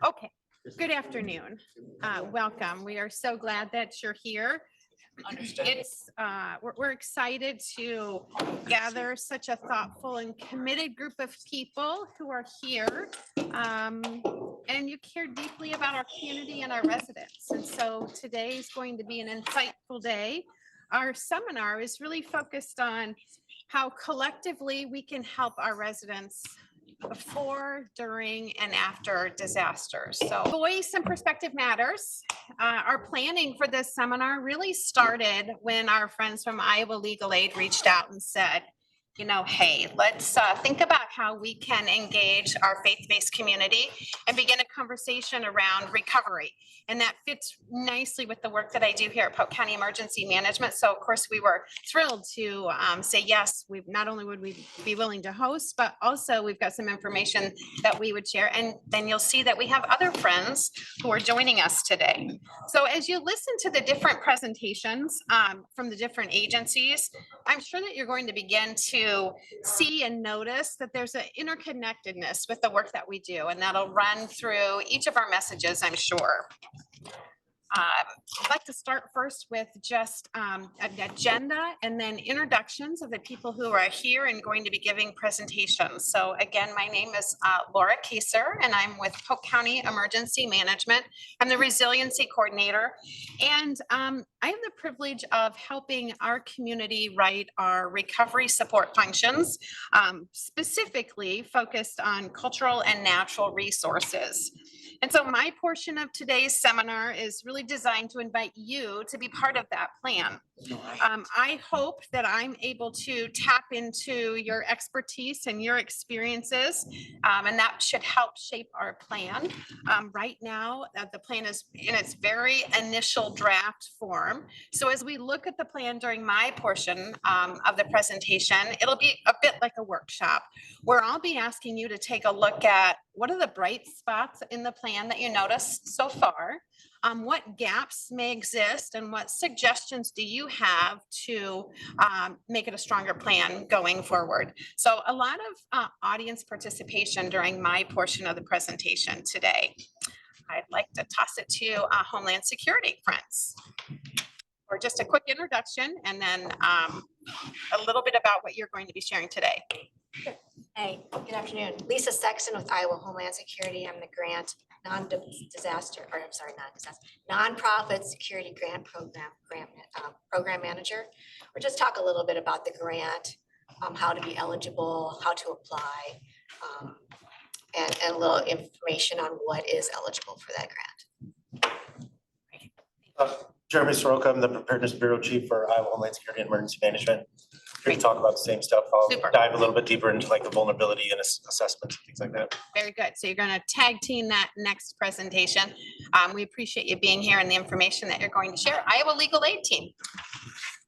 Okay, good afternoon. Welcome. We are so glad that you're here. It's we're excited to gather such a thoughtful and committed group of people who are here, and you care deeply about our community and our residents. And so today is going to be an insightful day. Our seminar is really focused on how collectively we can help our residents before, during, and after disasters. So voice and perspective matters. Our planning for this seminar really started when our friends from Iowa Legal Aid reached out and said, you know, hey, let's think about how we can engage our faith-based community and begin a conversation around recovery. And that fits nicely with the work that I do here at Polk County Emergency Management. So of course we were thrilled to say yes. We not only would we be willing to host, but also we've got some information that we would share. And then you'll see that we have other friends who are joining us today. So as you listen to the different presentations from the different agencies, I'm sure that you're going to begin to see and notice that there's an interconnectedness with the work that we do, and that'll run through each of our messages, I'm sure. I'd like to start first with just an agenda and then introductions of the people who are here and going to be giving presentations. So again, my name is Laura Kaser, and I'm with Polk County Emergency Management. I'm the resiliency coordinator, and I have the privilege of helping our community write our recovery support functions, specifically focused on cultural and natural resources. And so my portion of today's seminar is really designed to invite you to be part of that plan. I hope that I'm able to tap into your expertise and your experiences, and that should help shape our plan. Right now, the plan is in its very initial draft form. So as we look at the plan during my portion of the presentation, it'll be a bit like a workshop where I'll be asking you to take a look at what are the bright spots in the plan that you noticed so far, what gaps may exist, and what suggestions do you have to make it a stronger plan going forward. So a lot of audience participation during my portion of the presentation today. I'd like to toss it to Homeland Security friends. Or just a quick introduction, and then a little bit about what you're going to be sharing today. Hey, good afternoon. Lisa Sexton with Iowa Homeland Security. I'm the grant nonprofit security grant program manager. We'll just talk a little bit about the grant, how to be eligible, how to apply, and a little information on what is eligible for that grant. Jeremy Soroka, I'm the Preparedness Bureau Chief for Iowa Homeland Security and Emergency Management. Here to talk about the same stuff. I'll dive a little bit deeper into like the vulnerability and assessments and things like that. Very good. So you're going to tag team that next presentation. We appreciate you being here and the information that you're going to share. Iowa Legal Aid team.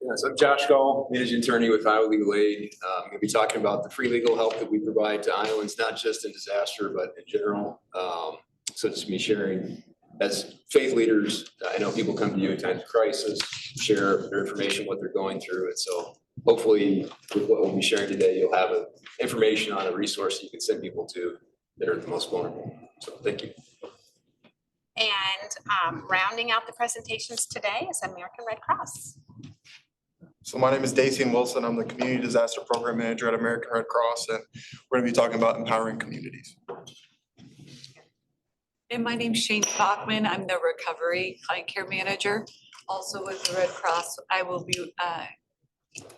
Yeah, so I'm Josh Gaul, managing attorney with Iowa Legal Aid. I'm going to be talking about the free legal help that we provide to Iowans, not just in disaster, but in general. So it's me sharing as faith leaders. I know people come to you in times of crisis, share their information, what they're going through. And so hopefully with what we'll be sharing today, you'll have information on a resource that you can send people to that are the most vulnerable. So thank you. And rounding out the presentations today is American Red Cross. So my name is Dacian Wilson. I'm the Community Disaster Program Manager at American Red Cross, and we're going to be talking about empowering communities. And my name's Shane Bachman. I'm the Recovery Client Care Manager, also with the Red Cross. I will be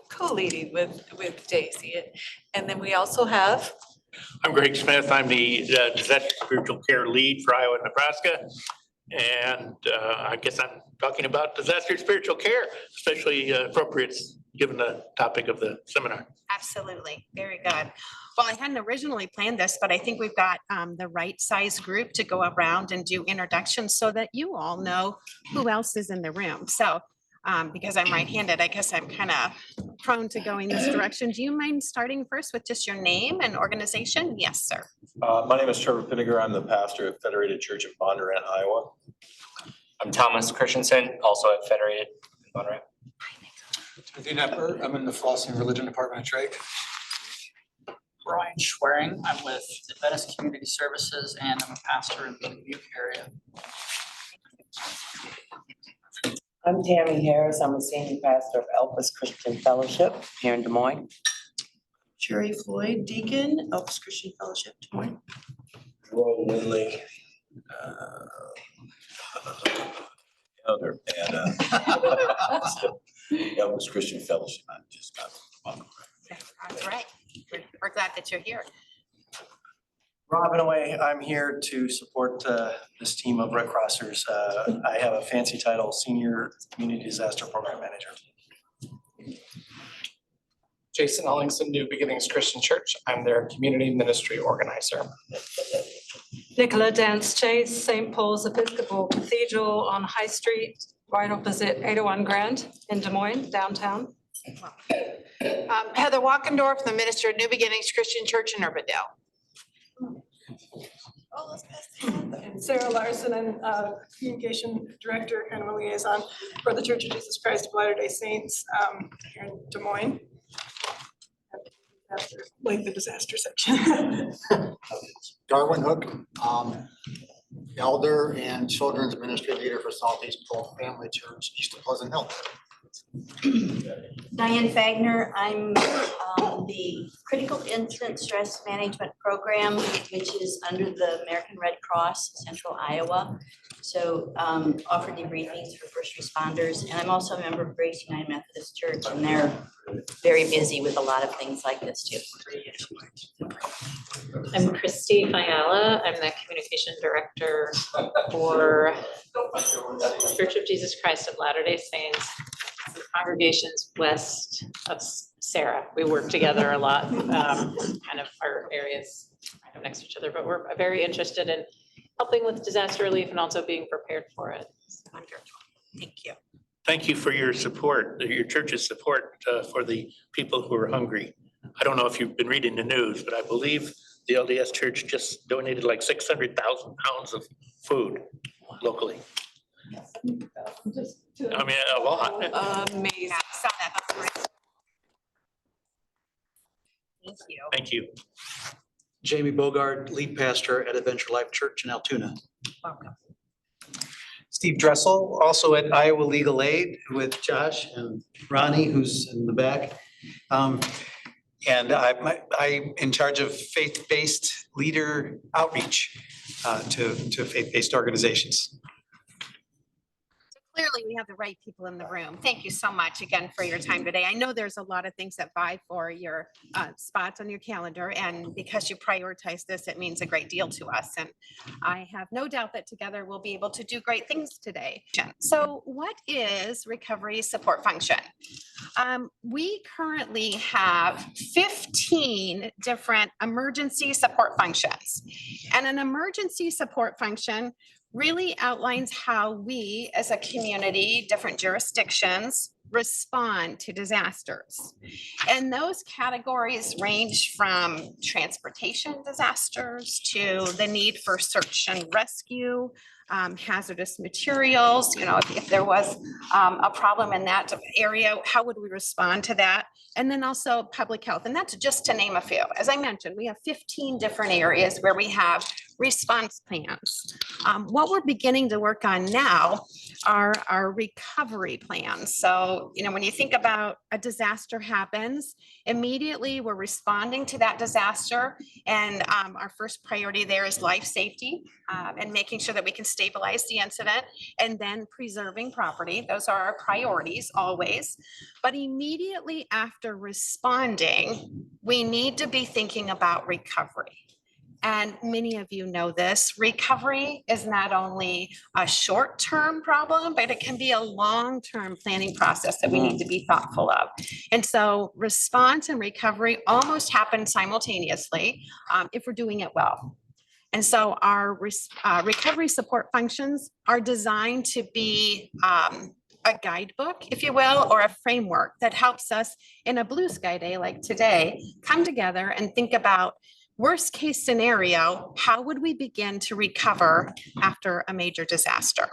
co-leading with Daisy. And then we also have. I'm Greg Smith. I'm the Disaster Spiritual Care Lead for Iowa and Nebraska. And I guess I'm talking about disaster spiritual care, especially appropriate given the topic of the seminar. Absolutely. Very good. Well, I hadn't originally planned this, but I think we've got the right size group to go around and do introductions so that you all know who else is in the room. So because I'm right-handed, I guess I'm kind of prone to going this direction. Do you mind starting first with just your name and organization? Yes, sir. My name is Trevor Pittiger. I'm the pastor of Federated Church in Bondurant, Iowa. I'm Thomas Christensen, also at Federated in Bondurant. Timothy Nepper. I'm in the Philosophy and Religion Department at Drake. Brian Schwerin. I'm with Adventist Community Services and I'm a pastor in the Dubuque area. I'm Tammy Harris. I'm a senior pastor of Elpis Christian Fellowship here in Des Moines. Sherry Floyd, Deacon, Elpis Christian Fellowship, Des Moines. Roy Lindley. Elder and Elvis Christian Fellowship. I just got. That's right. We're glad that you're here. Robin Away, I'm here to support this team of Red Crossers. I have a fancy title, Senior Community Disaster Program Manager. Jason Ellingson, New Beginnings Christian Church. I'm their community ministry organizer. Nicola Dance Chase, St. Paul's Episcopal Cathedral on High Street, right opposite 801 Grand in Des Moines, downtown. Heather Walkendorf, the minister of New Beginnings Christian Church in Urbandale. And Sarah Larson, I'm communication director, kind of a liaison for the Church of Jesus Christ of Latter-day Saints here in Des Moines. Like the disaster section. Darwin Hook, elder and children's ministry leader for Southeast Polk Family Church, east of Pleasant Hill. Diane Fagner, I'm the Critical Incident Stress Management Program, which is under the American Red Cross, Central Iowa. So offer debriefings for first responders. And I'm also a member of Grace United Methodist Church, and they're very busy with a lot of things like this too. I'm Christy Fiala. I'm the communication director for Church of Jesus Christ of Latter-day Saints, congregations west of Sarah. We work together a lot, kind of our areas kind of next to each other, but we're very interested in helping with disaster relief and also being prepared for it. Wonderful. Thank you. Thank you for your support, your church's support for the people who are hungry. I don't know if you've been reading the news, but I believe the LDS Church just donated like 600,000 pounds of food locally. I mean, a lot. Amazing. Yeah, I saw that. That's great. Thank you. Thank you. Jamie Bogard, lead pastor at Adventure Life Church in Altoona. Welcome. Steve Dressel, also at Iowa Legal Aid with Josh and Ronnie, who's in the back. And I'm in charge of faith-based leader outreach to faith-based organizations. Clearly, we have the right people in the room. Thank you so much again for your time today. I know there's a lot of things that vie for your spots on your calendar, and because you prioritize this, it means a great deal to us. And I have no doubt that together we'll be able to do great things today. So what is recovery support function? We currently have 15 different emergency support functions. And an emergency support function really outlines how we as a community, different jurisdictions, respond to disasters. And those categories range from transportation disasters to the need for search and rescue, hazardous materials. You know, if there was a problem in that area, how would we respond to that? And then also public health, and that's just to name a few. As I mentioned, we have 15 different areas where we have response plans. What we're beginning to work on now are our recovery plans. So, you know, when you think about a disaster happens, immediately we're responding to that disaster. And our first priority there is life safety and making sure that we can stabilize the incident, and then preserving property. Those are our priorities always. But immediately after responding, we need to be thinking about recovery. And many of you know this, recovery is not only a short-term problem, but it can be a long-term planning process that we need to be thoughtful of. And so response and recovery almost happen simultaneously if we're doing it well. And so our recovery support functions are designed to be a guidebook, if you will, or a framework that helps us in a blue sky day like today, come together and think about worst case scenario, how would we begin to recover after a major disaster?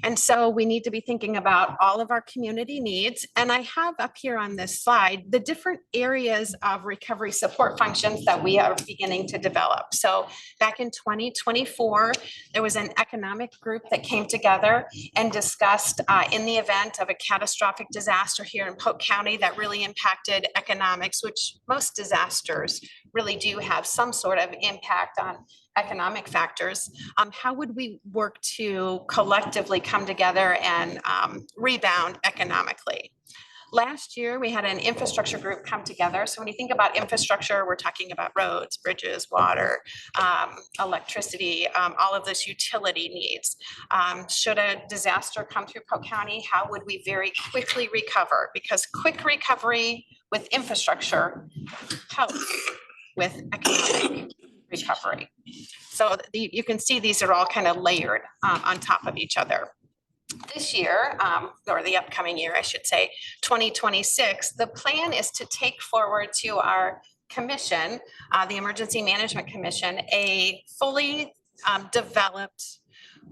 And so we need to be thinking about all of our community needs. And I have up here on this slide, the different areas of recovery support functions that we are beginning to develop. So back in 2024, there was an economic group that came together and discussed in the event of a catastrophic disaster here in Polk County that really impacted economics, which most disasters really do have some sort of impact on economic factors. How would we work to collectively come together and rebound economically? Last year, we had an infrastructure group come together. So when you think about infrastructure, we're talking about roads, bridges, water, electricity, all of those utility needs. Should a disaster come through Polk County, how would we very quickly recover? Because quick recovery with infrastructure helps with economic recovery. So you can see these are all kind of layered on top of each other. This year, or the upcoming year, I should say, 2026, the plan is to take forward to our commission, the Emergency Management Commission, a fully developed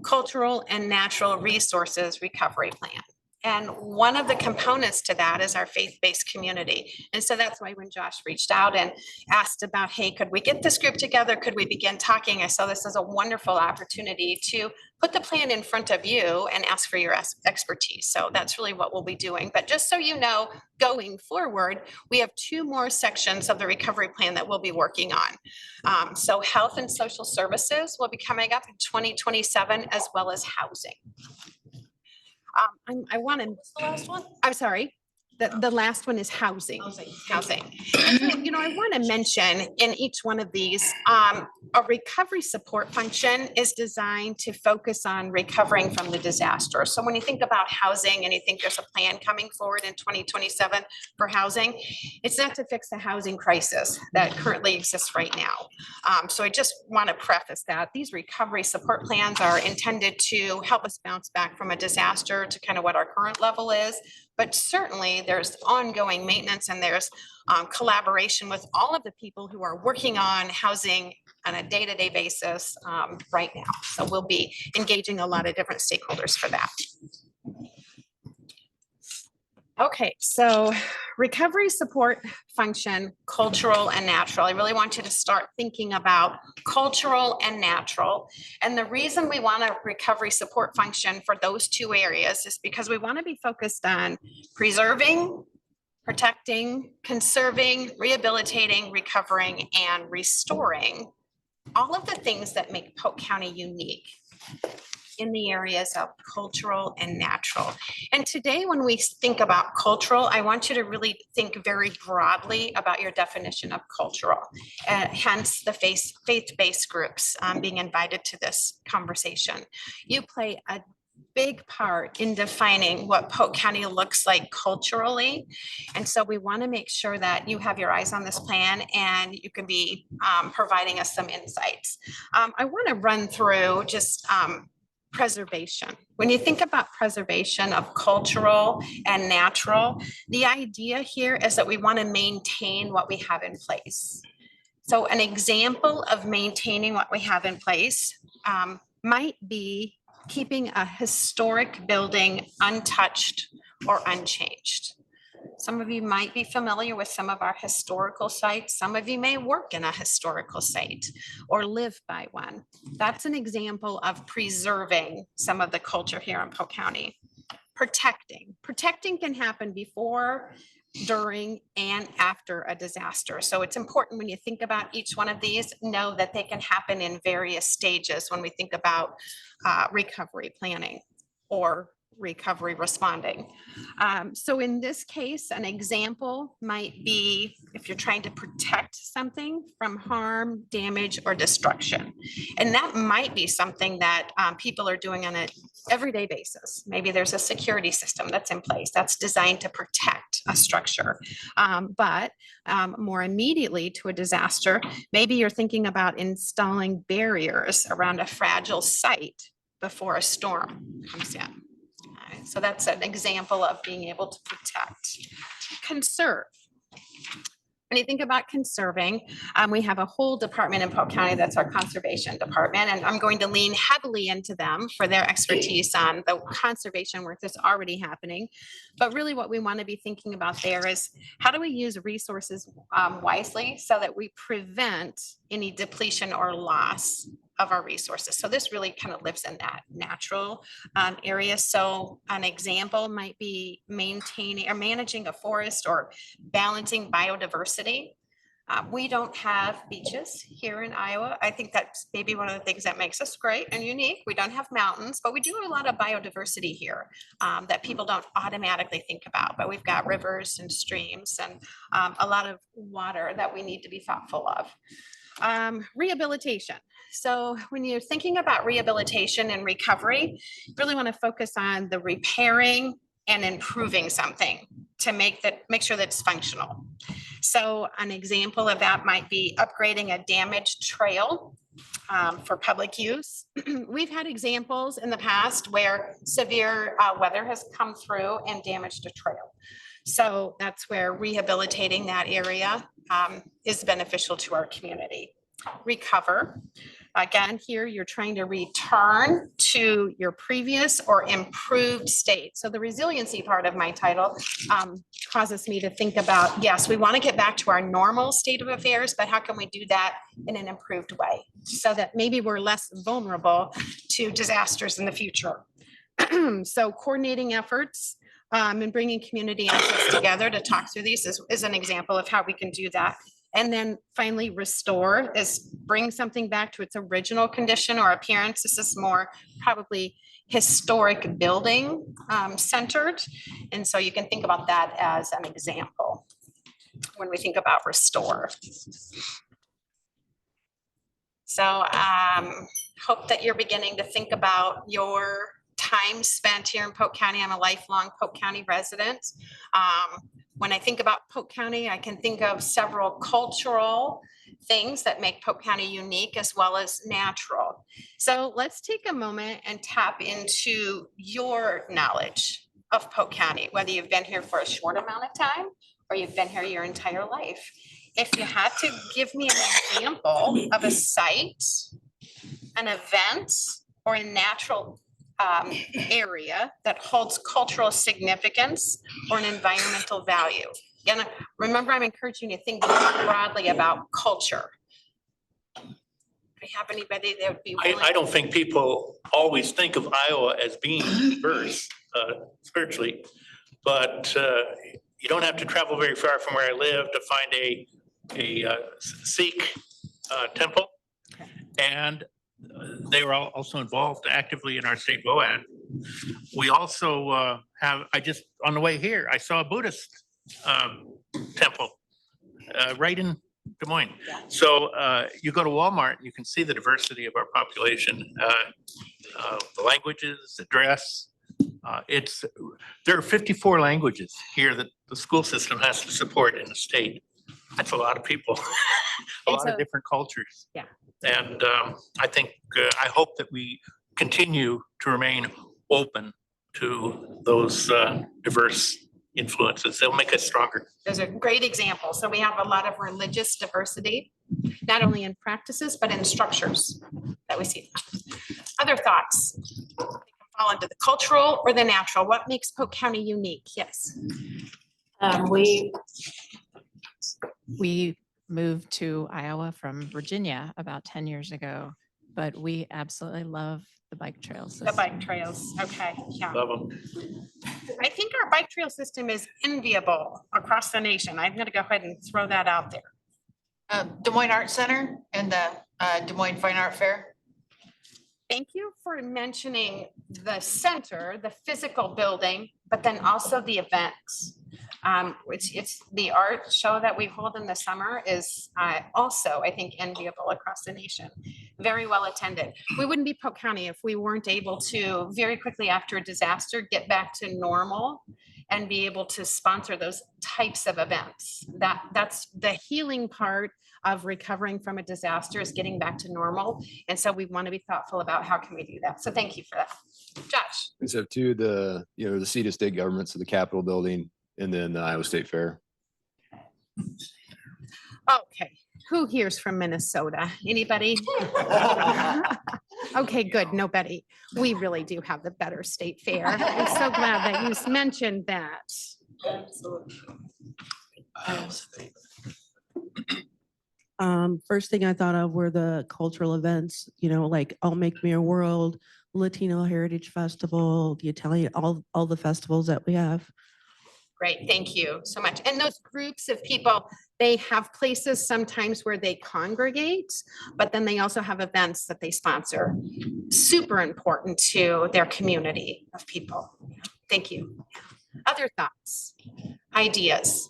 cultural and natural resources recovery plan. And one of the components to that is our faith-based community. And so that's why when Josh reached out and asked about, hey, could we get this group together? Could we begin talking? I saw this as a wonderful opportunity to put the plan in front of you and ask for your expertise. So that's really what we'll be doing. But just so you know, going forward, we have 2 more sections of the recovery plan that we'll be working on. So health and social services will be coming up in 2027, as well as housing. I want to. What's the last one? I'm sorry. The last one is housing. Housing. And so, you know, I want to mention in each one of these, a recovery support function is designed to focus on recovering from the disaster. So when you think about housing and you think there's a plan coming forward in 2027 for housing, it's not to fix the housing crisis that currently exists right now. So I just want to preface that these recovery support plans are intended to help us bounce back from a disaster to kind of what our current level is. But certainly there's ongoing maintenance and there's collaboration with all of the people who are working on housing on a day-to-day basis right now. So we'll be engaging a lot of different stakeholders for that. Okay, so recovery support function, cultural and natural. I really want you to start thinking about cultural and natural. And the reason we want a recovery support function for those 2 areas is because we want to be focused on preserving, protecting, conserving, rehabilitating, recovering, and restoring all of the things that make Polk County unique in the areas of cultural and natural. And today, when we think about cultural, I want you to really think very broadly about your definition of cultural, hence the faith-based groups being invited to this conversation. You play a big part in defining what Polk County looks like culturally. And so we want to make sure that you have your eyes on this plan and you can be providing us some insights. I want to run through just preservation. When you think about preservation of cultural and natural, the idea here is that we want to maintain what we have in place. So an example of maintaining what we have in place might be keeping a historic building untouched or unchanged. Some of you might be familiar with some of our historical sites. Some of you may work in a historical site or live by one. That's an example of preserving some of the culture here in Polk County. Protecting. Protecting can happen before, during, and after a disaster. So it's important when you think about each one of these, know that they can happen in various stages when we think about recovery planning or recovery responding. So in this case, an example might be if you're trying to protect something from harm, damage, or destruction. And that might be something that people are doing on an everyday basis. Maybe there's a security system that's in place that's designed to protect a structure. But more immediately to a disaster, maybe you're thinking about installing barriers around a fragile site before a storm comes in. So that's an example of being able to protect. Conserve. When you think about conserving, we have a whole department in Polk County that's our conservation department, and I'm going to lean heavily into them for their expertise on the conservation work that's already happening. But really what we want to be thinking about there is how do we use resources wisely so that we prevent any depletion or loss of our resources. So this really kind of lives in that natural area. So an example might be maintaining or managing a forest or balancing biodiversity. We don't have beaches here in Iowa. I think that's maybe one of the things that makes us great and unique. We don't have mountains, but we do a lot of biodiversity here that people don't automatically think about. But we've got rivers and streams and a lot of water that we need to be thoughtful of. Rehabilitation. So when you're thinking about rehabilitation and recovery, you really want to focus on the repairing and improving something to make sure that it's functional. So an example of that might be upgrading a damaged trail for public use. We've had examples in the past where severe weather has come through and damaged a trail. So that's where rehabilitating that area is beneficial to our community. Recover. Again, here you're trying to return to your previous or improved state. So the resiliency part of my title causes me to think about, yes, we want to get back to our normal state of affairs, but how can we do that in an improved way so that maybe we're less vulnerable to disasters in the future? So coordinating efforts and bringing community interests together to talk through these is an example of how we can do that. And then finally, restore is bring something back to its original condition or appearance. This is more probably historic building centered. And so you can think about that as an example when we think about restore. So hope that you're beginning to think about your time spent here in Polk County. I'm a lifelong Polk County resident. When I think about Polk County, I can think of several cultural things that make Polk County unique as well as natural. So let's take a moment and tap into your knowledge of Polk County, whether you've been here for a short amount of time or you've been here your entire life. If you had to give me an example of a site, an event, or a natural area that holds cultural significance or an environmental value. And remember, I'm encouraging you to think broadly about culture. Do you have anybody that would be willing? I don't think people always think of Iowa as being diverse spiritually, but you don't have to travel very far from where I live to find a Sikh temple. And they were also involved actively in our state VOAD. We also have, on the way here, I saw a Buddhist temple right in Des Moines. So you go to Walmart, you can see the diversity of our population, the languages, the dress. There are 54 languages here that the school system has to support in the state. That's a lot of people, a lot of different cultures. Yeah. And I hope that we continue to remain open to those diverse influences. They'll make us stronger. Those are great examples. So we have a lot of religious diversity, not only in practices, but in structures that we see. Other thoughts? They can fall into the cultural or the natural. What makes Polk County unique? Yes. We moved to Iowa from Virginia about 10 years ago, but we absolutely love the bike trail system. The bike trails, okay, yeah. Love them. I think our bike trail system is enviable across the nation. I'm gonna go ahead and throw that out there. Des Moines Art Center and the Des Moines Fine Art Fair. Thank you for mentioning the center, the physical building, but then also the events. It's the art show that we hold in the summer is also, I think, enviable across the nation. Very well attended. We wouldn't be Polk County if we weren't able to very quickly after a disaster get back to normal and be able to sponsor those types of events. That's the healing part of recovering from a disaster, is getting back to normal. And so we want to be thoughtful about how can we do that. So thank you for that. Josh. So too, the seat of state government, so the Capitol building, and then the Iowa State Fair. Okay, who here's from Minnesota? Anybody? Okay, good, nobody. We really do have the better state fair. I'm so glad that you mentioned that. First thing I thought of were the cultural events, like I'll Make Me a World, Latino Heritage Festival, the Italian, all the festivals that we have. Great, thank you so much. And those groups of people, they have places sometimes where they congregate, but then they also have events that they sponsor. Super important to their community of people. Thank you. Other thoughts, ideas?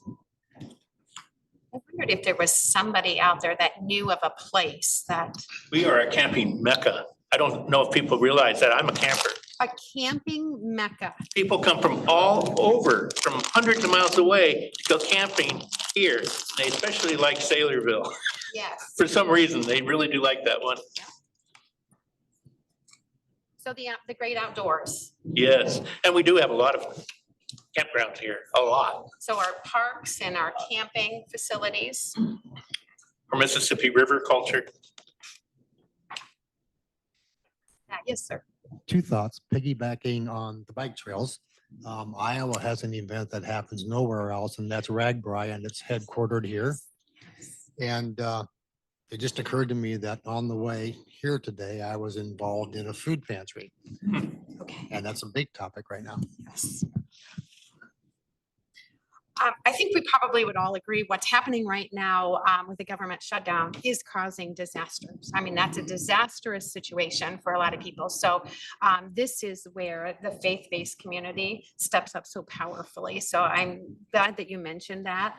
I wondered if there was somebody out there that knew of a place that. We are a camping mecca. I don't know if people realize that. I'm a camper. A camping mecca. People come from all over, from hundreds of miles away to go camping here. They especially like Saylorville. Yes. For some reason, they really do like that one. So the great outdoors. Yes, and we do have a lot of campgrounds here, a lot. So our parks and our camping facilities. Our Mississippi River culture. Yes, sir. Two thoughts, piggybacking on the bike trails. Iowa has an event that happens nowhere else, and that's Ragbri, and it's headquartered here. And it just occurred to me that on the way here today, I was involved in a food pantry. Okay. And that's a big topic right now. Yes. I think we probably would all agree what's happening right now with the government shutdown is causing disasters. I mean, that's a disastrous situation for a lot of people. So this is where the faith-based community steps up so powerfully. So I'm glad that you mentioned that.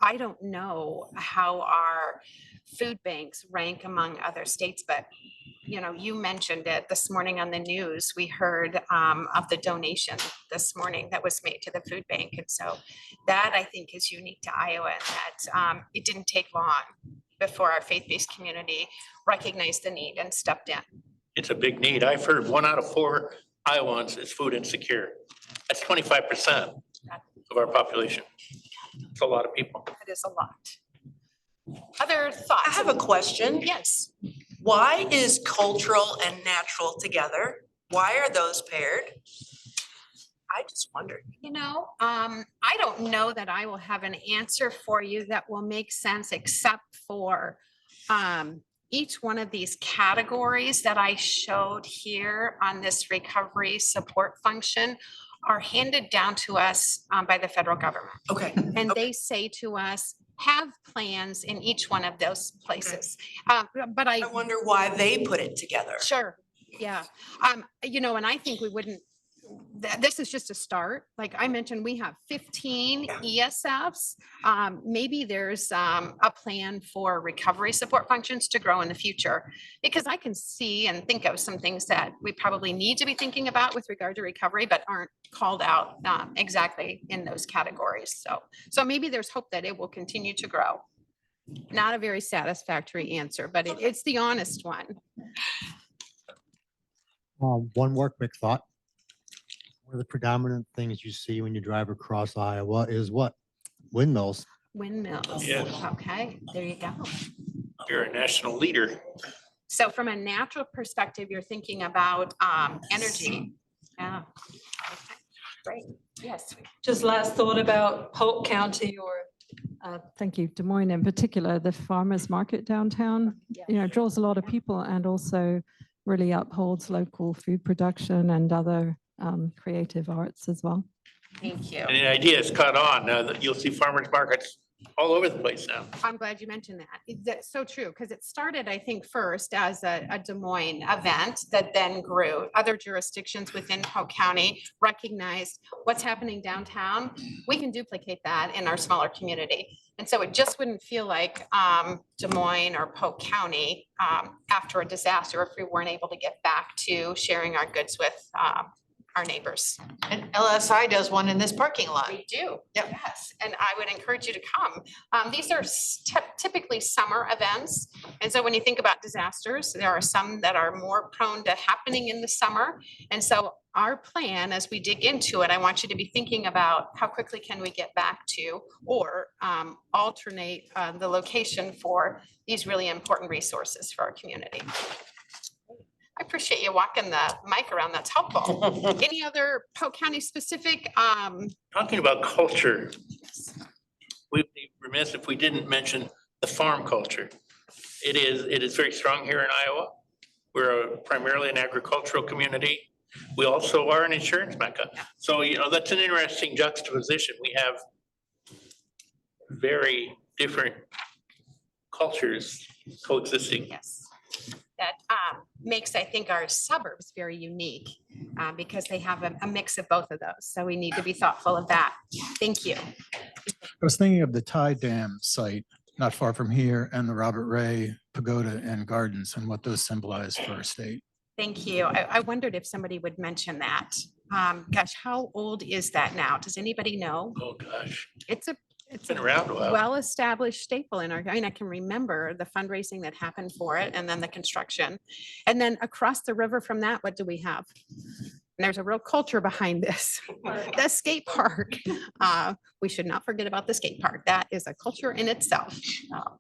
I don't know how our food banks rank among other states, but you mentioned it this morning on the news. We heard of the donation this morning that was made to the food bank. And so that I think is unique to Iowa, and that it didn't take long before our faith-based community recognized the need and stepped in. It's a big need. I've heard 1 out of 4 Iowans is food insecure. That's 25% of our population. It's a lot of people. It is a lot. Other thoughts? I have a question. Yes. Why is cultural and natural together? Why are those paired? I just wondered. I don't know that I will have an answer for you that will make sense, except for each one of these categories that I showed here on this recovery support function are handed down to us by the federal government. Okay. And they say to us, have plans in each one of those places. But I wonder why they put it together. Sure. Yeah. And I think we wouldn't, this is just a start. Like I mentioned, we have 15 ESFs. Maybe there's a plan for recovery support functions to grow in the future, because I can see and think of some things that we probably need to be thinking about with regard to recovery, but aren't called out exactly in those categories. So maybe there's hope that it will continue to grow. Not a very satisfactory answer, but it's the honest one. One more quick thought. One of the predominant things you see when you drive across Iowa is what? Windmills. Windmills. Yes. Okay, there you go. You're a national leader. So from a natural perspective, you're thinking about energy. Yeah. Okay, great. Yes. Just last thought about Polk County or thank you, Des Moines in particular, the farmers market downtown, draws a lot of people and also really upholds local food production and other creative arts as well. Thank you. And the idea has caught on. That you'll see farmers markets all over the place now. I'm glad you mentioned that. That's so true, because it started, I think, first as a Des Moines event that then grew. Other jurisdictions within Polk County recognized what's happening downtown. We can duplicate that in our smaller community. And so it just wouldn't feel like Des Moines or Polk County after a disaster if we weren't able to get back to sharing our goods with our neighbors. And LSI does one in this parking lot. We do, yes, and I would encourage you to come. These are typically summer events, and so when you think about disasters, there are some that are more prone to happening in the summer. And so our plan, as we dig into it, I want you to be thinking about how quickly can we get back to or alternate the location for these really important resources for our community. I appreciate you walking the mic around. That's helpful. Any other Polk County specific? Talking about culture, we'd be remiss if we didn't mention the farm culture. It is very strong here in Iowa. We're primarily an agricultural community. We also are an insurance mecca. So, you know, that's an interesting juxtaposition. We have very different cultures coexisting. Yes. That makes, I think, our suburbs very unique because they have a mix of both of those. So we need to be thoughtful of that. Thank you. I was thinking of the Ty Dam site not far from here and the Robert Ray Pagoda and Gardens and what those symbolize for our state. Thank you. I wondered if somebody would mention that. Gosh, how old is that now? Does anybody know? Oh, gosh. It's been around a while. Well-established staple in our, I mean, I can remember the fundraising that happened for it and then the construction. And then across the river from that, what do we have? And there's a real culture behind this. The skate park. We should not forget about the skate park. That is a culture in itself.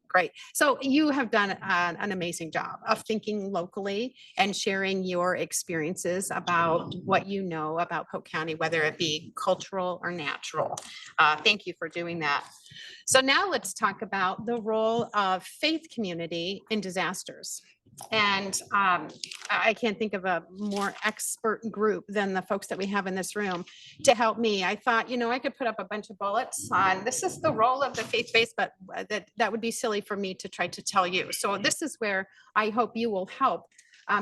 Great. So you have done an amazing job of thinking locally and sharing your experiences about what you know about Polk County, whether it be cultural or natural. Thank you for doing that. So now let's talk about the role of faith community in disasters. And I can't think of a more expert group than the folks that we have in this room to help me. I thought, you know, I could put up a bunch of bullets on this is the role of the faith-based, but that would be silly for me to try to tell you. So this is where I hope you will help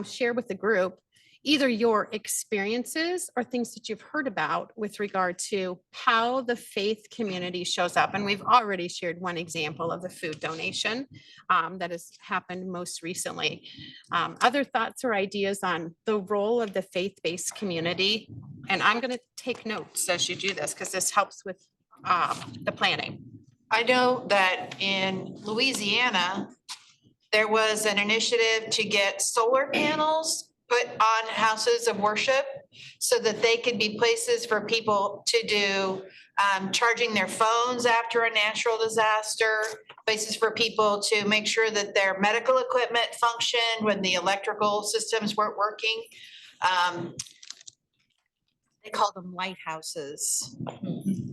share with the group either your experiences or things that you've heard about with regard to how the faith community shows up. And we've already shared one example of the food donation that has happened most recently. Other thoughts or ideas on the role of the faith-based community? And I'm going to take notes as you do this because this helps with the planning. I know that in Louisiana, there was an initiative to get solar panels put on houses of worship so that they could be places for people to do charging their phones after a natural disaster, places for people to make sure that their medical equipment functioned when the electrical systems weren't working. They called them lighthouses.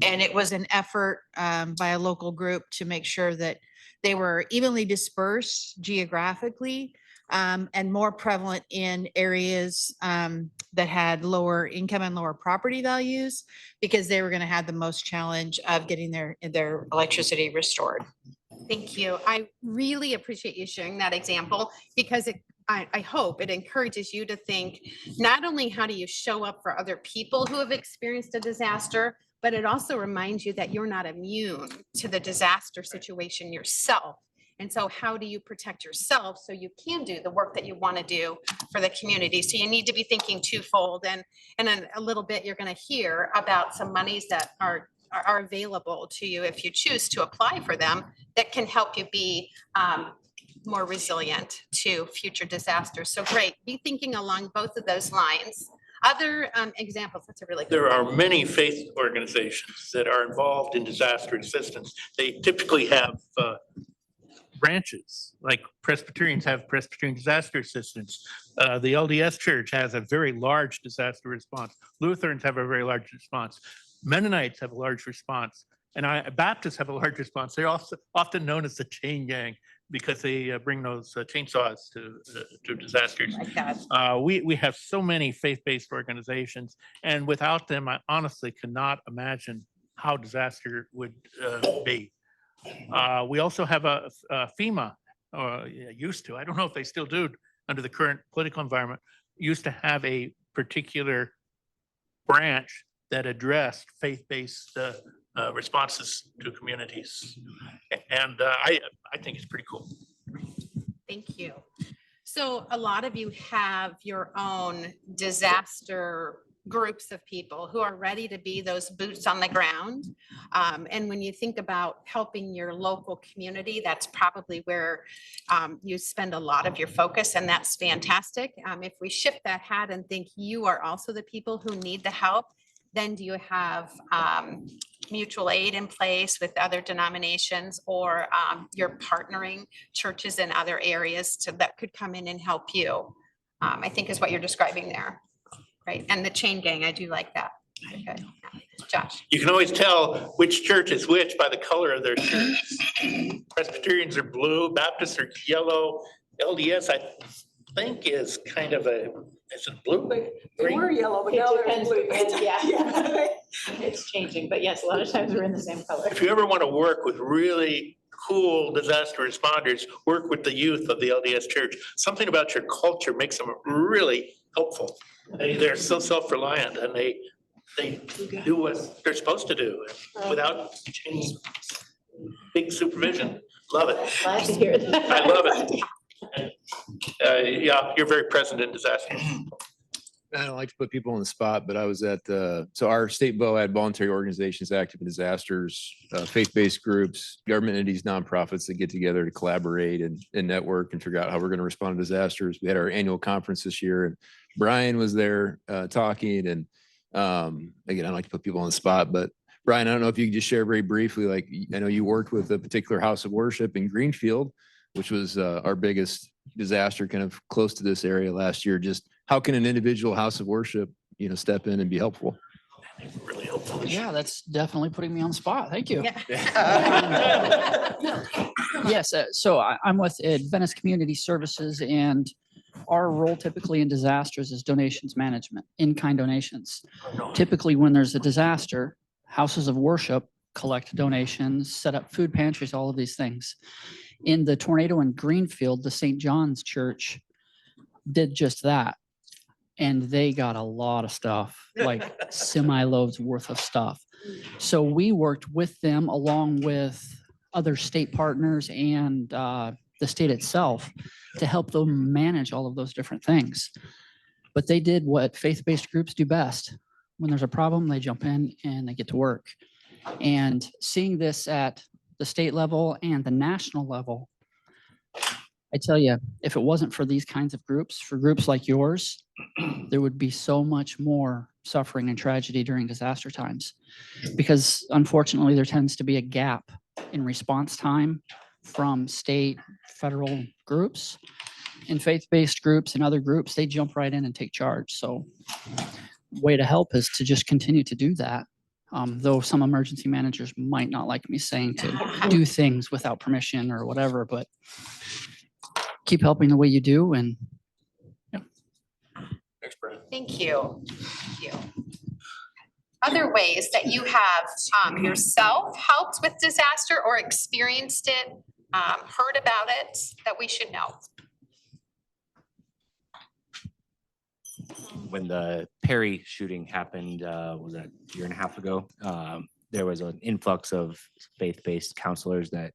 And it was an effort by a local group to make sure that they were evenly dispersed geographically and more prevalent in areas that had lower income and lower property values because they were going to have the most challenge of getting their electricity restored. Thank you. I really appreciate you sharing that example because I hope it encourages you to think not only how do you show up for other people who have experienced a disaster, but it also reminds you that you're not immune to the disaster situation yourself. And so how do you protect yourself so you can do the work that you want to do for the community? So you need to be thinking twofold. And in a little bit, you're going to hear about some monies that are available to you if you choose to apply for them that can help you be more resilient to future disasters. So great. Be thinking along both of those lines. Other examples, that's a really good There one. are many faith organizations that are involved in disaster assistance. They typically have branches, like Presbyterians have Presbyterian disaster assistance. The LDS Church has a very large disaster response. Lutherans have a very large response. Mennonites have a large response. And Baptists have a large response. They're also often known as the chain gang because they bring those chainsaws to disasters. Like that. We have so many faith-based organizations, and without them, I honestly cannot imagine how disaster would be. We also have a FEMA, or used to, I don't know if they still do under the current political environment, used to have a particular branch that addressed faith-based responses to communities. And I think it's pretty cool. Thank you. So a lot of you have your own disaster groups of people who are ready to be those boots on the ground. And when you think about helping your local community, that's probably where you spend a lot of your focus, and that's fantastic. If we shift that hat and think you are also the people who need the help, then do you have mutual aid in place with other denominations, or you're partnering churches in other areas that could come in and help you? I think is what you're describing there. Right, and the chain gang, I do like that. Okay, Josh. You can always tell which church is which by the color of their shirts. Presbyterians are blue, Baptists are yellow, LDS I think is kind of a, is it blue? They were yellow, but now they're blue. Yeah. It's changing, but yes, a lot of times we're in the same color. If you ever want to work with really cool disaster responders, work with the youth of the LDS church. Something about your culture makes them really helpful. They're so self-reliant, and they do what they're supposed to do without any big supervision. Love it. Glad to hear that. I love it. Yeah, you're very present in disasters. I don't like to put people on the spot, but I was at so our state BOAD, voluntary organizations active in disasters, faith-based groups, government entities, nonprofits that get together to collaborate and network and figure out how we're going to respond to disasters. We had our annual conference this year, and Brian was there talking. And again, I don't like to put people on the spot, but Brian, I don't know if you could just share very briefly, like, I know you worked with a particular house of worship in Greenfield, which was our biggest disaster kind of close to this area last year. Just how can an individual house of worship, step in and be helpful? Really helpful. Yeah, that's definitely putting me on the spot. Thank you. Yeah. Yes, so I'm with Adventist Community Services, and our role typically in disasters is donations management, in-kind donations. Typically, when there's a disaster, houses of worship collect donations, set up food pantries, all of these things. In the tornado in Greenfield, the St. John's Church did just that. And they got a lot of stuff, like semi-loads worth of stuff. So we worked with them along with other state partners and the state itself to help them manage all of those different things. But they did what faith-based groups do best. When there's a problem, they jump in and they get to work. And seeing this at the state level and the national level, I tell you, if it wasn't for these kinds of groups, for groups like yours, there would be so much more suffering and tragedy during disaster times. Because unfortunately, there tends to be a gap in response time from state, federal groups. And faith-based groups and other groups, they jump right in and take charge. So way to help is to just continue to do that. Though some emergency managers might not like me saying to do things without permission or whatever, but keep helping the way you do. And Thanks, Brian. Thank you. Thank you. Other ways that you have yourself helped with disaster or experienced it, heard about it, that we should know? When the Perry shooting happened, was that a year and a half ago? There was an influx of faith-based counselors that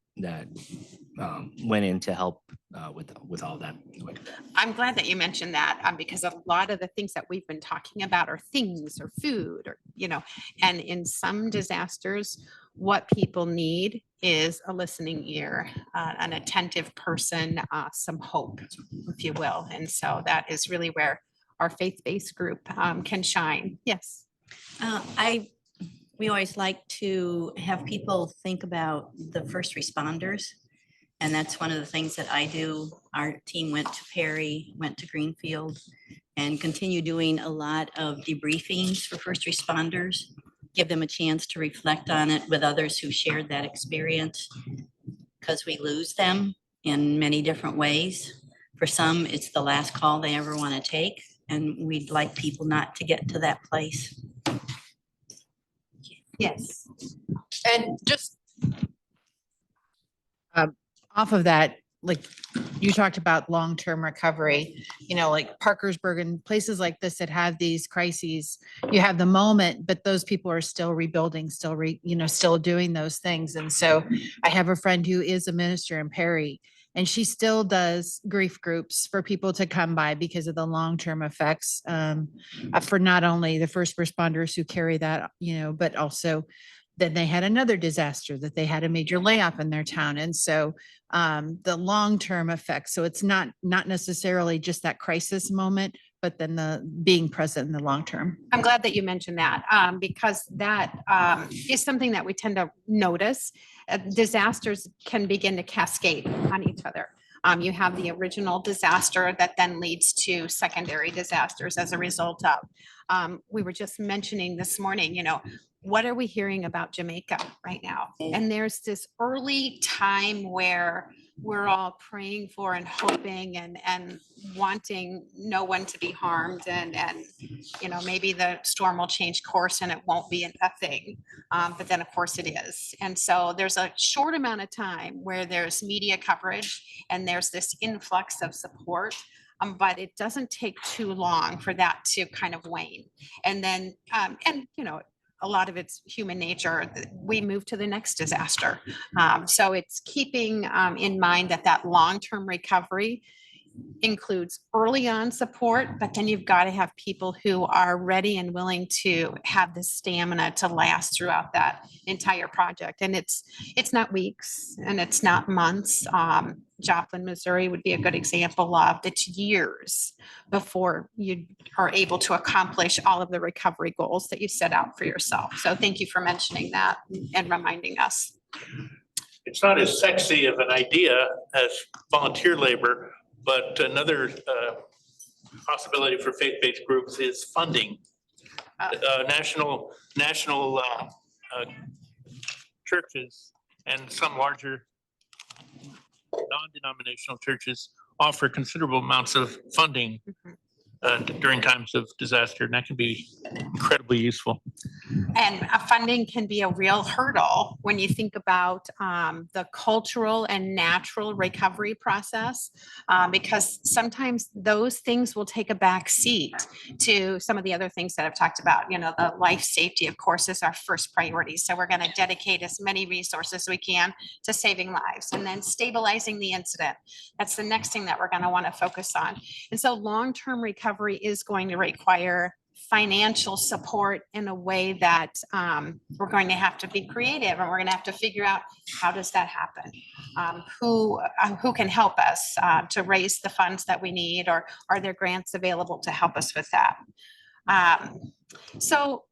went in to help with all that. I'm glad that you mentioned that because a lot of the things that we've been talking about are things or food or, and in some disasters, what people need is a listening ear, an attentive person, some hope, if you will. And so that is really where our faith-based group can shine. Yes. We always like to have people think about the first responders. And that's one of the things that I do. Our team went to Perry, went to Greenfield, and continue doing a lot of debriefings for first responders, give them a chance to reflect on it with others who shared that experience, because we lose them in many different ways. For some, it's the last call they ever want to take, and we'd like people not to get to that place. Yes. And just off of that, like you talked about long-term recovery, like Parkersburg and places like this that have these crises, you have the moment, but those people are still rebuilding, still doing those things. And so I have a friend who is a minister in Perry, And she still does grief groups for people to come by because of the long-term effects for not only the first responders who carry that, but also then they had another disaster that they had a major layoff in their town. And so the long-term effects, so it's not necessarily just that crisis moment, but then the being present in the long term. I'm glad that you mentioned that because that is something that we tend to notice. Disasters can begin to cascade on each other. You have the original disaster that then leads to secondary disasters as a result of. We were just mentioning this morning, what are we hearing about Jamaica right now? And there's this early time where we're all praying for and hoping and wanting no one to be harmed and maybe the storm will change course and it won't be a thing. But then of course it is. And so there's a short amount of time where there's media coverage and there's this influx of support. But it doesn't take too long for that to kind of wane. And then, a lot of it's human nature. We move to the next disaster. So it's keeping in mind that long-term recovery includes early on support, but then you've got to have people who are ready and willing to have the stamina to last throughout that entire project. And it's not weeks and it's not months. Joplin, Missouri would be a good example of it's years before you are able to accomplish all of the recovery goals that you set out for yourself. So thank you for mentioning that and reminding us. It's not as sexy of an idea as volunteer labor, but another possibility for faith-based groups is funding. National churches and some larger non-denominational churches offer considerable amounts of funding during times of disaster, and that can be incredibly useful. And funding can be a real hurdle when you think about the cultural and natural recovery process, because sometimes those things will take a back seat to some of the other things that I've talked about. The life safety, of course, is our first priority. So we're going to dedicate as many resources as we can to saving lives and then stabilizing the incident. That's the next thing that we're going to want to focus on. And so long-term recovery is going to require financial support in a way that we're going to have to be creative and we're going to have to figure out how does that happen? Who can help us to raise the funds that we need, or are there grants available to help us with that? So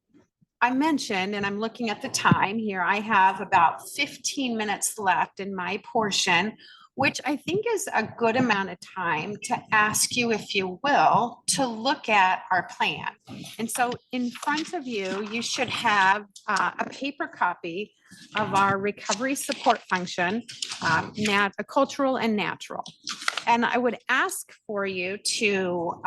I mentioned, and I'm looking at the time here, I have about 15 minutes left in my portion, which I think is a good amount of time to ask you, if you will, to look at our plan. And so in front of you, you should have a paper copy of our recovery support function, cultural and natural. And I would ask for you to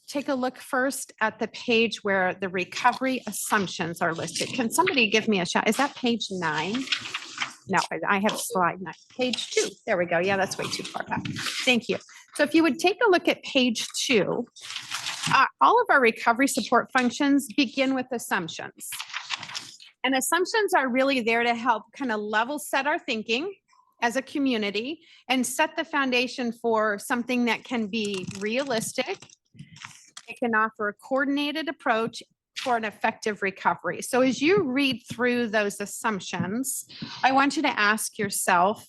take a look first at the page where the recovery assumptions are listed. Can somebody give me a shout? Is that page 9? No, I have slide 9, page 2. There we go. Yeah, that's way too far back. Thank you. So if you would take a look at page 2, all of our recovery support functions begin with assumptions. And assumptions are really there to help kind of level set our thinking as a community and set the foundation for something that can be realistic. It can offer a coordinated approach for an effective recovery. So as you read through those assumptions, I want you to ask yourself,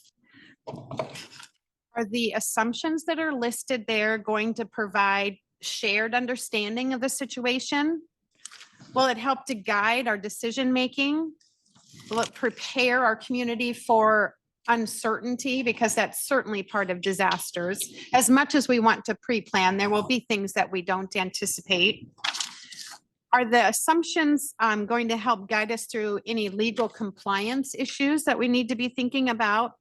are the assumptions that are listed there going to provide shared understanding of the situation? Will it help to guide our decision-making? Will it prepare our community for uncertainty? Because that's certainly part of disasters. As much as we want to pre-plan, there will be things that we don't anticipate. Are the assumptions going to help guide us through any legal compliance issues that we need to be thinking about?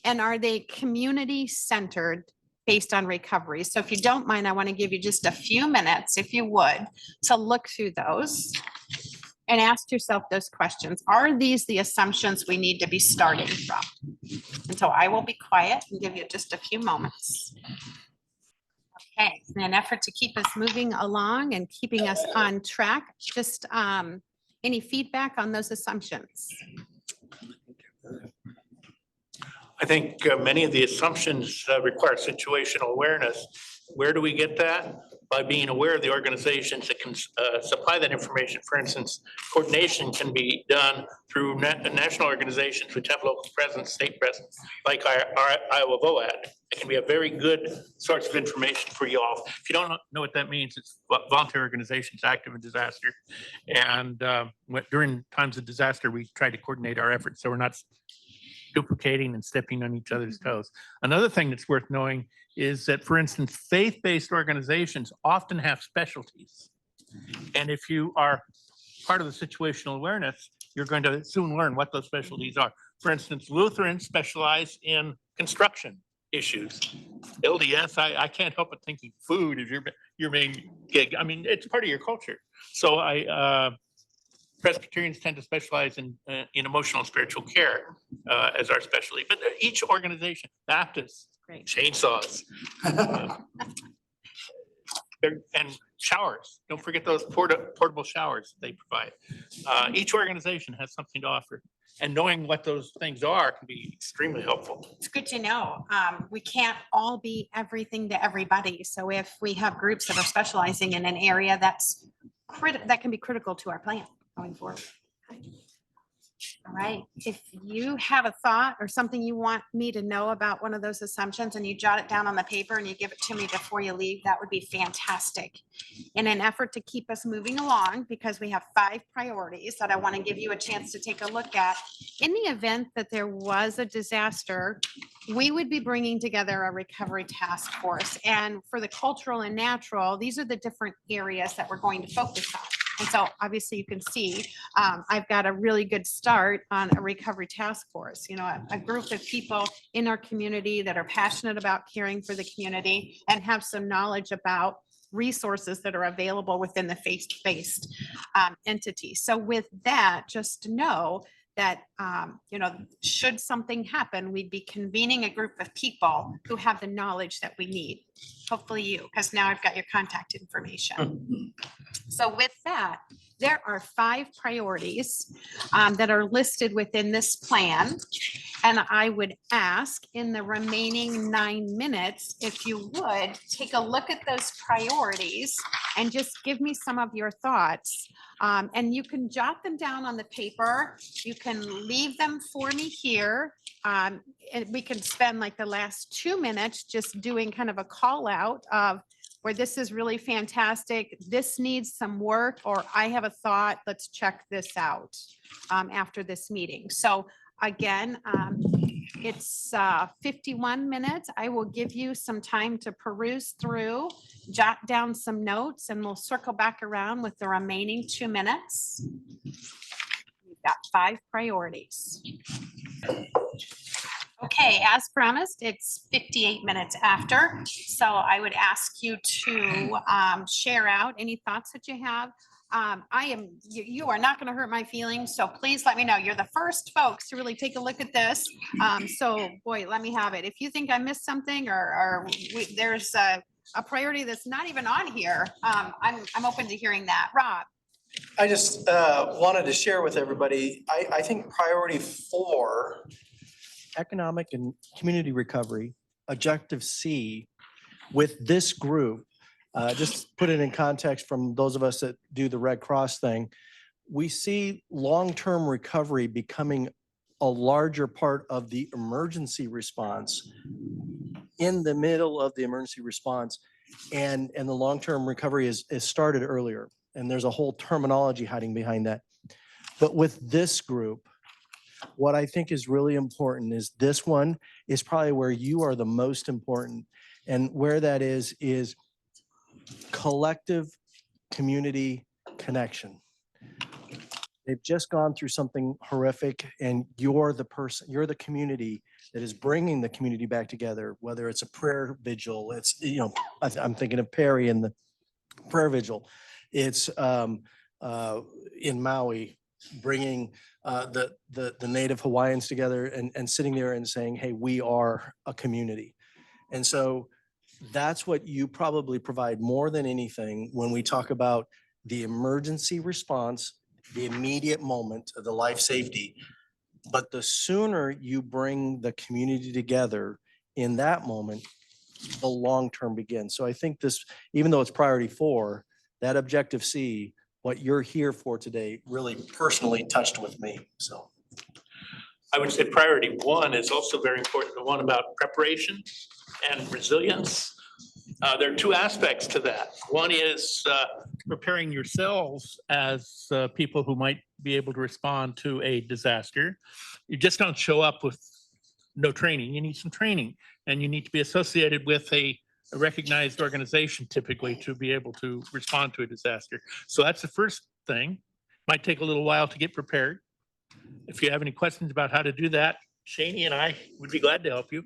And are they community-centered based on recovery? So if you don't mind, I want to give you just a few minutes, if you would, to look through those and ask yourself those questions. Are these the assumptions we need to be starting from? And so I will be quiet and give you just a few moments. Okay, in an effort to keep us moving along and keeping us on track, just any feedback on those assumptions? I think many of the assumptions require situational awareness. Where do we get that? By being aware of the organizations that can supply that information. For instance, coordination can be done through national organizations which have local presence, state presence, like our Iowa VOAD. It can be a very good source of information for you all. If you don't know what that means, it's volunteer organizations active in disaster. And during times of disaster, we try to coordinate our efforts so we're not duplicating and stepping on each other's toes. Another thing that's worth knowing is that, for instance, faith-based organizations often have specialties. And if you are part of the situational awareness, you're going to soon learn what those specialties are. For instance, Lutherans specialize in construction issues. LDS, I can't help but thinking food is your main gig. I mean, it's part of your culture. So Presbyterians tend to specialize in emotional and spiritual care as our specialty, but each organization, Baptists, chainsaws, and showers. Don't forget those portable showers they provide. Each organization has something to offer, and knowing what those things are can be extremely helpful. It's good to know. We can't all be everything to everybody. So if we have groups that are specializing in an area that can be critical to our plan going forward. All right. If you have a thought or something you want me to know about one of those assumptions and you jot it down on the paper and you give it to me before you leave, that would be fantastic. In an effort to keep us moving along, because we have 5 priorities that I want to give you a chance to take a look at. In the event that there was a disaster, we would be bringing together a recovery task force. And for the cultural and natural, these are the different areas that we're going to focus on. And so obviously you can see I've got a really good start on a recovery task force, a group of people in our community that are passionate about caring for the community and have some knowledge about resources that are available within the faith-based entity. So with that, just know that, should something happen, we'd be convening a group of people who have the knowledge that we need. Hopefully you, because now I've got your contact information. So with that, there are 5 priorities that are listed within this plan. And I would ask in the remaining 9 minutes, if you would take a look at those priorities and just give me some of your thoughts. And you can jot them down on the paper. You can leave them for me here. And we can spend like the last 2 minutes just doing kind of a call out of where this is really fantastic, this needs some work, or I have a thought, let's check this out after this meeting. So again, it's 51 minutes. I will give you some time to peruse through, jot down some notes, and we'll circle back around with the remaining 2 minutes. We've got 5 priorities. Okay, as promised, it's 58 minutes after. So I would ask you to share out any thoughts that you have. You are not going to hurt my feelings, so please let me know. You're the first folks to really take a look at this. So boy, let me have it. If you think I missed something or there's a priority that's not even on here, I'm open to hearing that. Rob. I just wanted to share with everybody, I think priority 4, economic and community recovery, objective C, with this group, just put it in context from those of us that do the Red Cross thing, we see long-term recovery becoming a larger part of the emergency response, in the middle of the emergency response, and the long-term recovery is started earlier. And there's a whole terminology hiding behind that. But with this group, what I think is really important is this one is probably where you are the most important. And where that is collective community connection. They've just gone through something horrific, and you're the person, you're the community that is bringing the community back together, whether it's a prayer vigil, it's, I'm thinking of Perry and the prayer vigil. It's in Maui, bringing the native Hawaiians together and sitting there and saying, hey, we are a community. And so that's what you probably provide more than anything when we talk about the emergency response, the immediate moment of the life safety. But the sooner you bring the community together in that moment, the long term begins. So I think this, even though it's priority 4, that objective C, what you're here for today really personally touched with me. So I would say priority 1 is also very important, the one about preparation and resilience. There are 2 aspects to that. One is preparing yourselves as people who might be able to respond to a disaster. You just don't show up with no training. You need some training, and you need to be associated with a recognized organization typically to be able to respond to a disaster. So that's the first thing. Might take a little while to get prepared. If you have any questions about how to do that, Shani and I would be glad to help you.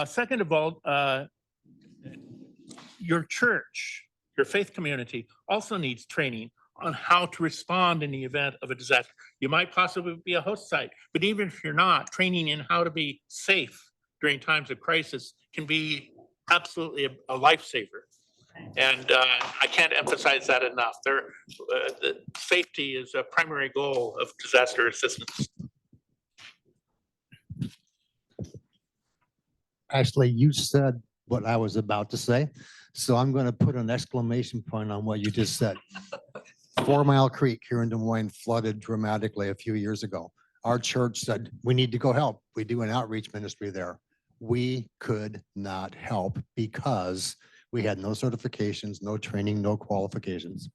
Second of all, your church, your faith community also needs training on how to respond in the event of a disaster. You might possibly be a host site, but even if you're not, training in how to be safe during times of crisis can be absolutely a lifesaver. And I can't emphasize that enough. The safety is a primary goal of disaster assistance. Actually, you said what I was about to say, so I'm going to put an exclamation point on what you just said. 4 Mile Creek here in Des Moines flooded dramatically a few years ago. Our church said, we need to go help. We do an outreach ministry there. We could not help because we had no certifications, no training, no qualifications.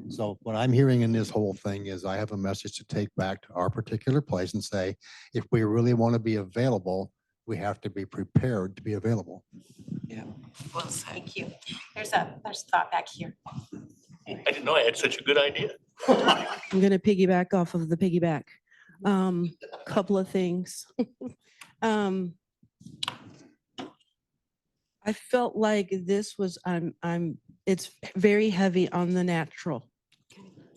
So what I'm hearing in this whole thing is I have a message to take back to our particular place and say, if we really want to be available, we have to be prepared to be available. Yeah. Well said. Thank you. There's a thought back here. I didn't know I had such a good idea. I'm going to piggyback off of the piggyback. Couple of things. I felt like this was, it's very heavy on the natural.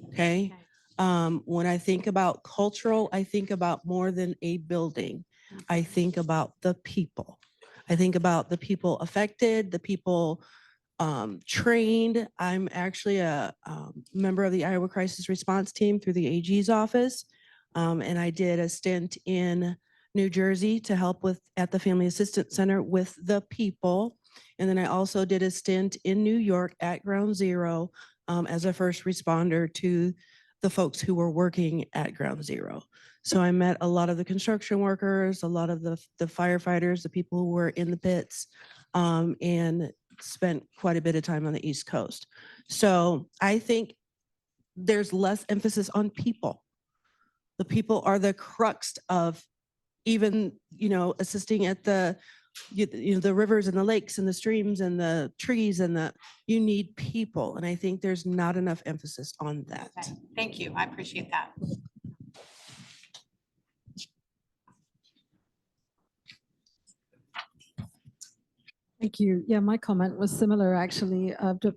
Okay. When I think about cultural, I think about more than a building. I think about the people. I think about the people affected, the people trained. I'm actually a member of the Iowa Crisis Response Team through the AG's office. And I did a stint in New Jersey to help with at the Family Assistance Center with the people. And then I also did a stint in New York at Ground Zero as a first responder to the folks who were working at Ground Zero. So I met a lot of the construction workers, a lot of the firefighters, the people who were in the pits, and spent quite a bit of time on the East Coast. So I think there's less emphasis on people. The people are the crux of even, assisting at the, the rivers and the lakes and the streams and the trees and you need people. And I think there's not enough emphasis on that. Okay. Thank you. I appreciate that. Thank you. Yeah, my comment was similar, actually,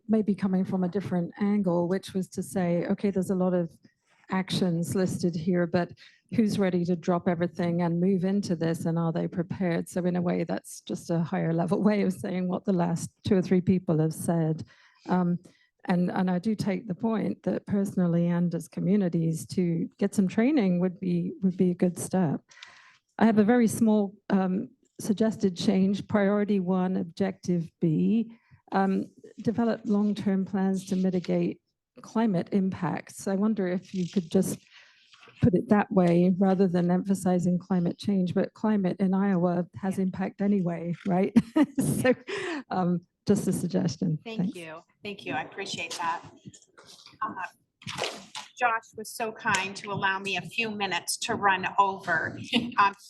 maybe coming from a different angle, which was to say, okay, there's a lot of actions listed here, but who's ready to drop everything and move into this, and are they prepared? So in a way, that's just a higher level way of saying what the last 2 or 3 people have said. And I do take the point that personally and as communities to get some training would be a good step. I have a very small suggested change. Priority 1, objective B, develop long-term plans to mitigate climate impacts. I wonder if you could just put it that way rather than emphasizing climate change, but climate in Iowa has impact anyway, right? So just a suggestion. Thank you. Thank you. I appreciate that. Josh was so kind to allow me a few minutes to run over.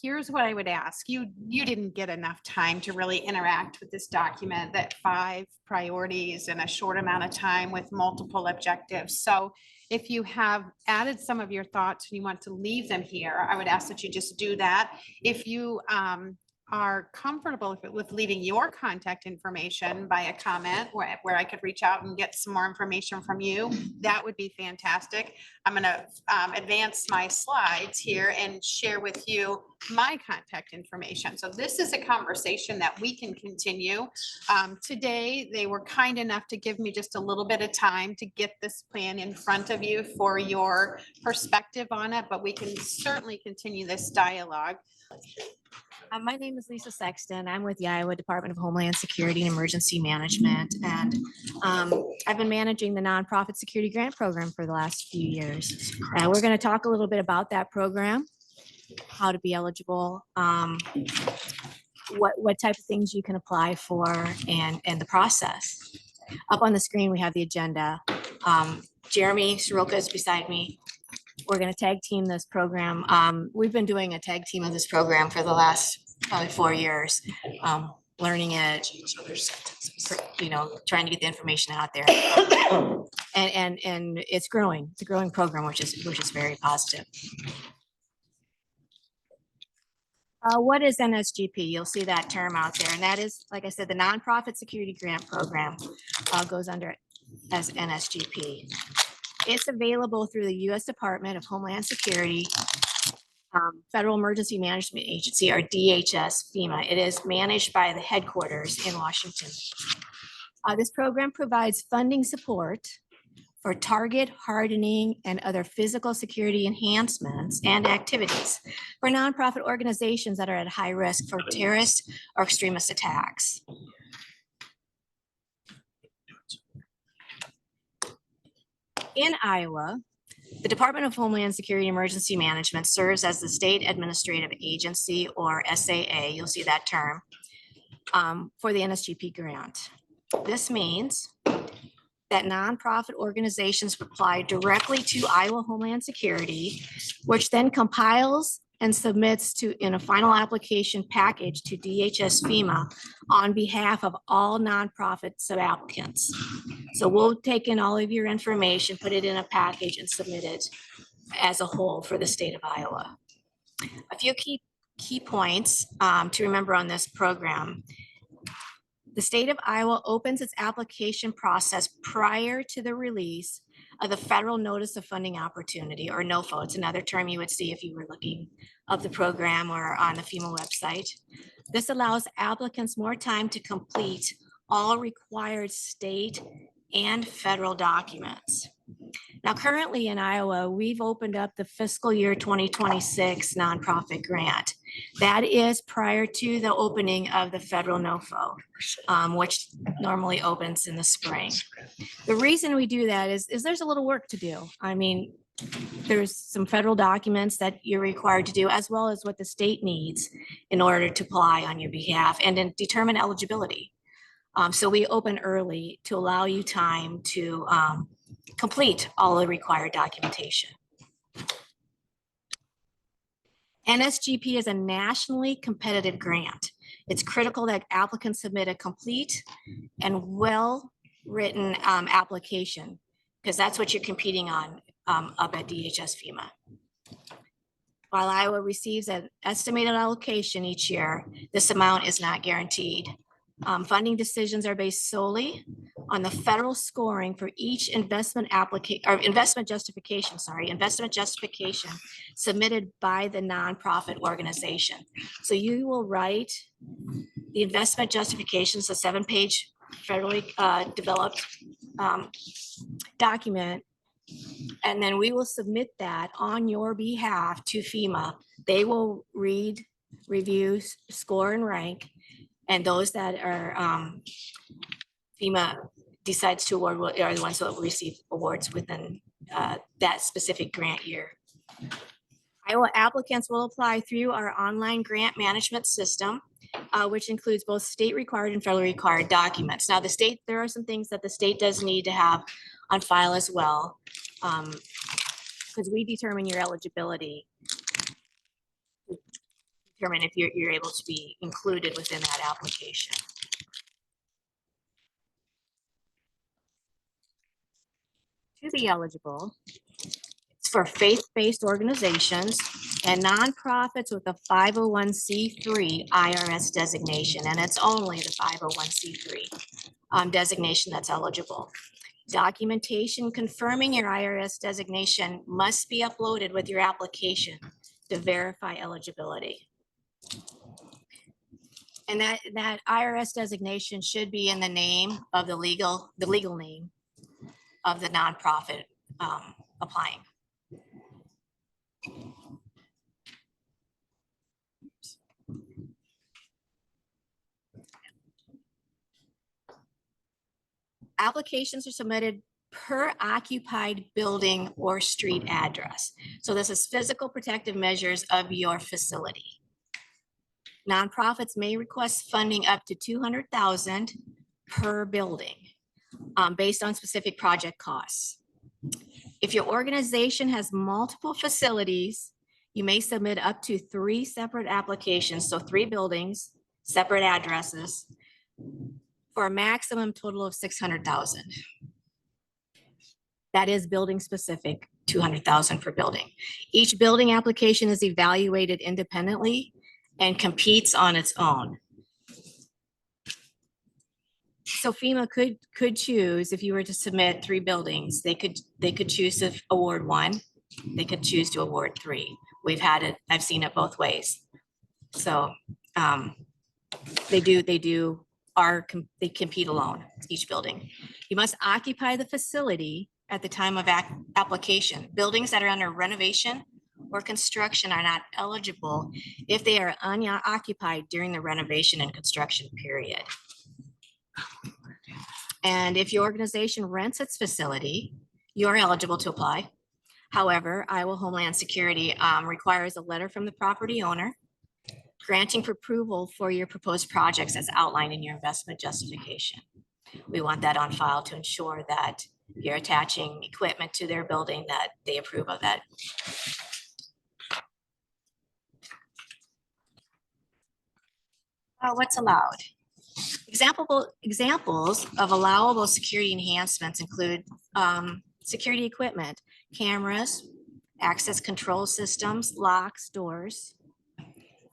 Here's what I would ask. You didn't get enough time to really interact with this document, that 5 priorities in a short amount of time with multiple objectives. So if you have added some of your thoughts and you want to leave them here, I would ask that you just do that. If you are comfortable with leaving your contact information by a comment where I could reach out and get some more information from you, that would be fantastic. I'm going to advance my slides here and share with you my contact information. So this is a conversation that we can continue. Today, they were kind enough to give me just a little bit of time to get this plan in front of you for your perspective on it, but we can certainly continue this dialogue. My name is Lisa Sexton. I'm with the Iowa Department of Homeland Security and Emergency Management. And I've been managing the nonprofit security grant program for the last few years. We're going to talk a little bit about that program, how to be eligible, what type of things you can apply for, and the process. Up on the screen, we have the agenda. Jeremy Soroka is beside me. We're going to tag team this program. We've been doing a tag team of this program for the last probably 4 years, learning it, trying to get the information out there. And it's growing. It's a growing program, which is very positive. What is NSGP? You'll see that term out there, and that is, like I said, the Nonprofit Security Grant Program goes under as NSGP. It's available through the U.S. Department of Homeland Security, Federal Emergency Management Agency, or DHS FEMA. It is managed by the headquarters in Washington. This program provides funding support for target hardening and other physical security enhancements and activities for nonprofit organizations that are at high risk for terrorist or extremist attacks. In Iowa, the Department of Homeland Security Emergency Management serves as the state administrative agency, or SAA, you'll see that term, for the NSGP grant. This means that nonprofit organizations apply directly to Iowa Homeland Security, which then compiles and submits in a final application package to DHS FEMA on behalf of all nonprofit subapplicants. So we'll take in all of your information, put it in a package, and submit it as a whole for the state of Iowa. A few key points to remember on this program. The state of Iowa opens its application process prior to the release of the Federal Notice of Funding Opportunity, or NOFO. It's another term you would see if you were looking up the program or on the FEMA website. This allows applicants more time to complete all required state and federal documents. Now, currently in Iowa, we've opened up the fiscal year 2026 nonprofit grant. That is prior to the opening of the federal NOFO, which normally opens in the spring. The reason we do that is there's a little work to do. I mean, there's some federal documents that you're required to do, as well as what the state needs in order to apply on your behalf and then determine eligibility. So we open early to allow you time to complete all the required documentation. NSGP is a nationally competitive grant. It's critical that applicants submit a complete and well-written application, because that's what you're competing on up at DHS FEMA. While Iowa receives an estimated allocation each year, this amount is not guaranteed. Funding decisions are based solely on the federal scoring for each investment justification submitted by the nonprofit organization. So you will write the investment justifications, a 7-page federally developed document, and then we will submit that on your behalf to FEMA. They will read, review, score, and rank. And those that are FEMA decides to award are the ones that will receive awards within that specific grant year. Iowa applicants will apply through our online grant management system, which includes both state required and federally required documents. Now, there are some things that the state does need to have on file as well, because we determine your eligibility, determine if you're able to be included within that application. To be eligible, it's for faith-based organizations and nonprofits with a 501c3 IRS designation, and it's only the 501c3 designation that's eligible. Documentation confirming your IRS designation must be uploaded with your application to verify eligibility. And that IRS designation should be in the name of the legal name of the nonprofit applying. Applications are submitted per occupied building or street address. So this is physical protective measures of your facility. Nonprofits may request funding up to $200,000 per building based on specific project costs. If your organization has multiple facilities, you may submit up to 3 separate applications, so 3 buildings, separate addresses, for a maximum total of $600,000. That is building specific, $200,000 per building. Each building application is evaluated independently and competes on its own. So FEMA could choose, if you were to submit 3 buildings, they could choose to award 1. They could choose to award 3. We've had it, I've seen it both ways. So they compete alone, each building. You must occupy the facility at the time of application. Buildings that are under renovation or construction are not eligible if they are unoccupied during the renovation and construction period. And if your organization rents its facility, you're eligible to apply. However, Iowa Homeland Security requires a letter from the property owner granting for approval for your proposed projects as outlined in your investment justification. We want that on file to ensure that you're attaching equipment to their building, that they approve of that. What's allowed? Examples of allowable security enhancements include security equipment, cameras, access control systems, locks, doors,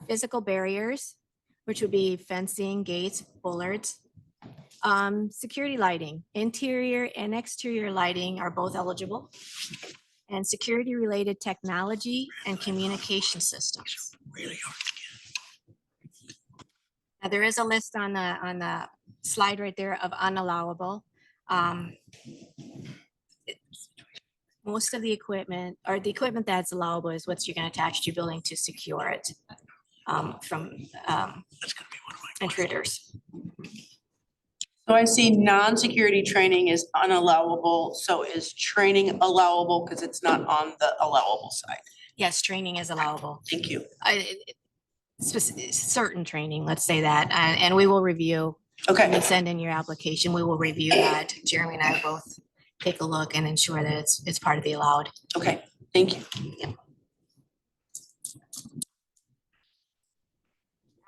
physical barriers, which would be fencing, gates, bollards, security lighting, interior and exterior lighting are both eligible, and security related technology and communication systems. Now, there is a list on the slide right there of unallowable. Most of the equipment, or the equipment that's allowable, is what you're going to attach to your building to secure it from intruders. So I see non-security training is unallowable. So is training allowable because it's not on the allowable side? Yes, training is allowable. Thank you. Certain training, let's say that, and we will review. Okay. When you send in your application, we will review that. Jeremy and I both take a look and ensure that it's part of the allowed. Okay, thank you. Yep.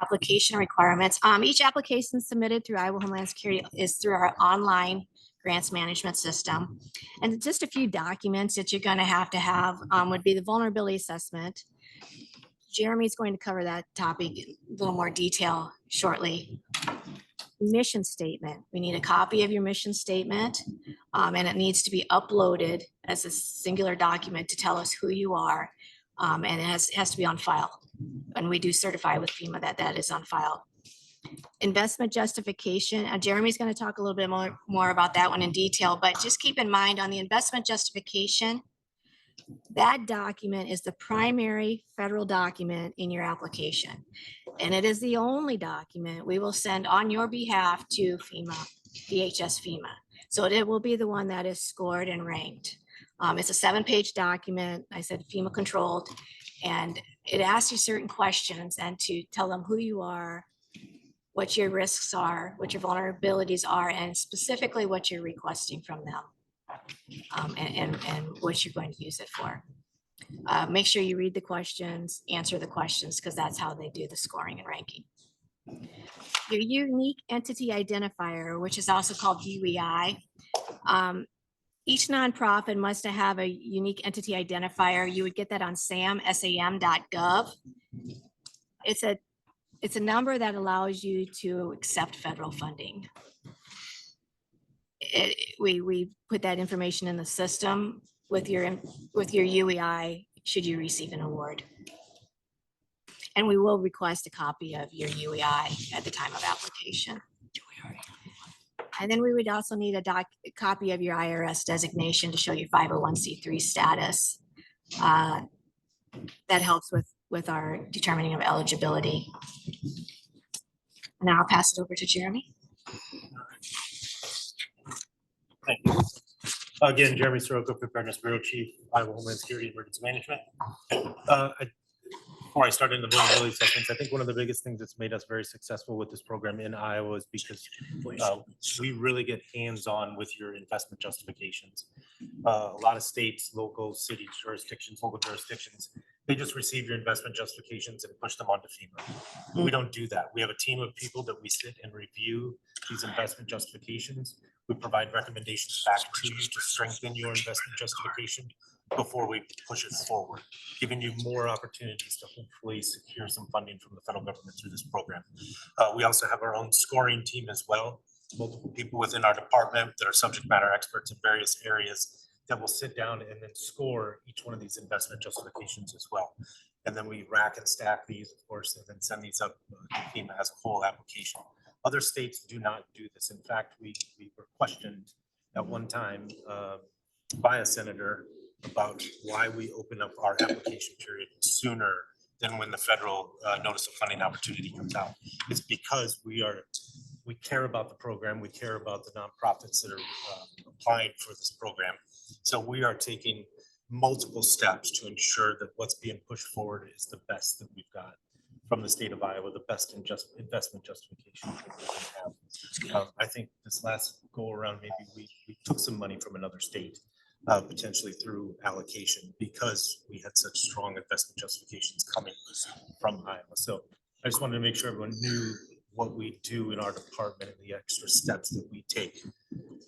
Application requirements. Each application submitted through Iowa Homeland Security is through our online grants management system. And just a few documents that you're going to have would be the vulnerability assessment. Jeremy's going to cover that topic in a little more detail shortly. Mission statement. We need a copy of your mission statement, and it needs to be uploaded as a singular document to tell us who you are, and it has to be on file. And we do certify with FEMA that that is on file. Investment justification. Jeremy's going to talk a little bit more about that one in detail, but just keep in mind on the investment justification, that document is the primary federal document in your application. And it is the only document we will send on your behalf to FEMA, DHS FEMA. So it will be the one that is scored and ranked. It's a 7-page document, I said FEMA controlled, and it asks you certain questions and to tell them who you are, what your risks are, what your vulnerabilities are, and specifically what you're requesting from them. And what you're going to use it for. Make sure you read the questions, answer the questions, because that's how they do the scoring and ranking. Your unique entity identifier, which is also called UEI. Each nonprofit must have a unique entity identifier. You would get that on sam.gov. It's a number that allows you to accept federal funding. We put that information in the system with your UEI should you receive an award. And we will request a copy of your UEI at the time of application. And then we would also need a copy of your IRS designation to show your 501c3 status. That helps with our determining of eligibility. And now I'll pass it over to Jeremy. Thank you. Again, Jeremy Soroka, Preparedness Bureau Chief, Iowa Homeland Security Emergency Management. Before I start into vulnerability assessments, I think one of the biggest things that's made us very successful with this program in Iowa is because we really get hands-on with your investment justifications. A lot of states, local city jurisdictions, local jurisdictions, they just receive your investment justifications and push them onto FEMA. We don't do that. We have a team of people that we sit and review these investment justifications. We provide recommendations back to you to strengthen your investment justification before we push it forward, giving you more opportunities to hopefully secure some funding from the federal government through this program. We also have our own scoring team as well, multiple people within our department that are subject matter experts in various areas that will sit down and then score each one of these investment justifications as well. And then we rack and stack these, of course, and then send these up to FEMA as a whole application. Other states do not do this. In fact, we were questioned at one time by a senator about why we open up our application period sooner than when the federal notice of funding opportunity comes out. It's because we care about the program. We care about the nonprofits that are applying for this program. So we are taking multiple steps to ensure that what's being pushed forward is the best that we've got from the state of Iowa, the best in just investment justification that we have. I think this last go around, maybe we took some money from another state, potentially through allocation, because we had such strong investment justifications coming from Iowa. So I just wanted to make sure everyone knew what we do in our department and the extra steps that we take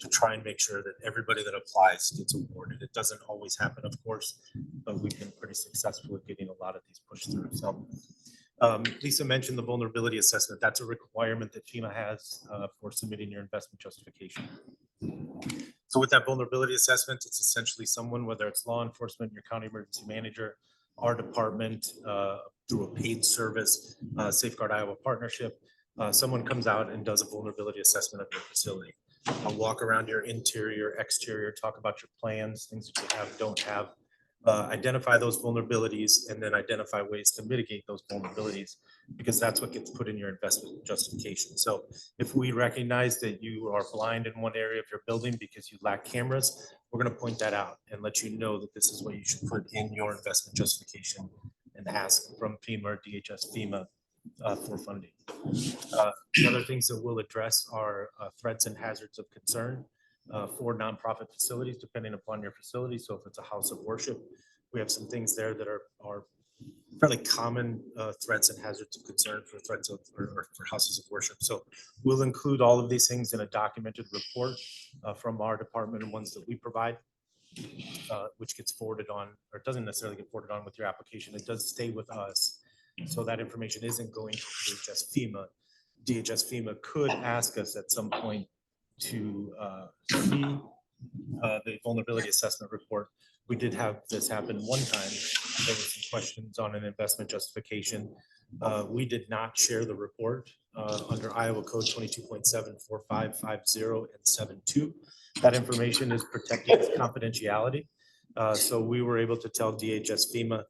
to try and make sure that everybody that applies gets awarded. It doesn't always happen, of course, but we've been pretty successful at getting a lot of these pushed through. So Lisa mentioned the vulnerability assessment. That's a requirement that FEMA has for submitting your investment justification. So with that vulnerability assessment, it's essentially someone, whether it's law enforcement, your county emergency manager, our department, through a paid service, Safeguard Iowa partnership, someone comes out and does a vulnerability assessment of your facility. I'll walk around your interior, exterior, talk about your plans, things that you have, don't have, identify those vulnerabilities, and then identify ways to mitigate those vulnerabilities, because that's what gets put in your investment justification. So if we recognize that you are blind in one area of your building because you lack cameras, we're going to point that out and let you know that this is what you should put in your investment justification and ask from FEMA or DHS FEMA for funding. The other things that we'll address are threats and hazards of concern for nonprofit facilities, depending upon your facility. So if it's a house of worship, we have some things there that are fairly common threats and hazards of concern for threats of or for houses of worship. So we'll include all of these things in a documented report from our department and ones that we provide, which gets forwarded on, or doesn't necessarily get forwarded on with your application. It does stay with us. So that information isn't going to DHS FEMA. DHS FEMA could ask us at some point to see the vulnerability assessment report. We did have this happen one time. There were some questions on an investment justification. We did not share the report under Iowa Code 22.74550 and 72. That information is protected as confidentiality. So we were able to tell DHS FEMA,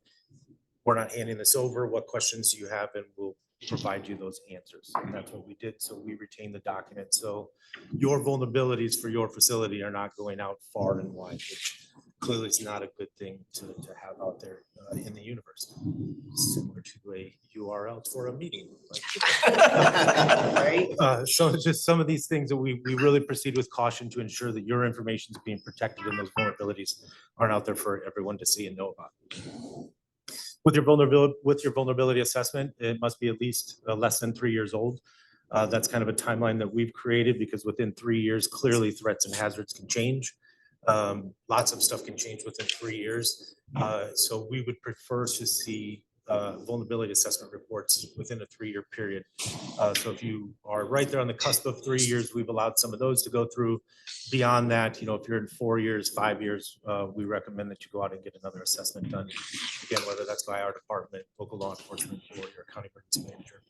we're not handing this over. What questions do you have? And we'll provide you those answers. And that's what we did. So we retain the document. So your vulnerabilities for your facility are not going out far and wide, which clearly is not a good thing to have out there in the universe. Similar to a URL for a meeting. So it's just some of these things that we really proceed with caution to ensure that your information is being protected and those vulnerabilities aren't out there for everyone to see and know about. With your vulnerability assessment, it must be at least less than 3 years old. That's kind of a timeline that we've created because within 3 years, clearly threats and hazards can change. Lots of stuff can change within 3 years. So we would prefer to see vulnerability assessment reports within a 3-year period. So if you are right there on the cusp of 3 years, we've allowed some of those to go through. Beyond that, if you're in 4 years, 5 years, we recommend that you go out and get another assessment done. Again, whether that's by our department, local law enforcement, or your county emergency manager,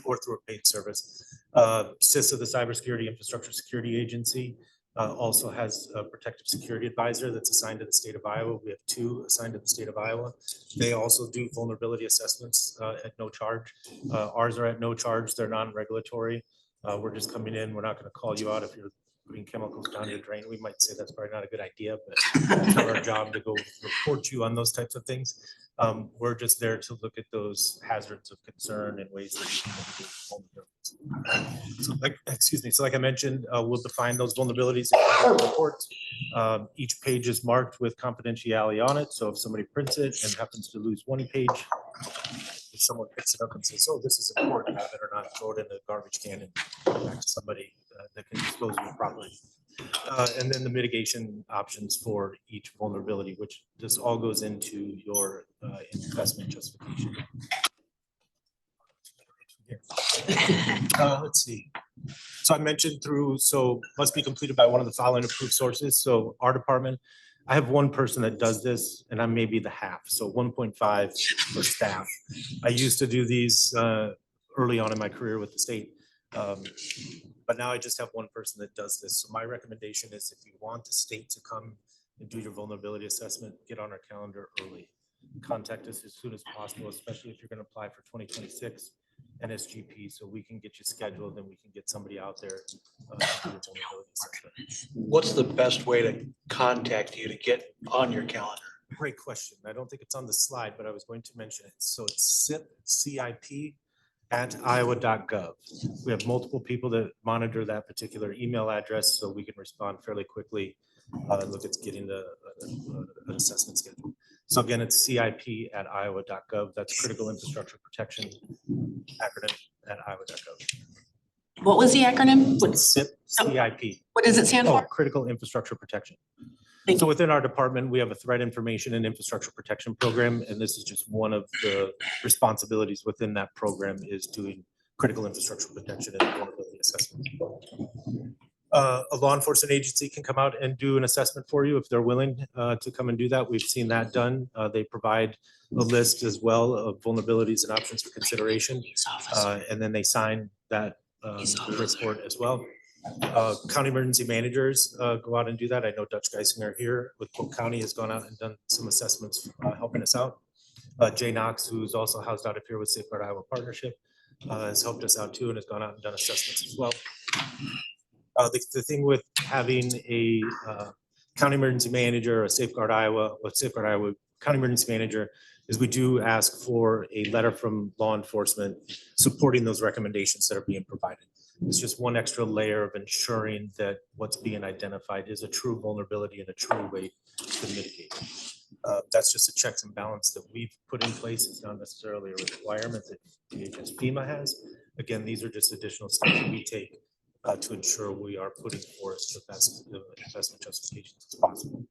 or through a paid service. CISA, the Cybersecurity Infrastructure Security Agency, also has a protective security advisor that's assigned to the state of Iowa. We have 2 assigned to the state of Iowa. They also do vulnerability assessments at no charge. Ours are at no charge. They're non-regulatory. We're just coming in. We're not going to call you out if you're putting chemicals down your drain. We might say that's probably not a good idea, but it's not our job to go report you on those types of things. We're just there to look at those hazards of concern and ways that you can mitigate vulnerabilities. So like I mentioned, we'll define those vulnerabilities in the report. Each page is marked with confidentiality on it. So if somebody prints it and happens to lose one page, if someone picks it up and says, "Oh, this is important," I better not throw it in the garbage can and back to somebody that can dispose of it properly. And then the mitigation options for each vulnerability, which this all goes into your investment justification. Let's see. So I mentioned must be completed by one of the following approved sources. So our department, I have one person that does this, and I'm maybe the half, so 1.5 for staff. I used to do these early on in my career with the state. But now I just have one person that does this. So my recommendation is, if you want the state to come and do your vulnerability assessment, get on our calendar early. Contact us as soon as possible, especially if you're going to apply for 2026 NSGP, so we can get you scheduled and we can get somebody out there to do your vulnerability assessment. What's the best way to contact you to get on your calendar? Great question. I don't think it's on the slide, but I was going to mention it. So it's CIP at iowa.gov. We have multiple people that monitor that particular email address, so we can respond fairly quickly and look at getting an assessment schedule. So again, it's CIP at iowa.gov. That's Critical Infrastructure Protection acronym at iowa.gov. What was the acronym? CIP. What does it stand for? Critical Infrastructure Protection. So within our department, we have a threat information and infrastructure protection program, and this is just one of the responsibilities within that program, is doing critical infrastructure protection and vulnerability assessment. A law enforcement agency can come out and do an assessment for you if they're willing to come and do that. We've seen that done. They provide a list as well of vulnerabilities and options for consideration, and then they sign that report as well. County emergency managers go out and do that. I know Dutch Geisinger here with Polk County has gone out and done some assessments helping us out. Jay Knox, who's also housed out up here with Safeguard Iowa Partnership, has helped us out too and has gone out and done assessments as well. The thing with having a county emergency manager, a Safeguard Iowa county emergency manager, is we do ask for a letter from law enforcement supporting those recommendations that are being provided. It's just one extra layer of ensuring that what's being identified is a true vulnerability and a true way to mitigate. That's just a checks and balance that we've put in place. It's not necessarily a requirement that DHS FEMA has. Again, these are just additional steps that we take to ensure we are putting forth the best investment justifications as possible.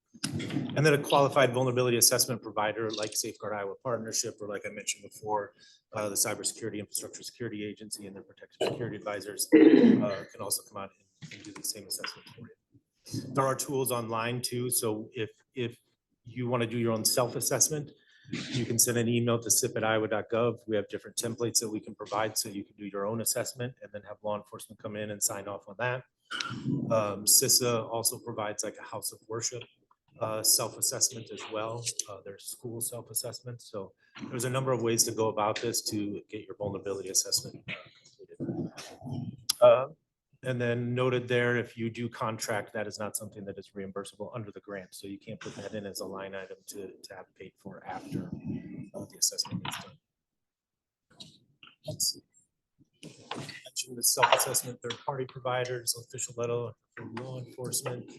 And then a qualified vulnerability assessment provider like Safeguard Iowa Partnership, or like I mentioned before, the Cybersecurity Infrastructure Security Agency and their protective security advisors can also come out and do the same assessment for you. There are tools online too. So if you want to do your own self-assessment, you can send an email to sip@iowa.gov. We have different templates that we can provide so you can do your own assessment and then have law enforcement come in and sign off on that. CISA also provides like a house of worship self-assessment as well. There's school self-assessment. So there's a number of ways to go about this to get your vulnerability assessment completed. And then noted there, if you do contract, that is not something that is reimbursable under the grant. So you can't put that in as a line item to have paid for after the assessment is done. Let's see. I mentioned the self-assessment, third-party providers, official letter from law enforcement.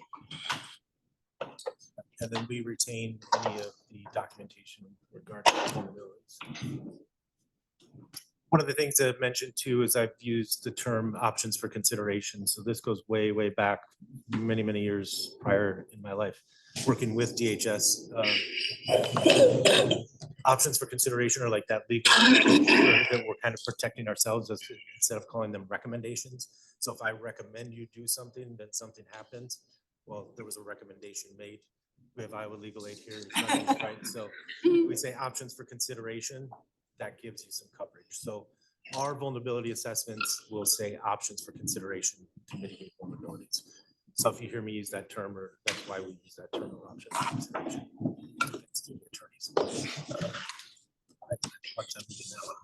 And then we retain any of the documentation regarding vulnerabilities. One of the things that I've mentioned too is I've used the term options for consideration. So this goes way, way back many, many years prior in my life, working with DHS. Options for consideration are like that legal that we're kind of protecting ourselves instead of calling them recommendations. So if I recommend you do something, then something happens. Well, there was a recommendation made. We have Iowa Legal Aid here, right? So we say options for consideration, that gives you some coverage. So our vulnerability assessments will say options for consideration to mitigate vulnerabilities. So if you hear me use that term, or that's why we use that term of options for consideration. It's the attorneys.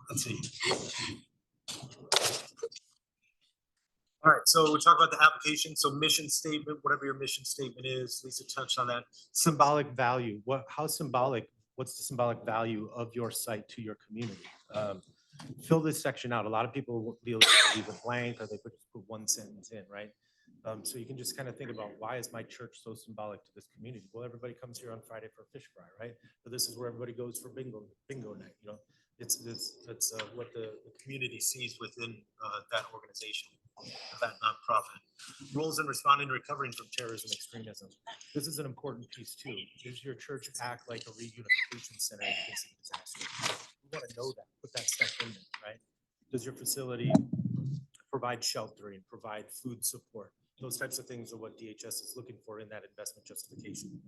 Let's see. All right, so we talk about the application. So mission statement, whatever your mission statement is, Lisa touched on that. Symbolic value. What's the symbolic value of your site to your community? Fill this section out. A lot of people will leave it blank, or they put one sentence in, right? So you can just kind of think about, why is my church so symbolic to this community? Well, everybody comes here on Friday for a fish fry, right? But this is where everybody goes for bingo night. You know, it's what the community sees within that organization, that nonprofit. Roles in responding to recovering from terrorism, extremism. This is an important piece too. Does your church act like a reunification center in case of disaster? You want to know that. Put that stuff in there, right? Does your facility provide sheltering, provide food support? Those types of things are what DHS is looking for in that investment justification.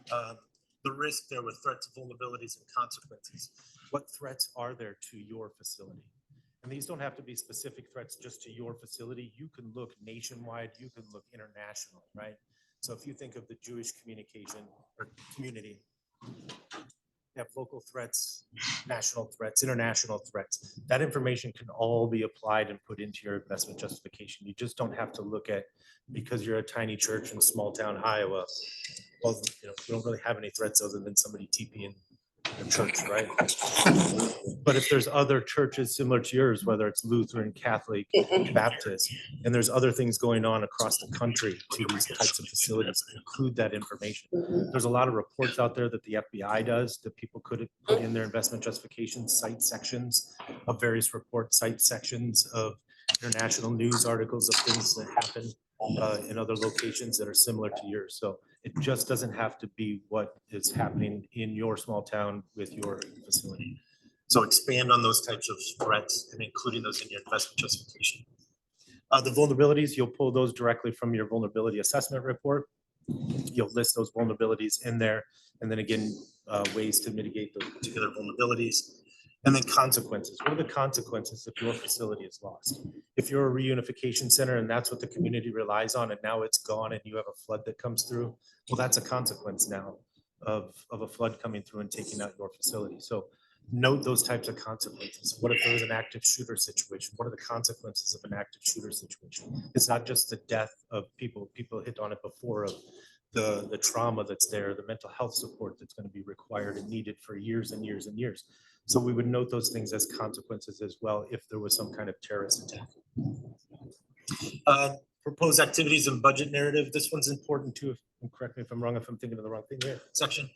The risk there with threats, vulnerabilities, and consequences. What threats are there to your facility? And these don't have to be specific threats just to your facility. You can look nationwide, you can look international, right? So if you think of the Jewish communication or community, you have local threats, national threats, international threats. That information can all be applied and put into your investment justification. You just don't have to look at, because you're a tiny church in small town Iowa, well, you know, we don't really have any threats other than somebody TPing the church, right? But if there's other churches similar to yours, whether it's Lutheran, Catholic, Baptist, and there's other things going on across the country to these types of facilities, include that information. There's a lot of reports out there that the FBI does that people could put in their investment justification, cite sections of various reports, cite sections of international news articles of things that happen in other locations that are similar to yours. So it just doesn't have to be what is happening in your small town with your facility. So expand on those types of threats and including those in your investment justification. The vulnerabilities, you'll pull those directly from your vulnerability assessment report. You'll list those vulnerabilities in there. And then again, ways to mitigate those particular vulnerabilities. And then consequences. What are the consequences if your facility is lost? If you're a reunification center and that's what the community relies on, and now it's gone and you have a flood that comes through, well, that's a consequence now of a flood coming through and taking out your facility. So note those types of consequences. What if there was an active shooter situation? What are the consequences of an active shooter situation? It's not just the death of people hit on it before, of the trauma that's there, the mental health support that's going to be required and needed for years and years and years. So we would note those things as consequences as well if there was some kind of terrorist attack. Proposed activities and budget narrative. This one's important too. Correct me if I'm wrong, if I'm thinking of the wrong thing here. Section.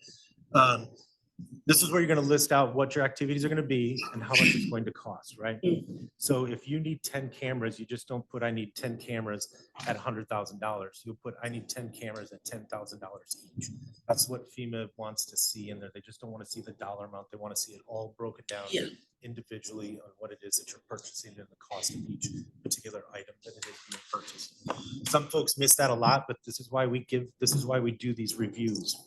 This is where you're going to list out what your activities are going to be and how much it's going to cost, right? So if you need 10 cameras, you just don't put, I need 10 cameras at $100,000. You'll put, I need 10 cameras at $10,000 each. That's what FEMA wants to see in there. They just don't want to see the dollar amount. They want to see it all broken down individually on what it is that you're purchasing and the cost of each particular item that it is being purchased. Some folks miss that a lot, but this is why we do these reviews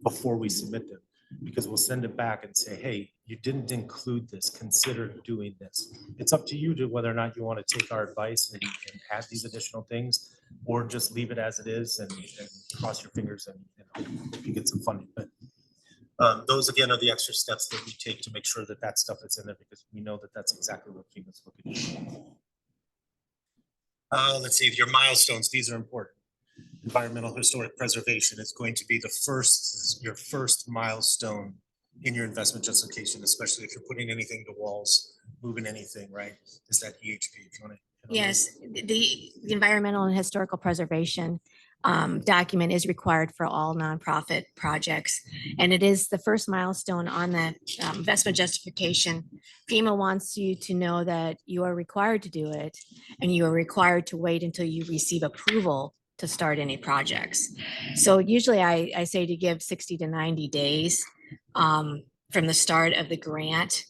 before we submit them. Because we'll send it back and say, hey, you didn't include this, consider doing this. It's up to you to whether or not you want to take our advice and add these additional things, or just leave it as it is and cross your fingers and hope you get some funding. But those again are the extra steps that we take to make sure that that stuff is in there, because we know that that's exactly what FEMA's looking for. Let's see, your milestones, these are important. Environmental historic preservation is going to be your first milestone in your investment justification, especially if you're putting anything to walls, moving anything, right? Is that EHP? If you want to. Yes, the environmental and historical preservation document is required for all nonprofit projects. And it is the first milestone on the investment justification. FEMA wants you to know that you are required to do it, and you are required to wait until you receive approval to start any projects. So usually I say to give 60 to 90 days from the start of the grant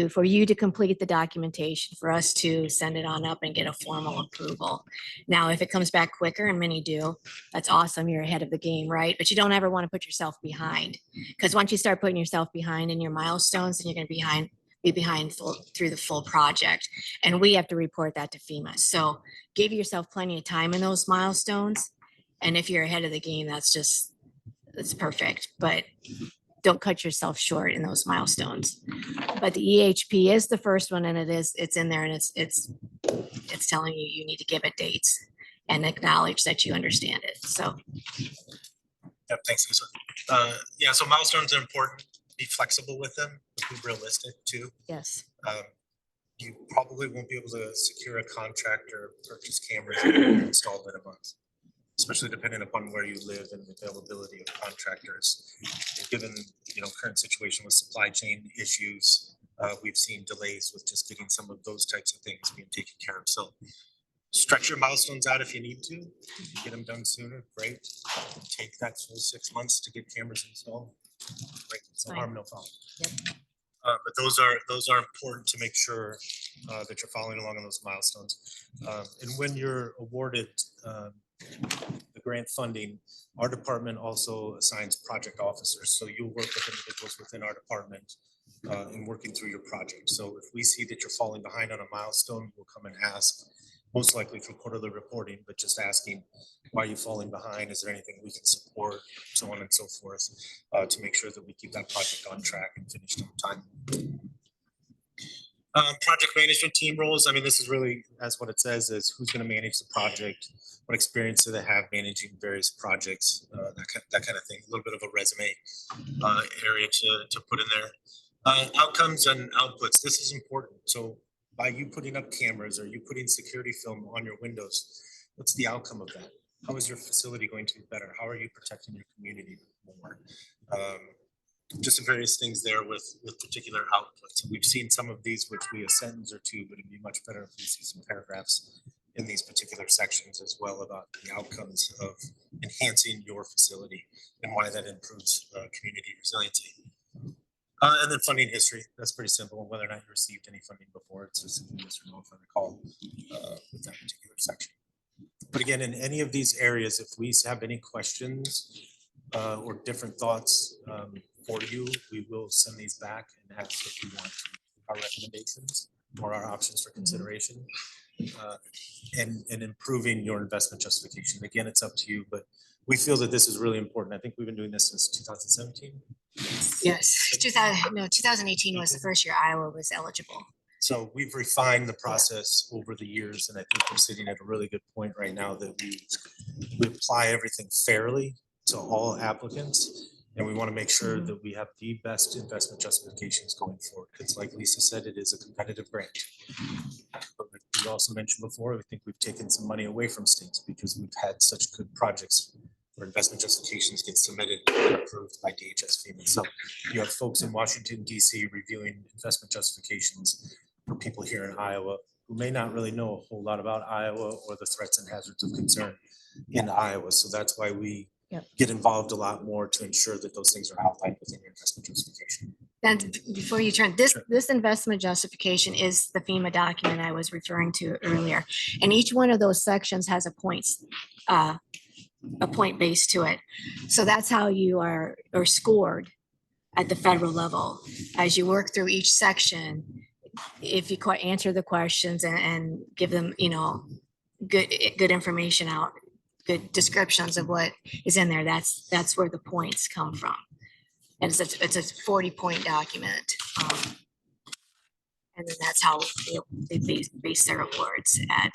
for you to complete the documentation, for us to send it on up and get a formal approval. Now, if it comes back quicker, and many do, that's awesome, you're ahead of the game, right? But you don't ever want to put yourself behind, because once you start putting yourself behind in your milestones, then you're going to be behind through the full project. And we have to report that to FEMA. So give yourself plenty of time in those milestones. And if you're ahead of the game, that's perfect. But don't cut yourself short in those milestones. But the EHP is the first one, and it's in there, and it's telling you need to give it dates and acknowledge that you understand it. So. Yep, thanks, Lisa. Yeah, so milestones are important. Be flexible with them, be realistic too. Yes. You probably won't be able to secure a contract or purchase cameras installed in a month, especially depending upon where you live and the availability of contractors. Given, current situation with supply chain issues, we've seen delays with just getting some of those types of things being taken care of. So stretch your milestones out if you need to. Get them done sooner, great. Take that full 6 months to get cameras installed. Great, no harm, no foul. Yep. But those are important to make sure that you're following along on those milestones. And when you're awarded the grant funding, our department also assigns project officers. So you'll work with individuals within our department in working through your project. So if we see that you're falling behind on a milestone, we'll come and ask, most likely for quarterly reporting, but just asking, why are you falling behind? Is there anything we can support? So on and so forth, to make sure that we keep that project on track and finished on time. Project management team roles. I mean, this is really, as what it says, is who's going to manage the project, what experience do they have managing various projects, that kind of thing. A little bit of a resume area to put in there. Outcomes and outputs. This is important. So by you putting up cameras or you putting security film on your windows, what's the outcome of that? How is your facility going to be better? How are you protecting your community more? Just some various things there with particular outputs. We've seen some of these, which we a sentence or two, but it'd be much better if we see some paragraphs in these particular sections as well about the outcomes of enhancing your facility and why that improves community resiliency. And then funding history. That's pretty simple. Whether or not you received any funding before, it's just simply yes or no, if I recall, with that particular section. But again, in any of these areas, if we have any questions or different thoughts for you, we will send these back and ask if you want our recommendations or our options for consideration and improving your investment justification. Again, it's up to you, but we feel that this is really important. I think we've been doing this since 2017. Yes, 2018 was the first year Iowa was eligible. So we've refined the process over the years, and I think we're sitting at a really good point right now that we apply everything fairly to all applicants. And we want to make sure that we have the best investment justifications going forward. Because like Lisa said, it is a competitive grant. But like we also mentioned before, I think we've taken some money away from states because we've had such good projects where investment justifications get submitted and approved by DHS FEMA. So you have folks in Washington, DC reviewing investment justifications for people here in Iowa who may not really know a whole lot about Iowa or the threats and hazards of concern in Iowa. So that's why we get involved a lot more to ensure that those things are outlined within your investment justification. And before you turn, this investment justification is the FEMA document I was referring to earlier. And each one of those sections has a point base to it. So that's how you are scored at the federal level. As you work through each section, if you answer the questions and give them, good information out, good descriptions of what is in there, that's where the points come from. And it's a 40-point document. And then that's how they base their awards at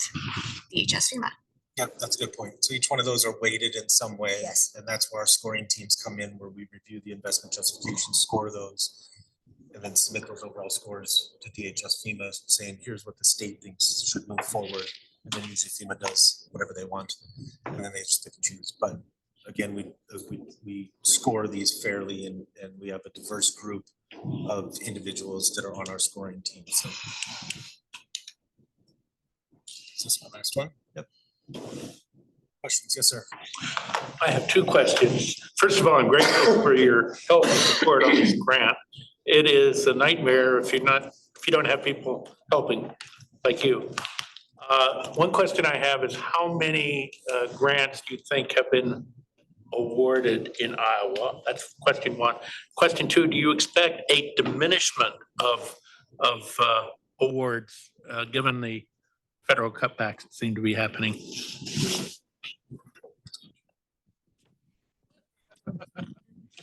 DHS FEMA. Yep, that's a good point. So each one of those are weighted in some way. Yes. And that's where our scoring teams come in, where we review the investment justification, score those, and then submit those overall scores to DHS FEMA saying, here's what the state thinks should move forward. And then usually FEMA does whatever they want. and then they just pick and choose. But again, we score these fairly, and we have a diverse group of individuals that are on our scoring team. So is this my next one? Yep. Questions? Yes, sir. I have two questions. First of all, I'm grateful for your help and support on this grant. It is a nightmare if you don't have people helping like you. One question I have is how many grants do you think have been awarded in Iowa? That's question one. Question two, do you expect a diminishment of awards given the federal cutbacks that seem to be happening?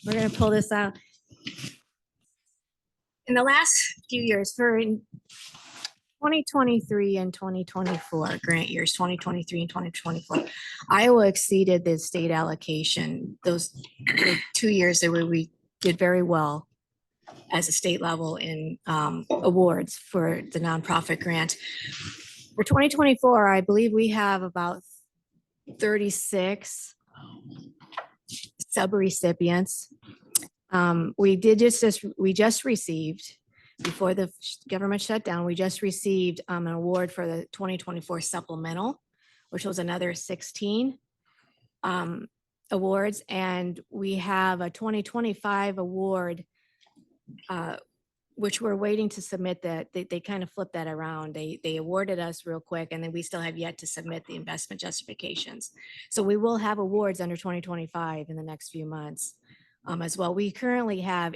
We're gonna pull this out. In the last few years, for 2023 and 2024 grant years, 2023 and 2024, Iowa exceeded the state allocation. Those 2 years that we did very well as a state level in awards for the nonprofit grant. For 2024, I believe we have about 36 sub-recipients. We just received, before the government shutdown, we just received an award for the 2024 supplemental, which was another 16 awards. And we have a 2025 award, which we're waiting to submit. That they kind of flipped that around. They awarded us real quick, and then we still have yet to submit the investment justifications. So we will have awards under 2025 in the next few months as well. We currently have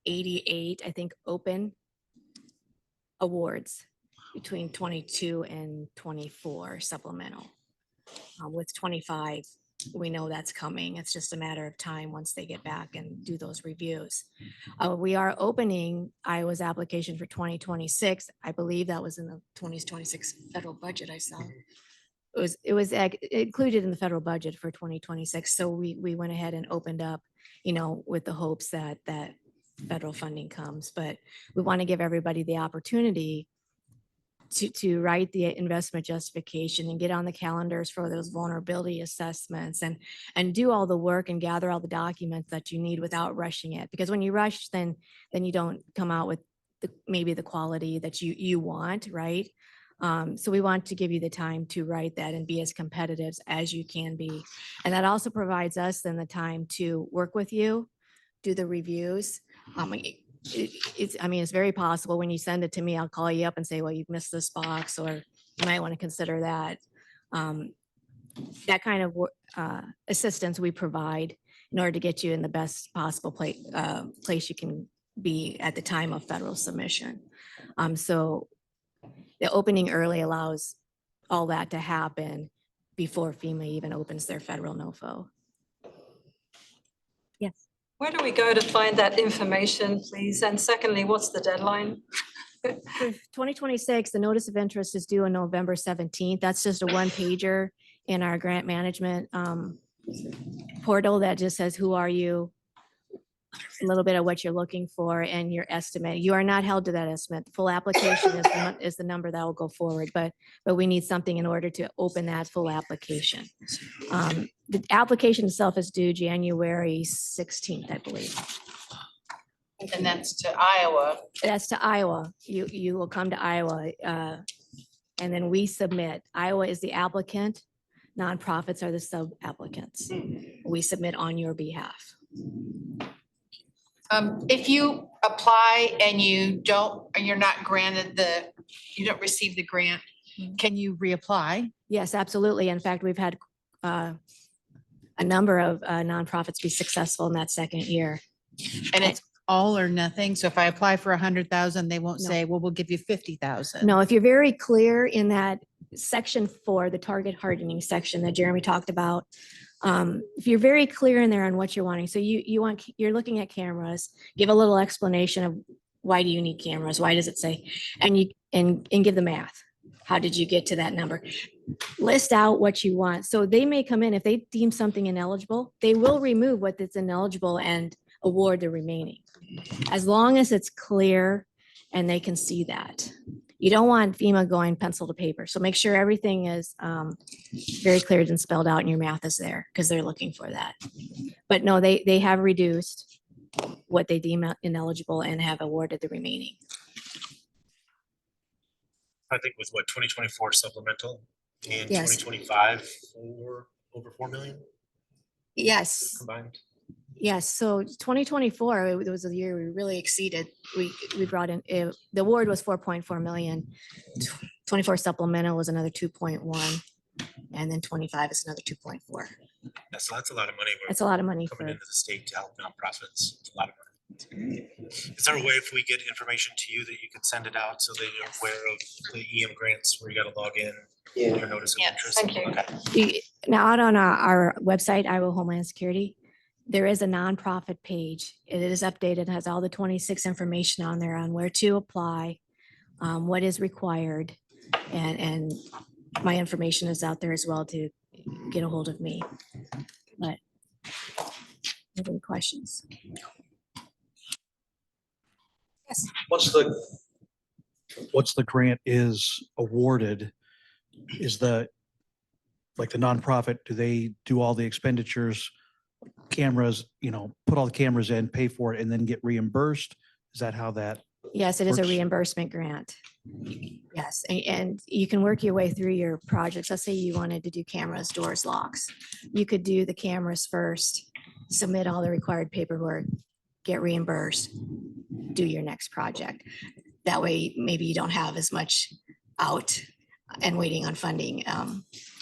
88, I think, open awards between 22 and 24 supplemental. With 25, we know that's coming. It's just a matter of time once they get back and do those reviews. We are opening Iowa's application for 2026. I believe that was in the 2026 federal budget I saw. It was included in the federal budget for 2026. So we went ahead and opened up, with the hopes that federal funding comes. But we want to give everybody the opportunity to write the investment justification and get on the calendars for those vulnerability assessments and do all the work and gather all the documents that you need without rushing it. Because when you rush, then you don't come out with maybe the quality that you want, right? So we want to give you the time to write that and be as competitive as you can be. And that also provides us then the time to work with you, do the reviews. It's very possible when you send it to me, I'll call you up and say, well, you've missed this box, or you might want to consider that. That kind of assistance we provide in order to get you in the best possible place you can be at the time of federal submission. So the opening early allows all that to happen before FEMA even opens their federal NOFO. Yes. Where do we go to find that information, please? And secondly, what's the deadline? For 2026, the notice of interest is due on November 17th. That's just a one pager in our grant management portal that just says, who are you? A little bit of what you're looking for and your estimate. You are not held to that estimate. The full application is the number that will go forward, but we need something in order to open that full application. The application itself is due January 16th, I believe. And that's to Iowa. That's to Iowa. You will come to Iowa and then we submit. Iowa is the applicant. Nonprofits are the sub-applicants. We submit on your behalf. If you apply and you're not granted you don't receive the grant, Can you reapply? Yes, absolutely. In fact, we've had a number of nonprofits be successful in that second year. And it's all or nothing. So if I apply for 100,000, they won't say, well, we'll give you 50,000. No, if you're very clear in that section 4, the target hardening section that Jeremy talked about, if you're very clear in there on what you're wanting, so you're looking at cameras, give a little explanation of why do you need cameras? Why does it say? And give the math. How did you get to that number? List out what you want. So they may come in, if they deem something ineligible, they will remove what is ineligible and award the remaining. As long as it's clear and they can see that. You don't want FEMA going pencil to paper. So make sure everything is very clear and spelled out and your math is there because they're looking for that. But no, they have reduced what they deem ineligible and have awarded the remaining. I think with what, 2024 supplemental and Yes. 2025 for over 4 million Yes. combined. Yes, so 2024, it was a year we really exceeded. We brought in, the award was 4.4 million. 24 supplemental was another 2.1. And then 25 is another 2.4. Yeah, so that's a lot of money. That's a lot of money coming for, into the state to help nonprofits. It's a lot of money. Is there a way if we get information to you that you could send it out so that you're aware of the EM grants where you got to log in? Your notice of interest? thank you. Okay. Now out on our website, Iowa Homeland Security, there is a nonprofit page. It is updated, has all the 26 information on there on where to apply, what is required, and my information is out there as well to get a hold of me. But have any questions? Yes. Once the grant is awarded, is the nonprofit, do they do all the expenditures, cameras, put all the cameras in, pay for it, and then get reimbursed? Is that how that? Yes, it is a works? reimbursement grant. Yes, and you can work your way through your projects. Let's say you wanted to do cameras, doors, locks. You could do the cameras first, submit all the required paperwork, get reimbursed, do your next project. That way, maybe you don't have as much out and waiting on funding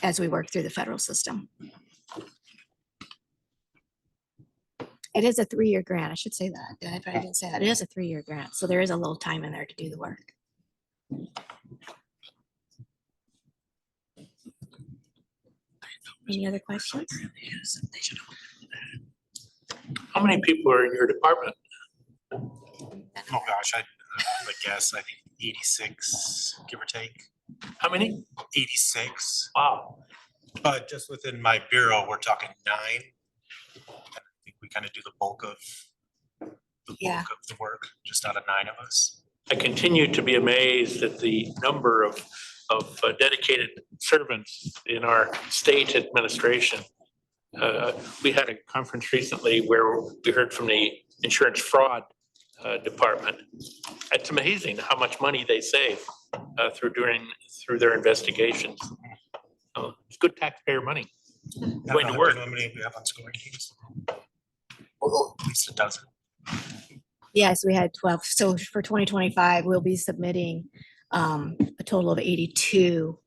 as we work through the federal system. It is a 3-year grant. I should say that. I probably didn't say that. It is a 3-year grant. So there is a little time in there to do the work. Any other questions? How many people are in your department? Oh gosh, I would guess, I think 86, give or take. How many? 86. Wow. But just within my bureau, we're talking 9. I think we kind of do the bulk of the work, just out of 9 of us. I continue to be amazed at the number of dedicated servants in our state administration. We had a conference recently where we heard from the insurance fraud department. It's amazing how much money they save through their investigations. It's good taxpayer money. Going to work. How many we have on scoring teams? At least a dozen. Yes, we had 12. So for 2025, we'll be submitting a total of 82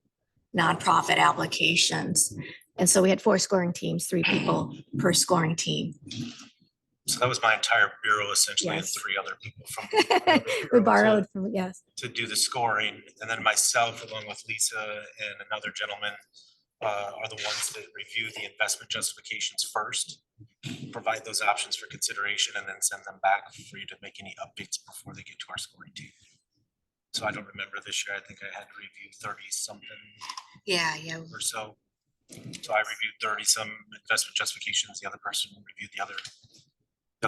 nonprofit applications. And so we had 4 scoring teams, 3 people per scoring team. So that was my entire bureau essentially, and Yes. 3 other people from. another We bureau borrowed from, yes. to do the scoring, and then myself, along with Lisa and another gentleman, are the ones that review the investment justifications first, provide those options for consideration, and then send them back for you to make any updates before they get to our scoring team. So I don't remember this year, I think I had to review 30 something Yeah. or so. So I reviewed 30 some investment justifications, the other person reviewed the other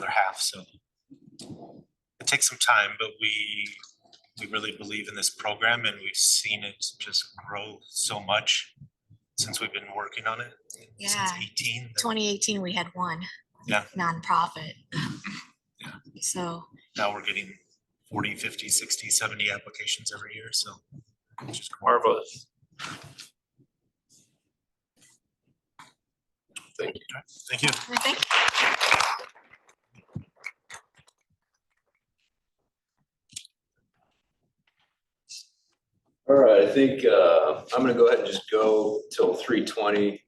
half, so. It takes some time, but we really believe in this program, and we've seen it just grow so much since we've been working on it. Since Yeah. 18. 2018, we had 1 Yeah. nonprofit. So Now we're getting 40, 50, 60, 70 applications every year, so. it's just marvelous. Thank you. Thank you. thank you. All right, I think I'm gonna go ahead and just go till 3:20.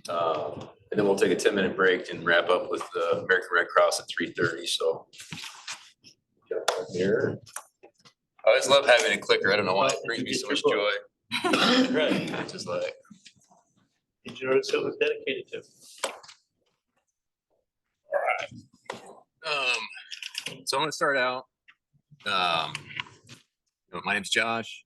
And then we'll take a 10-minute break and wrap up with the American Red Cross at 3:30, so. Here. I always love having a clicker. I don't know why, it brings me so much joy. Right, it's just like. Did you notice who was dedicated to? So I'm gonna start out. My name's Josh.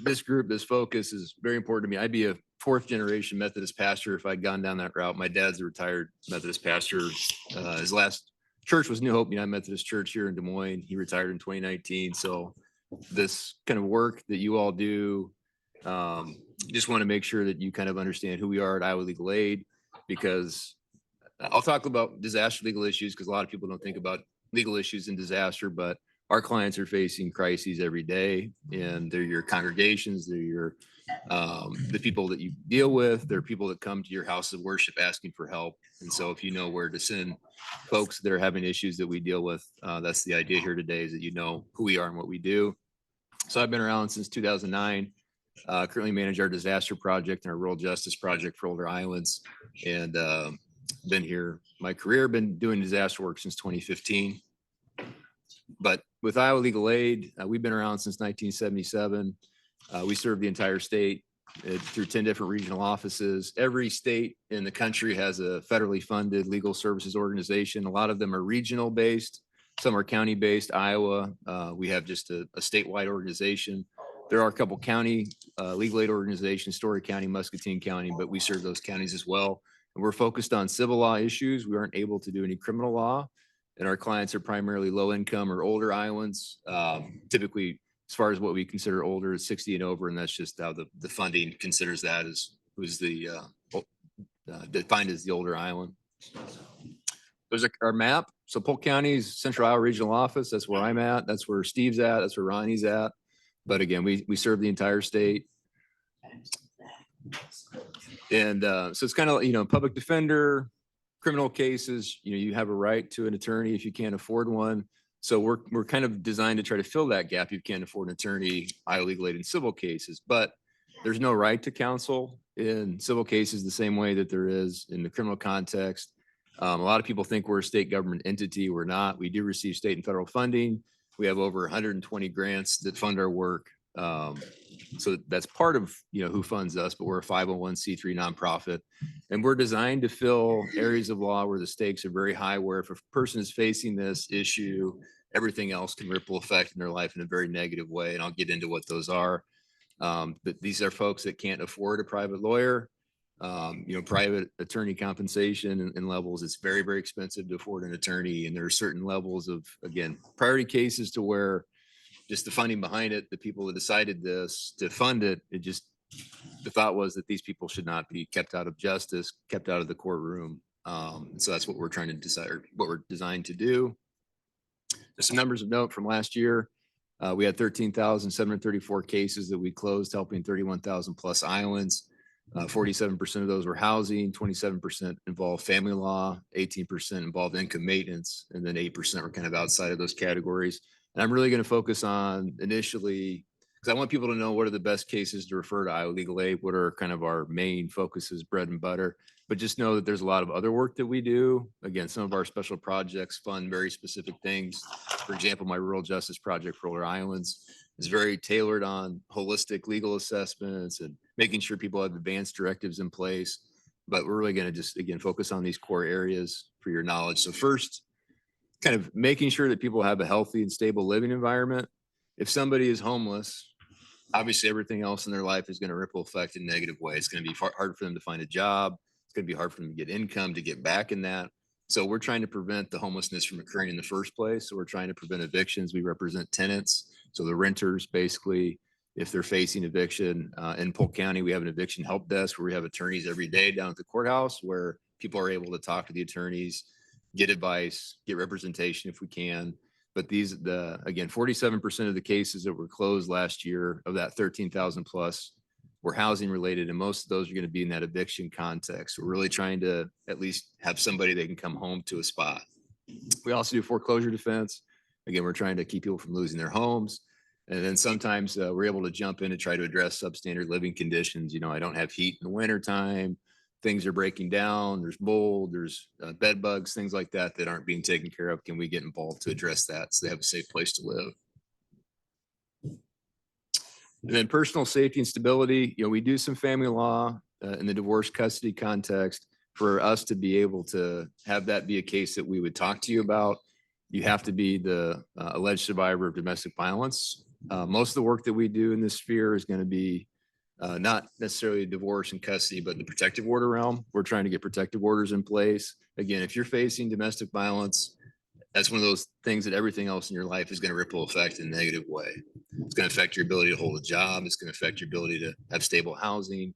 This group, this focus is very important to me. I'd be a 4th generation Methodist pastor if I'd gone down that route. My dad's a retired Methodist pastor. His last church was New Hope United Methodist Church here in Des Moines. He retired in 2019. So this kind of work that you all do. Just want to make sure that you kind of understand who we are at Iowa Legal Aid, because I'll talk about disaster legal issues because a lot of people don't think about legal issues in disaster, but our clients are facing crises every day, and they're your congregations, they're your the people that you deal with, they're people that come to your house of worship asking for help. And so if you know where to send folks that are having issues that we deal with, that's the idea here today, is that you know who we are and what we do. So I've been around since 2009. Currently manage our disaster project and our rural justice project for older Iowans, and been here my career, been doing disaster work since 2015. But with Iowa Legal Aid, we've been around since 1977. We serve the entire state through 10 different regional offices. Every state in the country has a federally funded legal services organization. A lot of them are regional based, some are county based. Iowa, we have just a statewide organization. There are a couple county legal aid organizations, Story County, Muscatine County, but we serve those counties as well. And we're focused on civil law issues. We aren't able to do any criminal law, and our clients are primarily low income or older Iowans. Typically, as far as what we consider older, is 60 and over, and that's just how the funding considers that as who's the defined as the older Iowan. There's our map. So Polk County's Central Iowa Regional Office. That's where I'm at. That's where Steve's at. That's where Ronnie's at. But again, we serve the entire state. And so it's kind of, public defender, criminal cases, you have a right to an attorney if you can't afford one. So we're kind of designed to try to fill that gap. You can't afford an attorney, Iowa Legal Aid in civil cases, but there's no right to counsel in civil cases the same way that there is in the criminal context. A lot of people think we're a state government entity. We're not. We do receive state and federal funding. We have over 120 grants that fund our work. So that's part of who funds us, but we're a 501c3 nonprofit, and we're designed to fill areas of law where the stakes are very high, where if a person is facing this issue, everything else can ripple effect in their life in a very negative way. And I'll get into what those are. But these are folks that can't afford a private lawyer. Private attorney compensation and levels, it's very, very expensive to afford an attorney. And there are certain levels of, again, priority cases to where just the funding behind it, the people that decided this to fund it, the thought was that these people should not be kept out of justice, kept out of the courtroom. So that's what we're trying to decide, or what we're designed to do. Just some numbers of note from last year. We had 13,734 cases that we closed, helping 31,000 plus Iowans. 47% of those were housing, 27% involved family law, 18% involved income maintenance, and then 8% were kind of outside of those categories. And I'm really going to focus on initially, because I want people to know what are the best cases to refer to Iowa Legal Aid, what are kind of our main focuses, bread and butter. But just know that there's a lot of other work that we do. Again, some of our special projects fund very specific things. For example, my rural justice project for older Iowans is very tailored on holistic legal assessments and making sure people have advanced directives in place. But we're really going to just, again, focus on these core areas for your knowledge. So first, kind of making sure that people have a healthy and stable living environment. If somebody is homeless, obviously everything else in their life is going to ripple effect in a negative way. It's going to be hard for them to find a job. It's going to be hard for them to get income, to get back in that. So we're trying to prevent the homelessness from occurring in the first place. So we're trying to prevent evictions. We represent tenants. So the renters, basically, if they're facing eviction, in Polk County, we have an eviction help desk where we have attorneys every day down at the courthouse where people are able to talk to the attorneys, get advice, get representation if we can. But again, 47% of the cases that were closed last year, of that 13,000 plus, were housing related. And most of those are going to be in that eviction context. We're really trying to at least have somebody they can come home to a spot. We also do foreclosure defense. Again, we're trying to keep people from losing their homes. And then sometimes we're able to jump in and try to address substandard living conditions. I don't have heat in the wintertime. Things are breaking down. There's mold, there's bed bugs, things like that that aren't being taken care of. Can we get involved to address that so they have a safe place to live? And then personal safety and stability. We do some family law in the divorce custody context. For us to be able to have that be a case that we would talk to you about, you have to be the alleged survivor of domestic violence. Most of the work that we do in this sphere is going to be not necessarily divorce and custody, but the protective order realm. We're trying to get protective orders in place. Again, if you're facing domestic violence, that's one of those things that everything else in your life is going to ripple effect in a negative way. It's going to affect your ability to hold a job. It's going to affect your ability to have stable housing.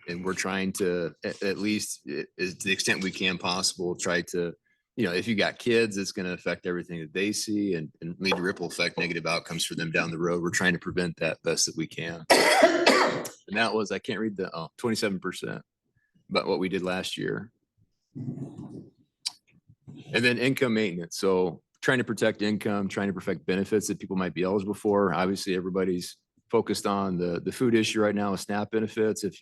And we're trying to, at least to the extent we can possible, try to, if you got kids, it's going to affect everything that they see and lead to ripple effect, negative outcomes for them down the road. We're trying to prevent that best that we can. And that was, I can't read the 27%, but what we did last year. And then income maintenance. So trying to protect income, trying to protect benefits that people might be eligible for. Obviously, everybody's focused on the food issue right now with SNAP benefits. If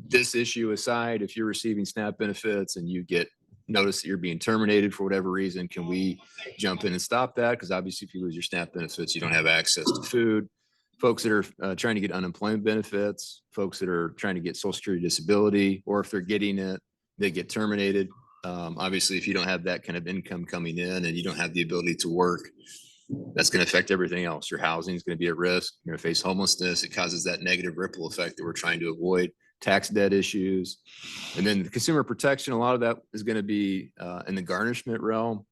this issue aside, if you're receiving SNAP benefits and you get notice that you're being terminated for whatever reason, can we jump in and stop that? Because obviously, if you lose your SNAP benefits, you don't have access to food. Folks that are trying to get unemployment benefits, folks that are trying to get Social Security disability, or if they're getting it, they get terminated. Obviously, if you don't have that kind of income coming in and you don't have the ability to work, that's going to affect everything else. Your housing is going to be at risk. You're going to face homelessness. It causes that negative ripple effect that we're trying to avoid. Tax debt issues. And then the consumer protection, a lot of that is going to be in the garnishment realm.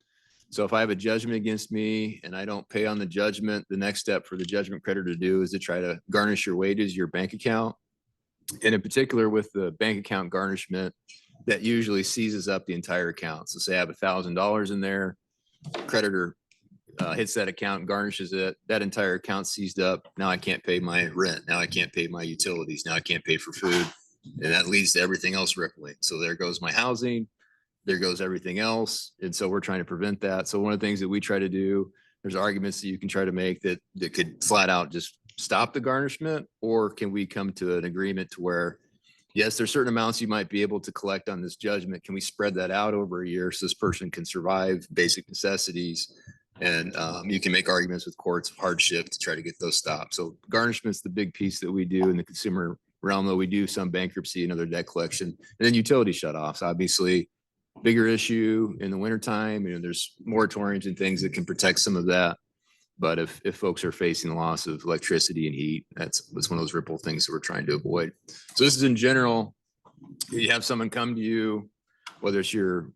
So if I have a judgment against me and I don't pay on the judgment, the next step for the judgment creditor to do is to try to garnish your wages, your bank account. And in particular with the bank account garnishment, that usually seizes up the entire account. So say I have $1,000 in there, creditor hits that account, garnishes it, that entire account seized up. Now I can't pay my rent. Now I can't pay my utilities. Now I can't pay for food. And that leads to everything else rippling. So there goes my housing, there goes everything else. And so we're trying to prevent that. So one of the things that we try to do, there's arguments that you can try to make that could flat out just stop the garnishment, or can we come to an agreement to where, yes, there's certain amounts you might be able to collect on this judgment. Can we spread that out over a year so this person can survive basic necessities? And you can make arguments with courts of hardship to try to get those stopped. So garnishment's the big piece that we do in the consumer realm, though we do some bankruptcy and other debt collection. And then utility shutoffs, obviously, bigger issue in the wintertime. There's moratoriums and things that can protect some of that. But if folks are facing the loss of electricity and heat, that's one of those ripple things that we're trying to avoid. So this is in general, you have someone come to you, whether it's your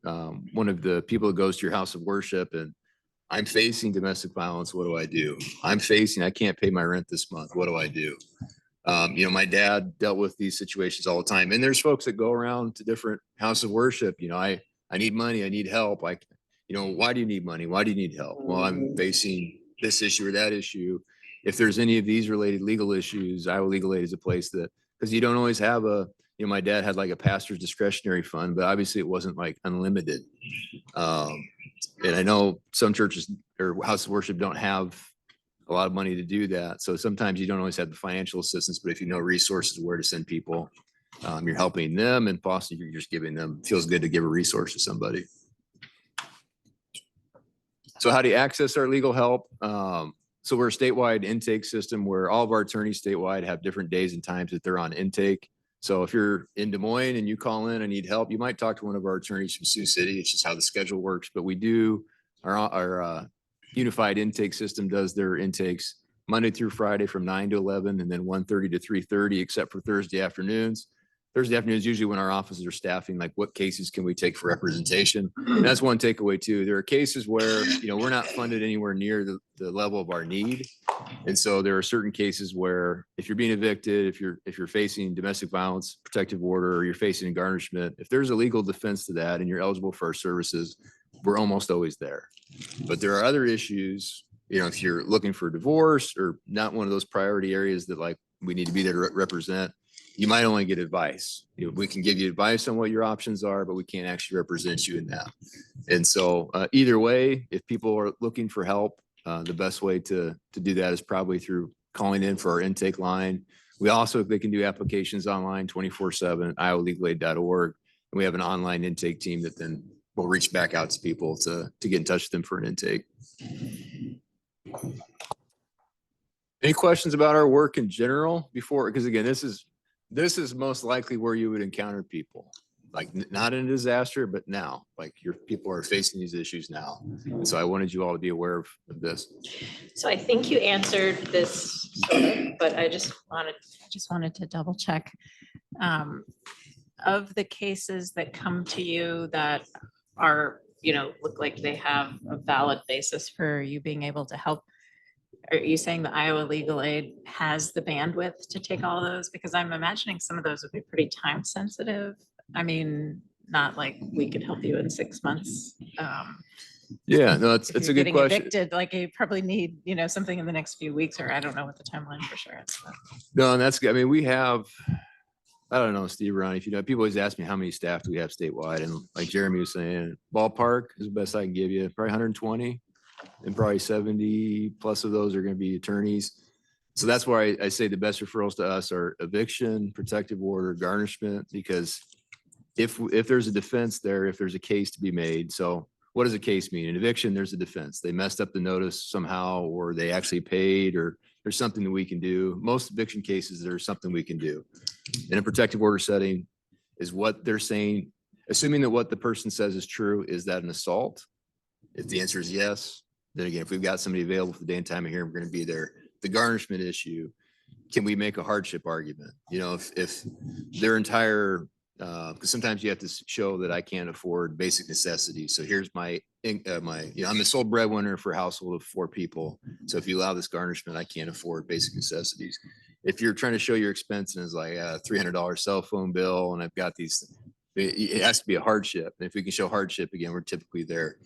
one of the people that goes to your house of worship and I'm facing domestic violence, what do I do? I can't pay my rent this month, what do I do? My dad dealt with these situations all the time. And there's folks that go around to different house of worship. I need money, I need help. Why do you need money? Why do you need help? Well, I'm facing this issue or that issue. If there's any of these related legal issues, Iowa Legal Aid is a place that, because you don't always have my dad had like a pastor's discretionary fund, but obviously it wasn't like unlimited. And I know some churches or house of worship don't have a lot of money to do that. So sometimes you don't always have the financial assistance, but if you know resources where to send people, you're helping them, and possibly you're just giving them, feels good to give a resource to somebody. So how do you access our legal help? So we're a statewide intake system where all of our attorneys statewide have different days and times that they're on intake. So if you're in Des Moines and you call in and need help, you might talk to one of our attorneys from Sioux City. It's just how the schedule works. But we do, our unified intake system does their intakes Monday through Friday from 9 to 11 and then 1:30 to 3:30, except for Thursday afternoons. Thursday afternoon is usually when our offices are staffing, like what cases can we take for representation? And that's one takeaway too. There are cases where, we're not funded anywhere near the level of our need. And so there are certain cases where if you're being evicted, if you're facing domestic violence, protective order, or you're facing garnishment, if there's a legal defense to that and you're eligible for our services, we're almost always there. But there are other issues, if you're looking for a divorce or not one of those priority areas that like we need to be there to represent, you might only get advice. We can give you advice on what your options are, but we can't actually represent you in that. And so either way, if people are looking for help, the best way to do that is probably through calling in for our intake line. They can do applications online 24/7 at iowalegal.org. And we have an online intake team that then will reach back out to people to get in touch with them for an intake. Any questions about our work in general before? Because again, this is most likely where you would encounter people, like not in a disaster, but now, like your people are facing these issues now. And so I wanted you all to be aware of this. So I think you answered this, but I just wanted to double check. Of the cases that come to you that are look like they have a valid basis for you being able to help. Are you saying the Iowa Legal Aid has the bandwidth to take all those? Because I'm imagining some of those would be pretty time sensitive. I mean, not like we could help you in 6 months. Yeah, no, it's If a you're good getting question. evicted, like you probably need, something in the next few weeks, or I don't know what the timeline for sure is. but- No, and that's, I mean, we have, I don't know, Steve, Ron, if you know, people always ask me how many staff do we have statewide? And like Jeremy was saying, ballpark is the best I can give you, probably 120. And probably 70 plus of those are going to be attorneys. So that's why I say the best referrals to us are eviction, protective order, garnishment, because if there's a defense there, if there's a case to be made. So what does a case mean? In eviction, there's a defense. They messed up the notice somehow, or they actually paid, or there's something that we can do. Most eviction cases, there's something we can do. In a protective order setting is what they're saying, assuming that what the person says is true, is that an assault? If the answer is yes, then again, if we've got somebody available for the day and time of hearing, we're going to be there. The garnishment issue, can we make a hardship argument? If their entire, because sometimes you have to show that I can't afford basic necessities. So here's I'm the sole breadwinner for a household of 4 people. So if you allow this garnishment, I can't afford basic necessities. If you're trying to show your expense and it's like a $300 cell phone bill, and I've got these, it has to be a hardship. And if we can show hardship, again, we're typically there.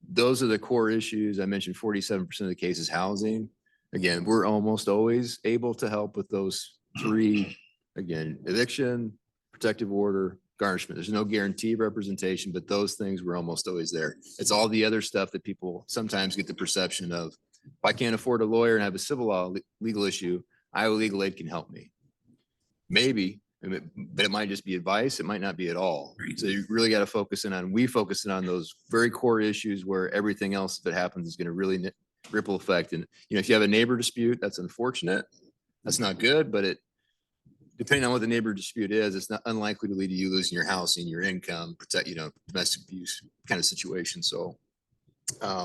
Those are the core issues. I mentioned 47% of the cases housing. Again, we're almost always able to help with those 3, again, eviction, protective order, garnishment. There's no guarantee representation, but those things we're almost always there. It's all the other stuff that people sometimes get the perception of, if I can't afford a lawyer and have a civil law legal issue, Iowa Legal Aid can help me. Maybe, but it might just be advice. It might not be at all. So you really got to focus in on those very core issues where everything else that happens is going to really ripple effect. And, if you have a neighbor dispute, that's unfortunate. That's not good, but depending on what the neighbor dispute is, it's not unlikely to lead to you losing your house and your income, domestic abuse kind of situation. So,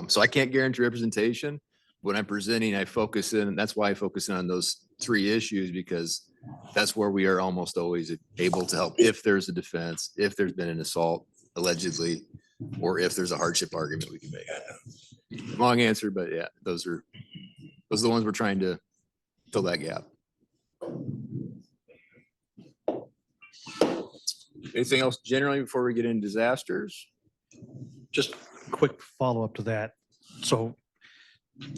so I can't guarantee representation. When I'm presenting, I focus in, and that's why I focus in on those 3 issues, because that's where we are almost always able to help. If there's a defense, if there's been an assault allegedly, or if there's a hardship argument we can make. Long answer, but yeah, those are the ones we're trying to fill that gap. Anything else generally before we get into disasters? Just a quick follow-up to that. So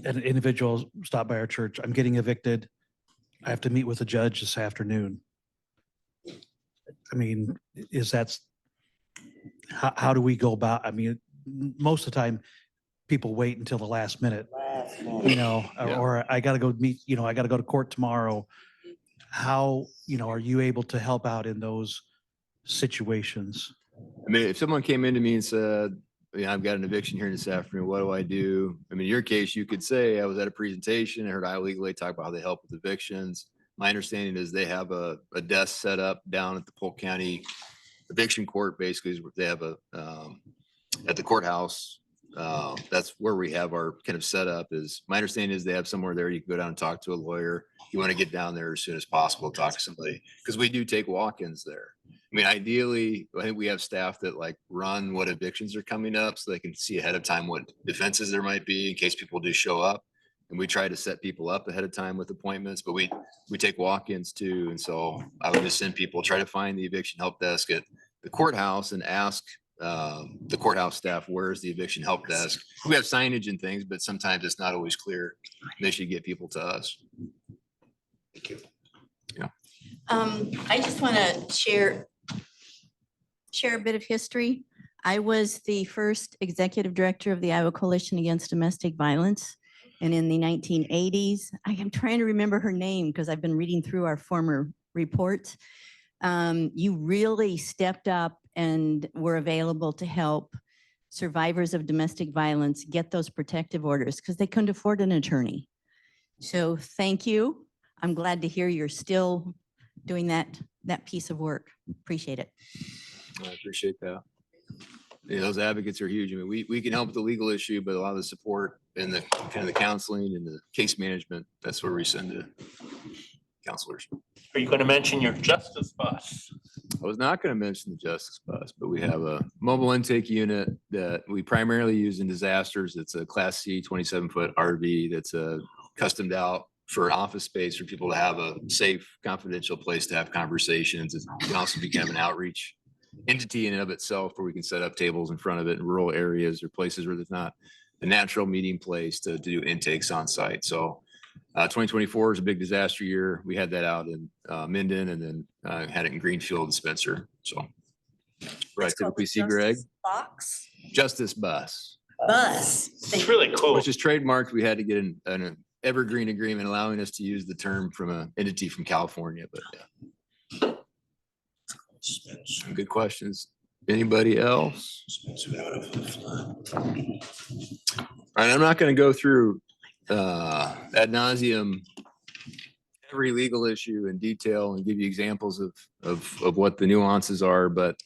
an individual stopped by our church, I'm getting evicted. I have to meet with a judge this afternoon. I mean, how do we go about, most of the time, people wait until the last minute, or I gotta go meet, I gotta go to court tomorrow. How, are you able to help out in those situations? I mean, if someone came into me and said, I've got an eviction here this afternoon, what do I do? I mean, in your case, you could say, I was at a presentation, I heard Iowa Legal Aid talk about how they help with evictions. My understanding is they have a desk set up down at the Polk County Eviction Court, basically, they have at the courthouse. That's where we have our kind of setup. Is my understanding is they have somewhere there you can go down and talk to a lawyer. You want to get down there as soon as possible, talk to somebody, because we do take walk-ins there. I mean, ideally, I think we have staff that run what evictions are coming up so they can see ahead of time what defenses there might be in case people do show up. And we try to set people up ahead of time with appointments, but we take walk-ins too. And so I would just send people, try to find the eviction help desk at the courthouse and ask the courthouse staff, where's the eviction help desk? We have signage and things, but sometimes it's not always clear. They should get people to us. Thank you. Yeah. I just want to share a bit of history. I was the first executive director of the Iowa Coalition Against Domestic Violence. And in the 1980s, I am trying to remember her name because I've been reading through our former reports. You really stepped up and were available to help survivors of domestic violence get those protective orders because they couldn't afford an attorney. So thank you. I'm glad to hear you're still doing that piece of work. Appreciate it. I appreciate that. Yeah, those advocates are huge. I mean, we can help with the legal issue, but a lot of the support and the kind of the counseling and the case management, that's where we send to counselors. Are you going to mention your justice bus? I was not going to mention the Justice Bus, but we have a mobile intake unit that we primarily use in disasters. It's a Class C 27-foot RV that's customed out for office space for people to have a safe, confidential place to have conversations. It can also become an outreach entity in and of itself where we can set up tables in front of it in rural areas or places where there's not a natural meeting place to do intakes on site. So 2024 is a big disaster year. We had that out in Minden and then had it in Greenfield and Spencer. So right, typically see Greg. Box, Justice Bus. bus. It's really cool. Which is trademarked. We had to get an evergreen agreement allowing us to use the term from an entity from California, but yeah. Some good questions. Anybody else? All right, I'm not going to go through ad nauseum every legal issue in detail and give you examples of what the nuances are, but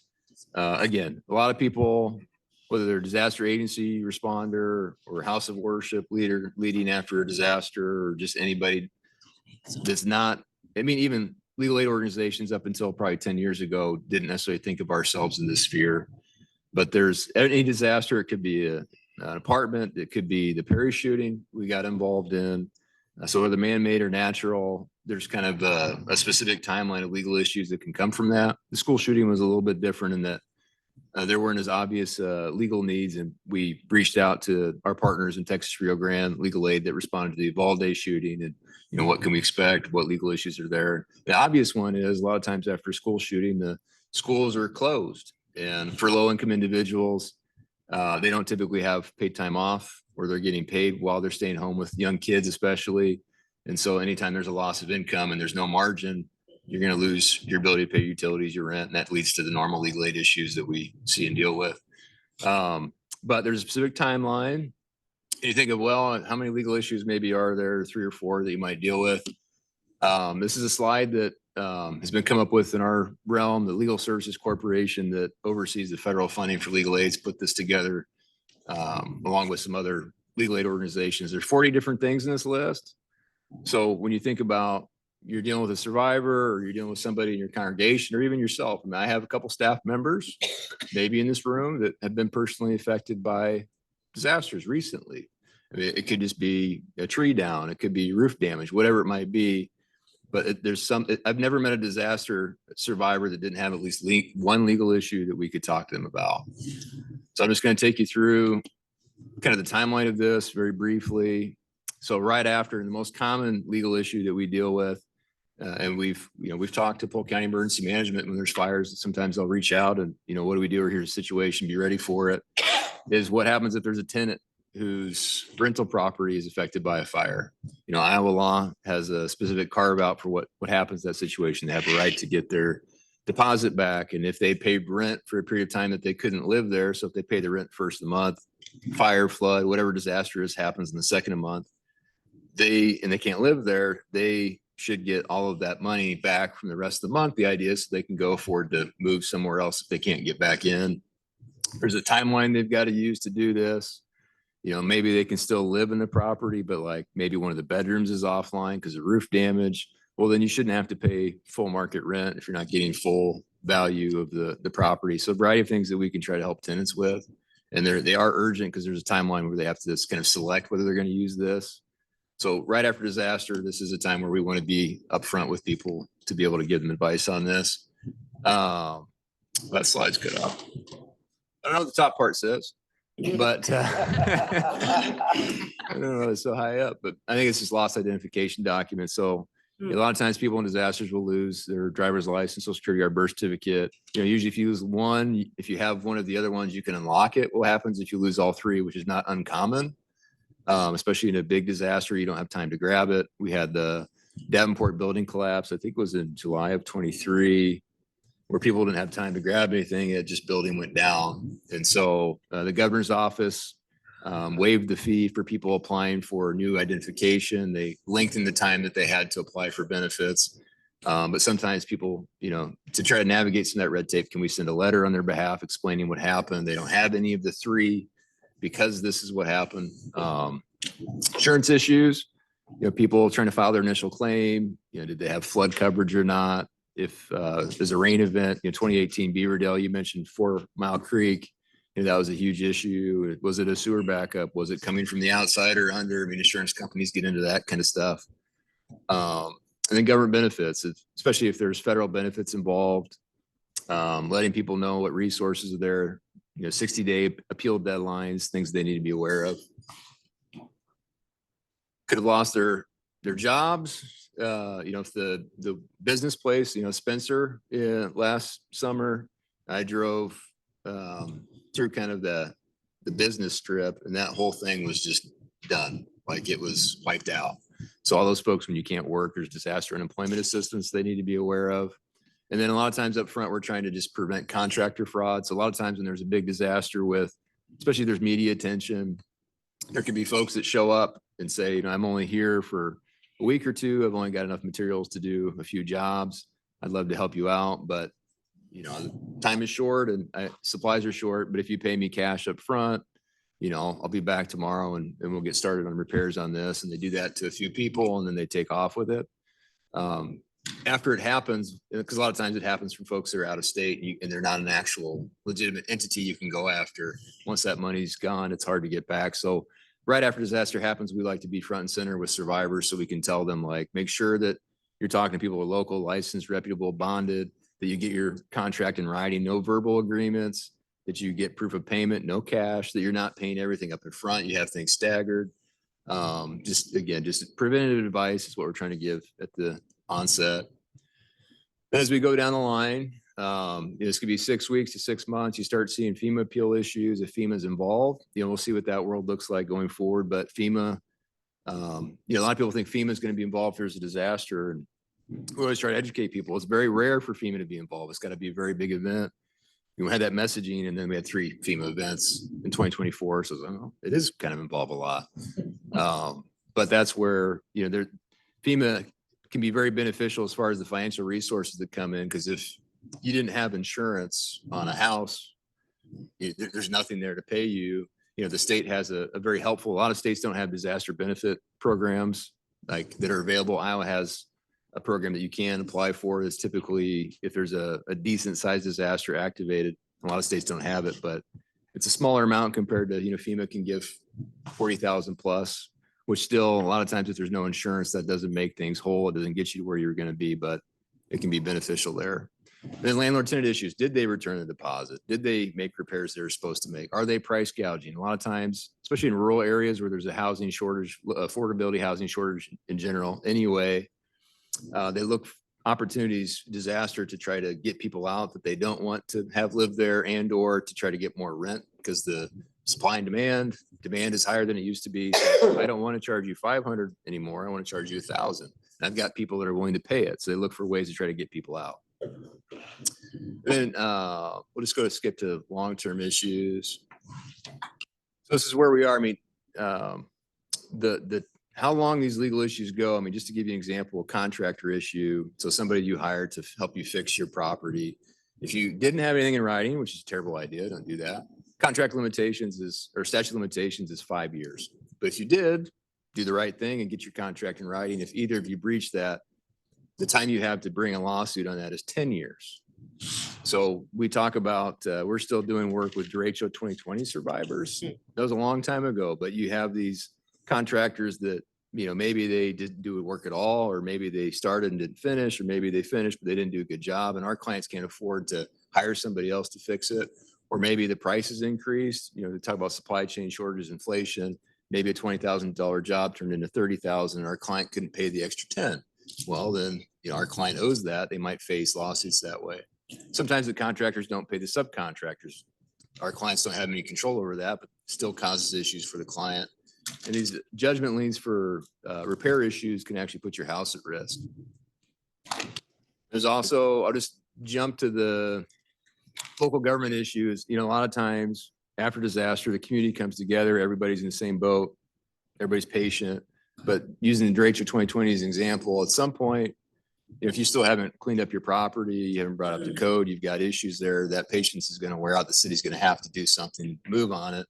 again, a lot of people, whether they're disaster agency responder or house of worship leader leading after a disaster, or just anybody that's not, I mean, even legal aid organizations up until probably 10 years ago didn't necessarily think of ourselves in this sphere. But there's any disaster, it could be an apartment, it could be the Perry shooting we got involved in. So whether man-made or natural, there's kind of a specific timeline of legal issues that can come from that. The school shooting was a little bit different in that there weren't as obvious legal needs, and we reached out to our partners in Texas Rio Grande Legal Aid that responded to the Uvalde shooting, and what can we expect, what legal issues are there. The obvious one is a lot of times after a school shooting, the schools are closed, and for low-income individuals, they don't typically have paid time off, or they're getting paid while they're staying home with young kids especially. And so anytime there's a loss of income and there's no margin, you're going to lose your ability to pay utilities, your rent, and that leads to the normal legal aid issues that we see and deal with. But there's a specific timeline. And you think of, well, how many legal issues maybe are there, 3 or 4 that you might deal with? This is a slide that has been come up with in our realm. The Legal Services Corporation that oversees the federal funding for legal aids put this together along with some other legal aid organizations. There's 40 different things in this list. So when you think about you're dealing with a survivor, or you're dealing with somebody in your congregation, or even yourself. I mean, I have a couple staff members, maybe in this room, that have been personally affected by disasters recently. I mean, it could just be a tree down, it could be roof damage, whatever it might be. But I've never met a disaster survivor that didn't have at least one legal issue that we could talk to them about. So I'm just going to take you through kind of the timeline of this very briefly. So right after, the most common legal issue that we deal with, and we've talked to Polk County Emergency Management when there's fires. Sometimes they'll reach out and, what do we do? Here's a situation, be ready for it. Is what happens if there's a tenant whose rental property is affected by a fire. Iowa law has a specific carve out for what happens in that situation. They have a right to get their deposit back. And if they paid rent for a period of time that they couldn't live there, so if they pay the rent first of the month, fire, flood, whatever disaster happens in the second of the month, they can't live there, they should get all of that money back from the rest of the month. The idea is so they can go afford to move somewhere else if they can't get back in. There's a timeline they've got to use to do this. Maybe they can still live in the property, but like maybe one of the bedrooms is offline because of roof damage. Well, then you shouldn't have to pay full market rent if you're not getting full value of the property. So a variety of things that we can try to help tenants with. And they are urgent because there's a timeline where they have to just kind of select whether they're going to use this. So right after disaster, this is a time where we want to be upfront with people to be able to give them advice on this. That slide's cut off. I don't know what the top part says, but I don't know, it's so high up, but I think it's just lost identification document. So a lot of times people in disasters will lose their driver's license, social security, or birth certificate. Usually if you lose one, if you have one of the other ones, you can unlock it. What happens if you lose all 3, which is not uncommon? Especially in a big disaster, you don't have time to grab it. We had the Davenport building collapse, I think it was in July of 23, where people didn't have time to grab anything. It just building went down. And so the governor's office waived the fee for people applying for new identification. They lengthened the time that they had to apply for benefits. But sometimes people, to try to navigate some of that red tape, can we send a letter on their behalf explaining what happened? They don't have any of the 3 because this is what happened. Insurance issues, people trying to file their initial claim, did they have flood coverage or not? if there's a rain event, 2018 Beaverdale, you mentioned 4 Mile Creek. That was a huge issue. Was it a sewer backup? Was it coming from the outside or under? I mean, insurance companies get into that kind of stuff. And then government benefits, especially if there's federal benefits involved, letting people know what resources are there, 60-day appeal deadlines, things they need to be aware of. Could have lost their jobs. If the business place, Spencer, last summer, I drove through kind of the business strip, and that whole thing was just done. Like it was wiped out. So all those folks, when you can't work, there's disaster unemployment assistance they need to be aware of. And then a lot of times up front, we're trying to just prevent contractor fraud. So a lot of times when there's a big disaster with, especially if there's media attention, there could be folks that show up and say, I'm only here for a week or two. I've only got enough materials to do a few jobs. I'd love to help you out, but time is short and supplies are short. But if you pay me cash up front, I'll be back tomorrow and we'll get started on repairs on this. And they do that to a few people and then they take off with it. After it happens, because a lot of times it happens from folks that are out of state and they're not an actual legitimate entity you can go after. Once that money's gone, it's hard to get back. So right after disaster happens, we like to be front and center with survivors so we can tell them, like, make sure that you're talking to people who are local, licensed, reputable, bonded, that you get your contract in writing, no verbal agreements, that you get proof of payment, no cash, that you're not paying everything up in front, you have things staggered. Just preventative advice is what we're trying to give at the onset. As we go down the line, this could be 6 weeks to 6 months. You start seeing FEMA appeal issues. If FEMA's involved, we'll see what that world looks like going forward. But FEMA, a lot of people think FEMA is going to be involved if there's a disaster. And we always try to educate people. It's very rare for FEMA to be involved. It's got to be a very big event. We had that messaging, and then we had 3 FEMA events in 2024. So it is kind of involved a lot. But that's where, FEMA can be very beneficial as far as the financial resources that come in. Because if you didn't have insurance on a house, there's nothing there to pay you. The state has a very helpful, a lot of states don't have disaster benefit programs like that are available. Iowa has a program that you can apply for. Is typically if there's a decent sized disaster activated. A lot of states don't have it, but it's a smaller amount compared to, FEMA can give 40,000 plus, which still a lot of times if there's no insurance, that doesn't make things whole. It doesn't get you to where you're going to be, but it can be beneficial there. And then landlord tenant issues. Did they return the deposit? Did they make repairs they're supposed to make? Are they price gouging? A lot of times, especially in rural areas where there's a housing shortage, affordability housing shortage in general anyway, they look opportunities, disaster to try to get people out that they don't want to have lived there and or to try to get more rent because the supply and demand is higher than it used to be. So I don't want to charge you 500 anymore. I want to charge you 1,000. And I've got people that are willing to pay it. So they look for ways to try to get people out. Then we'll just skip to long-term issues. So this is where we are. I mean, how long these legal issues go. I mean, just to give you an example, a contractor issue. So somebody you hired to help you fix your property. If you didn't have anything in writing, which is a terrible idea, don't do that. Contract limitations statute of limitations is 5 years. But if you did do the right thing and get your contract in writing, if either of you breach that, the time you have to bring a lawsuit on that is 10 years. So we talk about, we're still doing work with derecho 2020 survivors. That was a long time ago, but you have these contractors that, maybe they didn't do work at all, or maybe they started and didn't finish, or maybe they finished, but they didn't do a good job. And our clients can't afford to hire somebody else to fix it. Or maybe the price has increased, they talk about supply chain shortages, inflation, maybe a $20,000 job turned into 30,000 and our client couldn't pay the extra 10. Well, then, our client owes that. They might face lawsuits that way. Sometimes the contractors don't pay the subcontractors. Our clients don't have any control over that, but still causes issues for the client. And these judgment liens for repair issues can actually put your house at risk. There's also, I'll just jump to the local government issues. A lot of times after disaster, the community comes together, everybody's in the same boat, everybody's patient. But using the derecho 2020 as an example, at some point, if you still haven't cleaned up your property, you haven't brought up the code, you've got issues there, that patience is going to wear out. The city's going to have to do something, move on it.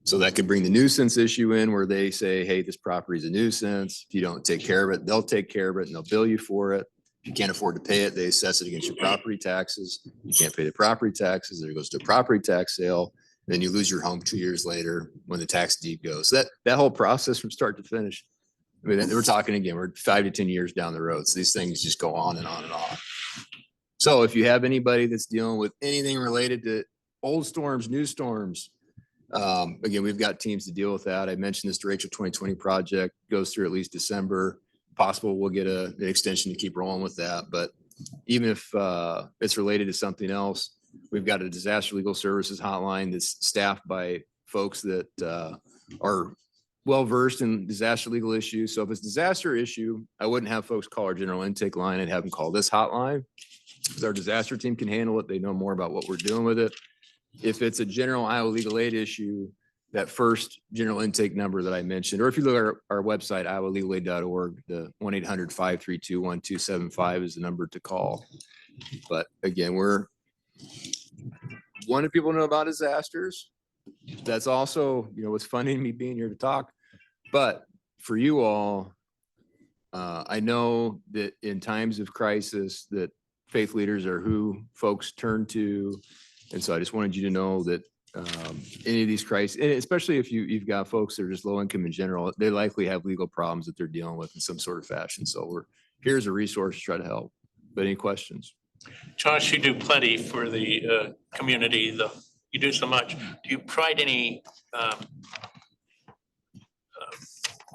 So that could bring the nuisance issue in where they say, hey, this property is a nuisance. If you don't take care of it, they'll take care of it and they'll bill you for it. If you can't afford to pay it, they assess it against your property taxes. You can't pay the property taxes, there goes to a property tax sale. Then you lose your home 2 years later when the tax deed goes. That whole process from start to finish. I mean, we're talking again, we're 5 to 10 years down the road. So these things just go on and on and on. So if you have anybody that's dealing with anything related to old storms, new storms, again, we've got teams to deal with that. I mentioned this Derecho 2020 project goes through at least December. Possible we'll get an extension to keep rolling with that. But even if it's related to something else, we've got a disaster legal services hotline that's staffed by folks that are well-versed in disaster legal issues. So if it's a disaster issue, I wouldn't have folks call our general intake line. I'd have them call this hotline because our disaster team can handle it. They know more about what we're doing with it. If it's a general Iowa legal aid issue, that first general intake number that I mentioned, or if you look at our website, iowalegalAid.org, the 1-800-532-1275 is the number to call. But again, we're wanting people to know about disasters. That's also, what's funding me being here to talk. But for you all, I know that in times of crisis that faith leaders are who folks turn to. And so I just wanted you to know that any of these crises, and especially if you've got folks that are just low income in general, they likely have legal problems that they're dealing with in some sort of fashion. So here's a resource to try to help. But any questions? Josh, you do plenty for the community, you do so much. Do you provide any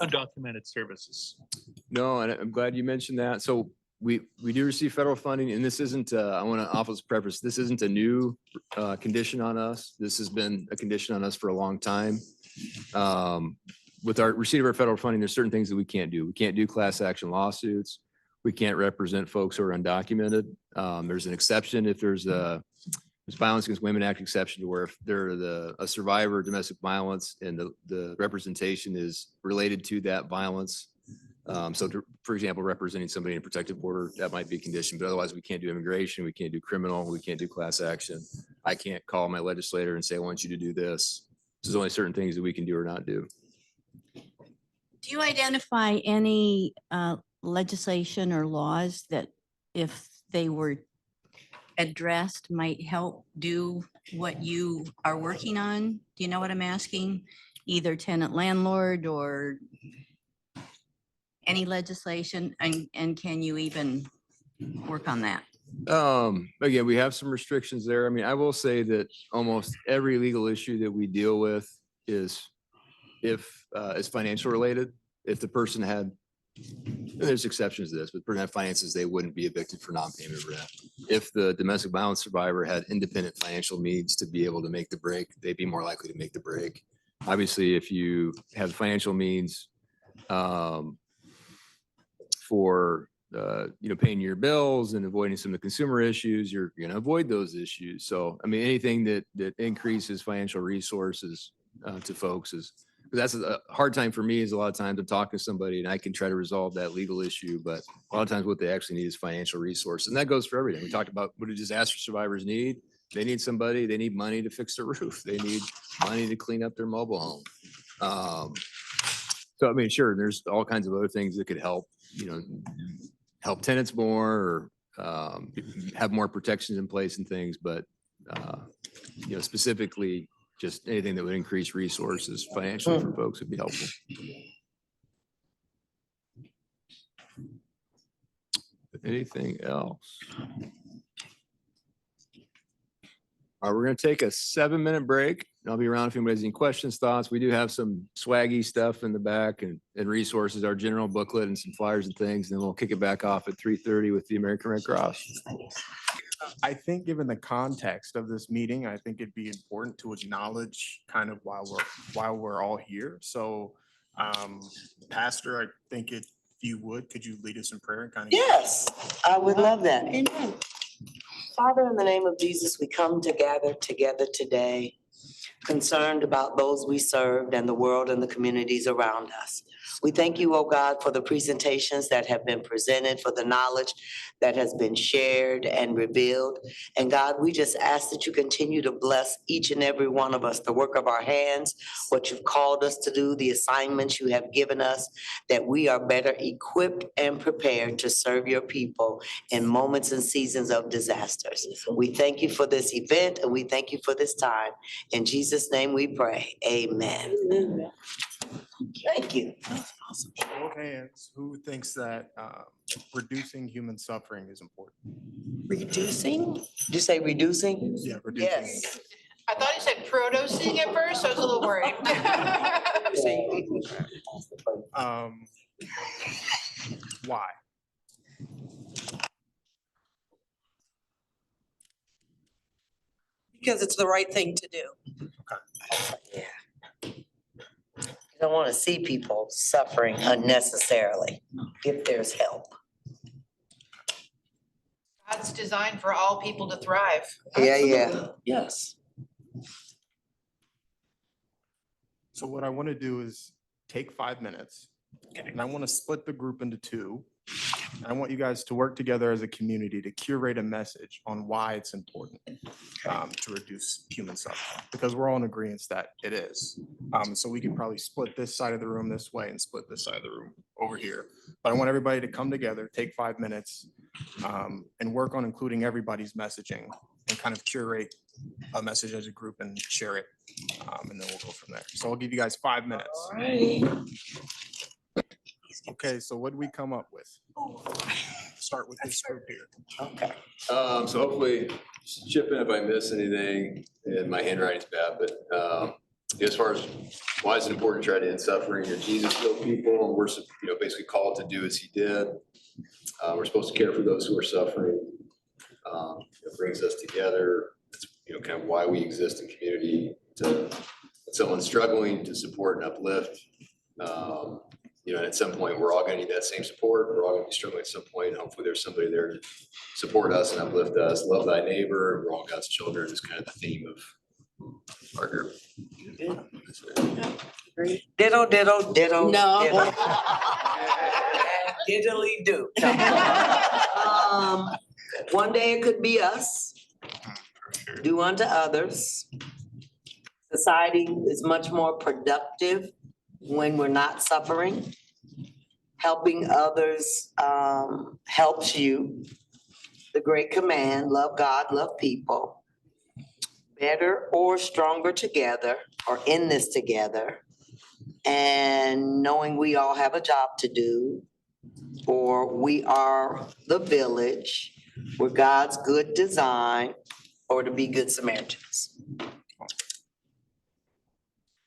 undocumented services? No, and I'm glad you mentioned that. So we do receive federal funding, and this isn't, I want to offer this preface, this isn't a new condition on us. This has been a condition on us for a long time. With our receipt of our federal funding, there's certain things that we can't do. We can't do class action lawsuits. We can't represent folks who are undocumented. There's an exception if there's Violence Against Women Act exception to where if they're a survivor of domestic violence and the representation is related to that violence. For example, representing somebody in a protective order, that might be a condition, but otherwise we can't do immigration, we can't do criminal, we can't do class action. I can't call my legislator and say, I want you to do this. There's only certain things that we can do or not do. Do you identify any legislation or laws that if they were addressed might help do what you are working on? Do you know what I'm asking? Either tenant landlord or any legislation, and can you even work on that? Again, we have some restrictions there. I mean, I will say that almost every legal issue that we deal with is financial related. If the person had, and there's exceptions to this, but person had finances, they wouldn't be evicted for non-payment of rent. If the domestic violence survivor had independent financial means to be able to make the break, they'd be more likely to make the break. Obviously, if you have financial means, for paying your bills and avoiding some of the consumer issues, you're going to avoid those issues. So, I mean, anything that increases financial resources to folks is, that's a hard time for me is a lot of times I'm talking to somebody and I can try to resolve that legal issue, but a lot of times what they actually need is financial resource. And that goes for everything. We talked about what do disaster survivors need? They need somebody, they need money to fix their roof. They need money to clean up their mobile home. So, I mean, sure, there's all kinds of other things that could help, help tenants more or have more protections in place and things, but, specifically just anything that would increase resources financially for folks would be helpful. Anything else? All right, we're going to take a 7-minute break. I'll be around if anybody has any questions, thoughts. We do have some swaggy stuff in the back and resources, our general booklet and some flyers and things. And then we'll kick it back off at 3:30 with the American Red Cross. I think given the context of this meeting, I think it'd be important to acknowledge kind of while we're all here. So Pastor, I think if you would, could you lead us in prayer and kind of? Yes, I would love that. Amen. Father, in the name of Jesus, we come together today, concerned about those we served and the world and the communities around us. We thank you, oh God, for the presentations that have been presented, for the knowledge that has been shared and revealed. And God, we just ask that you continue to bless each and every one of us, the work of our hands, what you've called us to do, the assignments you have given us, that we are better equipped and prepared to serve your people in moments and seasons of disasters. We thank you for this event and we thank you for this time. In Jesus' name we pray. Amen. Thank you. Show of hands, who thinks that reducing human suffering is important? Reducing? Did you say reducing? Yeah, reducing. Yes. I thought you said producing at first, so I was a little worried. Why? Because it's the right thing to do. Yeah. You don't want to see people suffering unnecessarily if there's help. God's designed for all people to thrive. Yeah. Yes. So what I want to do is take 5 minutes and I want to split the group into two. And I want you guys to work together as a community to curate a message on why it's important to reduce human suffering, because we're all in agreement that it is. So we can probably split this side of the room this way and split this side of the room over here. But I want everybody to come together, take 5 minutes and work on including everybody's messaging and kind of curate a message as a group and share it. And then we'll go from there. So I'll give you guys 5 minutes. All right. Okay, so what did we come up with? Start with this group here. Okay. So hopefully, chip in if I miss anything, and my handwriting's bad, but as far as why is it important to try to end suffering, or Jesus healed people, and we're basically called to do as he did. We're supposed to care for those who are suffering. It brings us together. It's kind of why we exist in community, to when someone's struggling, to support and uplift. And at some point, we're all gonna need that same support. We're all gonna be struggling at some point. And hopefully there's somebody there to support us and uplift us. Love thy neighbor. We're all God's children is kind of the theme of our group. Ditto, ditto, ditto. No. Ditto. Diddly do. One day it could be us. Do unto others. Society is much more productive when we're not suffering. Helping others helps you. The great command, love God, love people. Better or stronger together, or in this together. And knowing we all have a job to do, or we are the village, we're God's good design, or to be good Samaritans.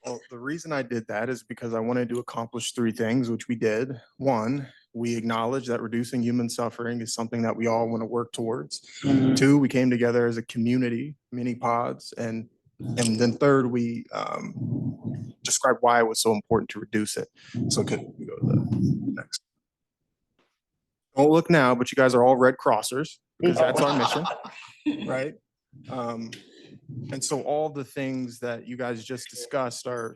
Well, the reason I did that is because I wanted to accomplish 3 things, which we did. 1, we acknowledge that reducing human suffering is something that we all want to work towards. 2, we came together as a community, mini pods, and then 3rd, we described why it was so important to reduce it. So could we go to the next? Don't look now, but you guys are all red crossers because that's our mission, right? And so all the things that you guys just discussed are,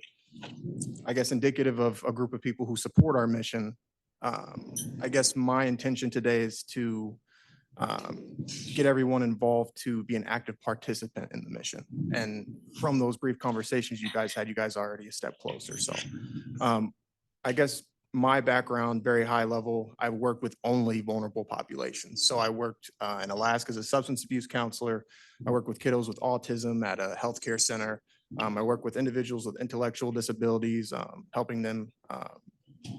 I guess, indicative of a group of people who support our mission. I guess my intention today is to get everyone involved to be an active participant in the mission. And from those brief conversations you guys had, you guys are already a step closer. So I guess my background, very high level, I worked with only vulnerable populations. So I worked in Alaska as a substance abuse counselor. I worked with kiddos with autism at a healthcare center. I work with individuals with intellectual disabilities, helping them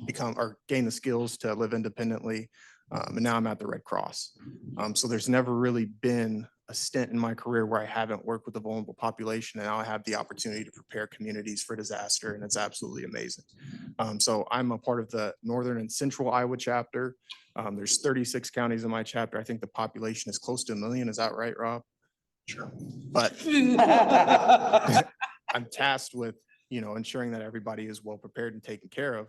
become or gain the skills to live independently. And now I'm at the Red Cross. So there's never really been a stint in my career where I haven't worked with a vulnerable population, and now I have the opportunity to prepare communities for disaster, and it's absolutely amazing. So I'm a part of the Northern and Central Iowa chapter. There's 36 counties in my chapter. I think the population is close to 1 million. Is that right, Rob? Sure. But I'm tasked with, ensuring that everybody is well prepared and taken care of.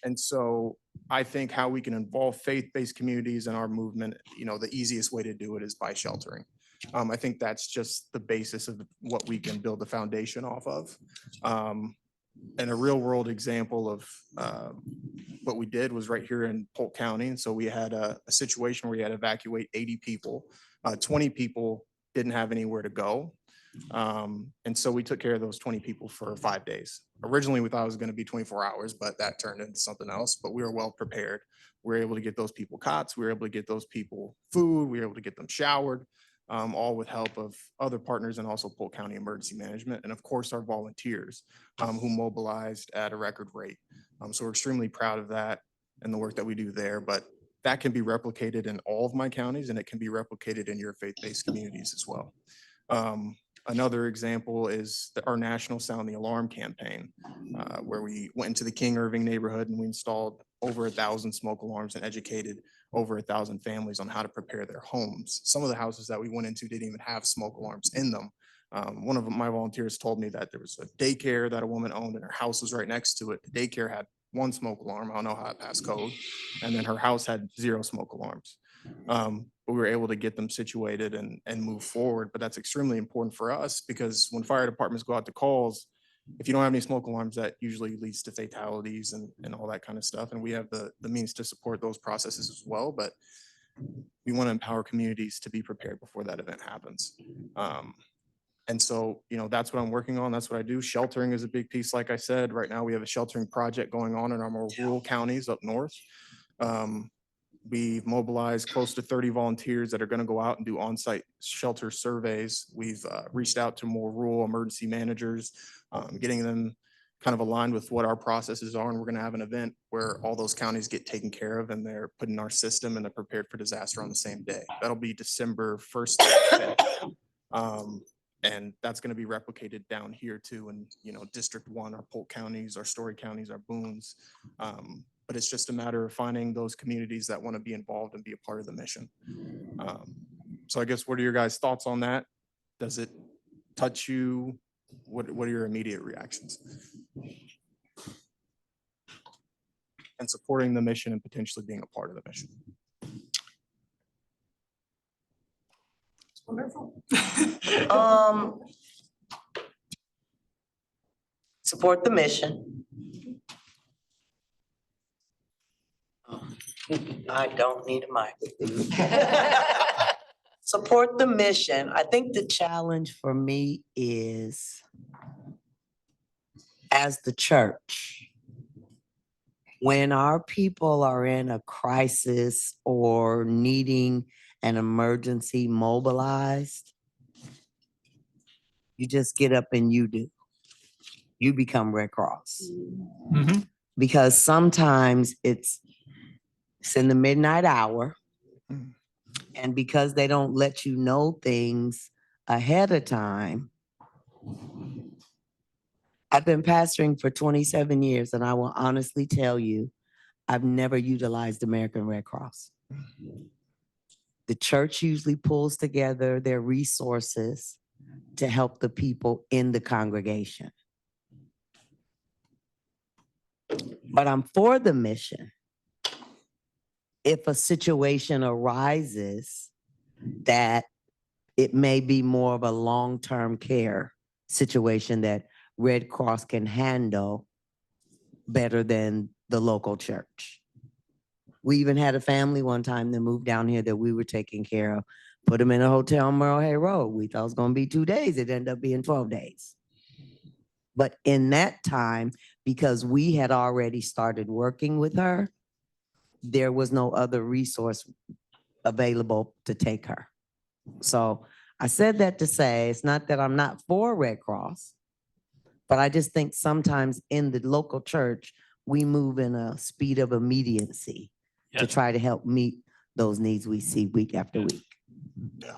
And so I think how we can involve faith-based communities in our movement, the easiest way to do it is by sheltering. I think that's just the basis of what we can build the foundation off of. And a real world example of what we did was right here in Polk County. And so we had a situation where we had to evacuate 80 people. 20 people didn't have anywhere to go. And so we took care of those 20 people for 5 days. Originally, we thought it was going to be 24 hours, but that turned into something else. But we were well prepared. We were able to get those people cots. We were able to get those people food. We were able to get them showered, all with help of other partners and also Polk County Emergency Management. And of course, our volunteers who mobilized at a record rate. So we're extremely proud of that and the work that we do there. But that can be replicated in all of my counties, and it can be replicated in your faith-based communities as well. Another example is our national Sound the Alarm campaign, where we went into the King Irving neighborhood and we installed over 1,000 smoke alarms and educated over 1,000 families on how to prepare their homes. Some of the houses that we went into didn't even have smoke alarms in them. One of my volunteers told me that there was a daycare that a woman owned and her house was right next to it. The daycare had one smoke alarm. I don't know how it passed code. And then her house had 0 smoke alarms. But we were able to get them situated and move forward. But that's extremely important for us because when fire departments go out to calls, if you don't have any smoke alarms, that usually leads to fatalities and all that kind of stuff. And we have the means to support those processes as well. But we want to empower communities to be prepared before that event happens. And so, that's what I'm working on. That's what I do. Sheltering is a big piece. Like I said, right now we have a sheltering project going on in our more rural counties up north. We've mobilized close to 30 volunteers that are going to go out and do on-site shelter surveys. We've reached out to more rural emergency managers, getting them kind of aligned with what our processes are. And we're going to have an event where all those counties get taken care of and they're put in our system and they're prepared for disaster on the same day. That'll be December 1st. And that's going to be replicated down here too. And, District 1, our Polk counties, our Story counties, our Boones. But it's just a matter of finding those communities that want to be involved and be a part of the mission. So I guess, what are your guys' thoughts on that? Does it touch you? What are your immediate reactions? And supporting the mission and potentially being a part of the mission. Wonderful. Support the mission. I don't need a mic. Support the mission. I think the challenge for me is, as the church, when our people are in a crisis or needing an emergency mobilized, you just get up and you do. You become Red Cross. Mm-hmm. Because sometimes it's in the midnight hour. And because they don't let you know things ahead of time. I've been pastoring for 27 years, and I will honestly tell you, I've never utilized American Red Cross. The church usually pulls together their resources to help the people in the congregation. But I'm for the mission. If a situation arises that it may be more of a long-term care situation that Red Cross can handle better than the local church. We even had a family one time that moved down here that we were taking care of, put them in a hotel on Merle Hay Road. We thought it was going to be 2 days. It ended up being 12 days. But in that time, because we had already started working with her, there was no other resource available to take her. So I said that to say, it's not that I'm not for Red Cross, but I just think sometimes in the local church, we move in a speed of immediacy to try to help meet those needs we see week after week. Yeah.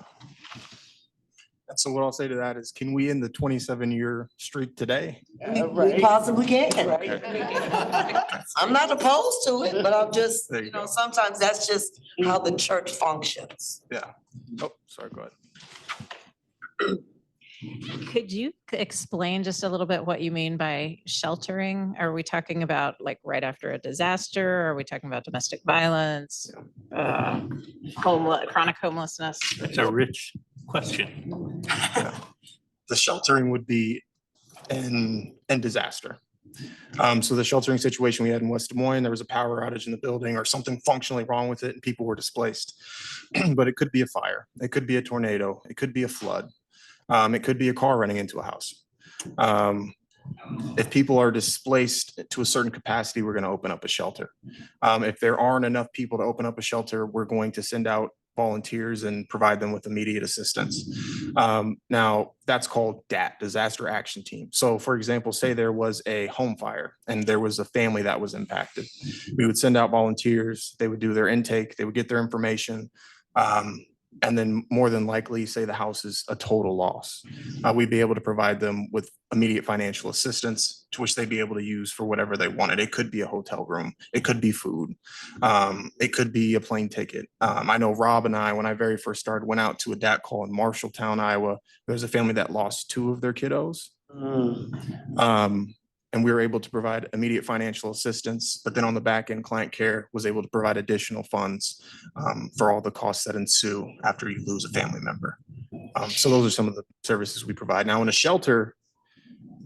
And so what I'll say to that is, can we end the 27-year streak today? We possibly can. Okay. I'm not opposed to it, but I'm just, sometimes that's just how the church functions. Yeah. Oh, sorry, go ahead. Could you explain just a little bit what you mean by sheltering? Are we talking about like right after a disaster? Are we talking about domestic violence, chronic homelessness? That's a rich question. The sheltering would be in disaster. So the sheltering situation we had in West Des Moines, there was a power outage in the building or something functionally wrong with it and people were displaced. But it could be a fire, it could be a tornado, it could be a flood, it could be a car running into a house. If people are displaced to a certain capacity, we're going to open up a shelter. If there aren't enough people to open up a shelter, we're going to send out volunteers and provide them with immediate assistance. Now, that's called DAT, Disaster Action Team. So for example, say there was a home fire and there was a family that was impacted. We would send out volunteers, they would do their intake, they would get their information. And then more than likely, say the house is a total loss. We'd be able to provide them with immediate financial assistance, to which they'd be able to use for whatever they wanted. It could be a hotel room, it could be food, it could be a plane ticket. I know Rob and I, when I very first started, went out to a DAT call in Marshalltown, Iowa. There's a family that lost 2 of their kiddos. And we were able to provide immediate financial assistance, but then on the back end, client care was able to provide additional funds for all the costs that ensue after you lose a family member. So those are some of the services we provide. Now in a shelter,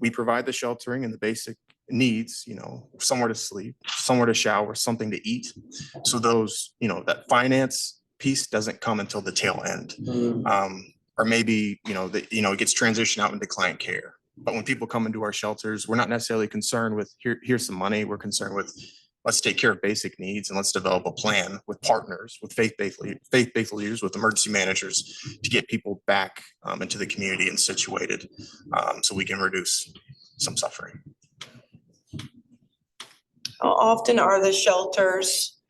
we provide the sheltering and the basic needs, you know, somewhere to sleep, somewhere to shower, something to eat. So those, you know, that finance piece doesn't come until the tail end. Or maybe, you know, that, you know, it gets transitioned out into client care. But when people come into our shelters, we're not necessarily concerned with here's some money. We're concerned with let's take care of basic needs and let's develop a plan with partners, with faith-based leaders, with emergency managers to get people back into the community and situated so we can reduce some suffering. How often are the shelters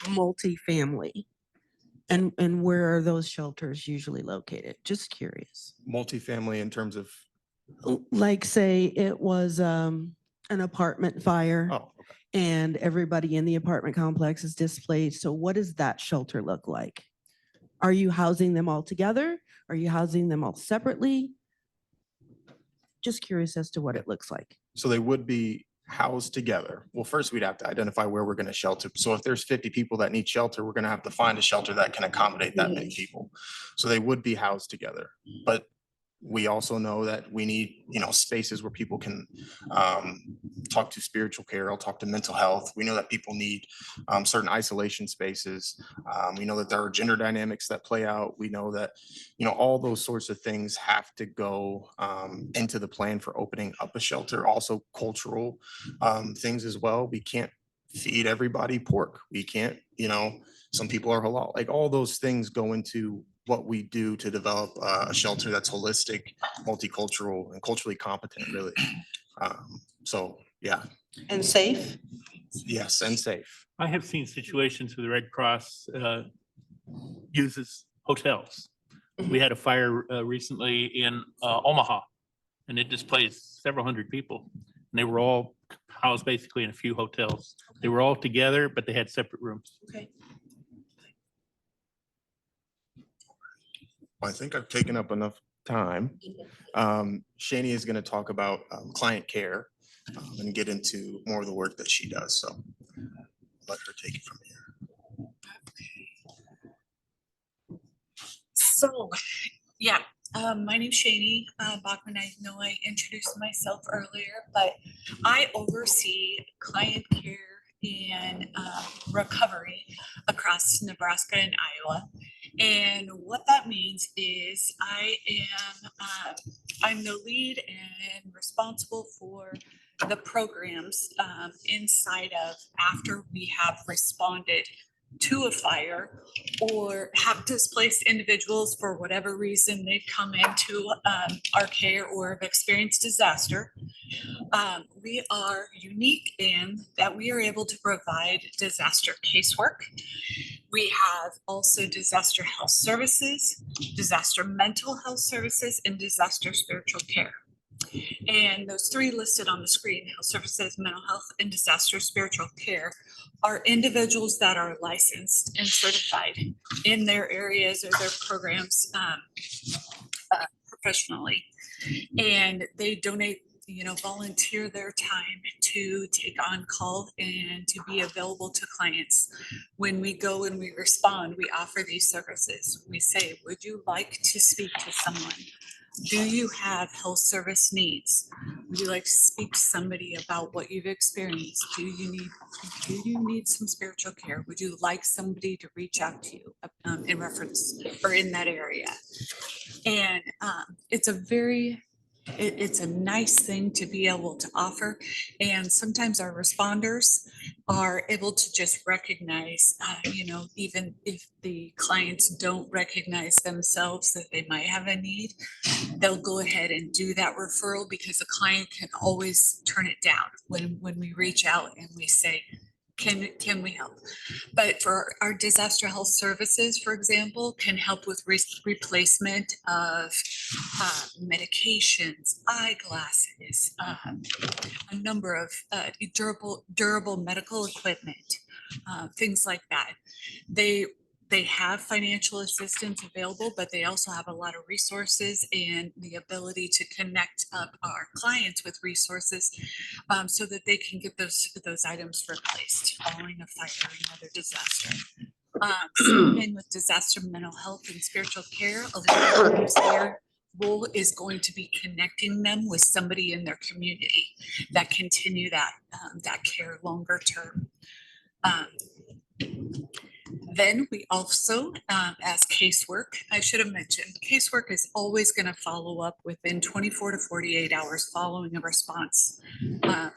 multifamily? And where are those shelters usually located? Just curious. Multifamily in terms of? Like say it was an apartment fire. Oh, okay. And everybody in the apartment complex is displaced. So what does that shelter look like? Are you housing them all together? Are you housing them all separately? Just curious as to what it looks like. So they would be housed together. Well, first we'd have to identify where we're going to shelter. So if there's 50 people that need shelter, we're going to have to find a shelter that can accommodate that many people. So they would be housed together. But we also know that we need, you know, spaces where people can talk to spiritual care, or talk to mental health. We know that people need certain isolation spaces. We know that there are gender dynamics that play out. We know that, you know, all those sorts of things have to go into the plan for opening up a shelter. Also cultural things as well. We can't feed everybody pork. We can't, you know, some people are halal. Like all those things go into what we do to develop a shelter that's holistic, multicultural, and culturally competent, really. So, yeah. and safe? Yes, and safe. I have seen situations where the Red Cross uses hotels. We had a fire recently in Omaha, and it displaced several hundred people. And they were all housed basically in a few hotels. They were all together, but they had separate rooms. Okay. I think I've taken up enough time. Shani is going to talk about client care and get into more of the work that she does. So let her take it from here. So, yeah, my name's Shani Bachman. I know I introduced myself earlier, but I oversee client care and recovery across Nebraska and Iowa. And what that means is I'm the lead and responsible for the programs inside of after we have responded to a fire or have displaced individuals for whatever reason they've come into our care or have experienced disaster. We are unique in that we are able to provide disaster casework. We have also disaster health services, disaster mental health services, and disaster spiritual care. And those 3 listed on the screen, health services, mental health, and disaster spiritual care, are individuals that are licensed and certified in their areas or their programs professionally. And they donate, you know, volunteer their time to take on call and to be available to clients. When we go and we respond, we offer these services. We say, would you like to speak to someone? Do you have health service needs? Would you like to speak to somebody about what you've experienced? Do you need some spiritual care? Would you like somebody to reach out to you in reference or in that area? And it's a nice thing to be able to offer. And sometimes our responders are able to just recognize, even if the clients don't recognize themselves that they might have a need, they'll go ahead and do that referral because the client can always turn it down when we reach out and we say, can we help? But for our disaster health services, for example, can help with replacement of medications, eyeglasses, a number of durable medical equipment, things like that. They have financial assistance available, but they also have a lot of resources and the ability to connect up our clients with resources so that they can get those items replaced following a fire or another disaster. Same thing with disaster mental health and spiritual care. A lot of times their role is going to be connecting them with somebody in their community that continue that care longer term. Then we also, as casework, I should have mentioned, casework is always going to follow up within 24 to 48 hours following a response from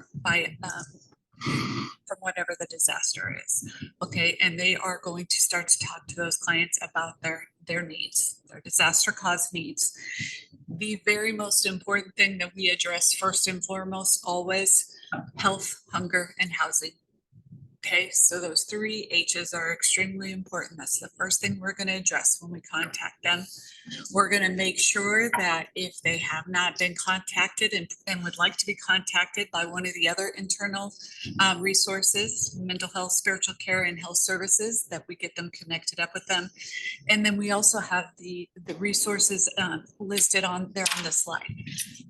whatever the disaster is. Okay, and they are going to start to talk to those clients about their needs, their disaster caused needs. The very most important thing that we address first and foremost, always health, hunger, and housing. Okay, so those 3 H's are extremely important. That's the first thing we're going to address when we contact them. We're going to make sure that if they have not been contacted and would like to be contacted by one of the other internal resources, mental health, spiritual care, and health services, that we get them connected up with them. And then we also have the resources listed on there on the slide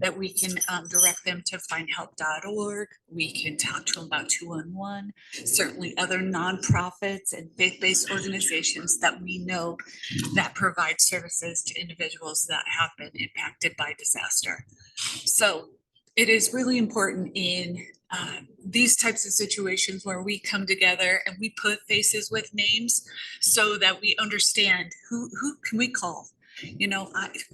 that we can direct them to findhelp.org. We can talk to them about 211. Certainly other nonprofits and faith-based organizations that we know that provide services to individuals that have been impacted by disaster. So it is really important in these types of situations where we come together and we put faces with names so that we understand who can we call.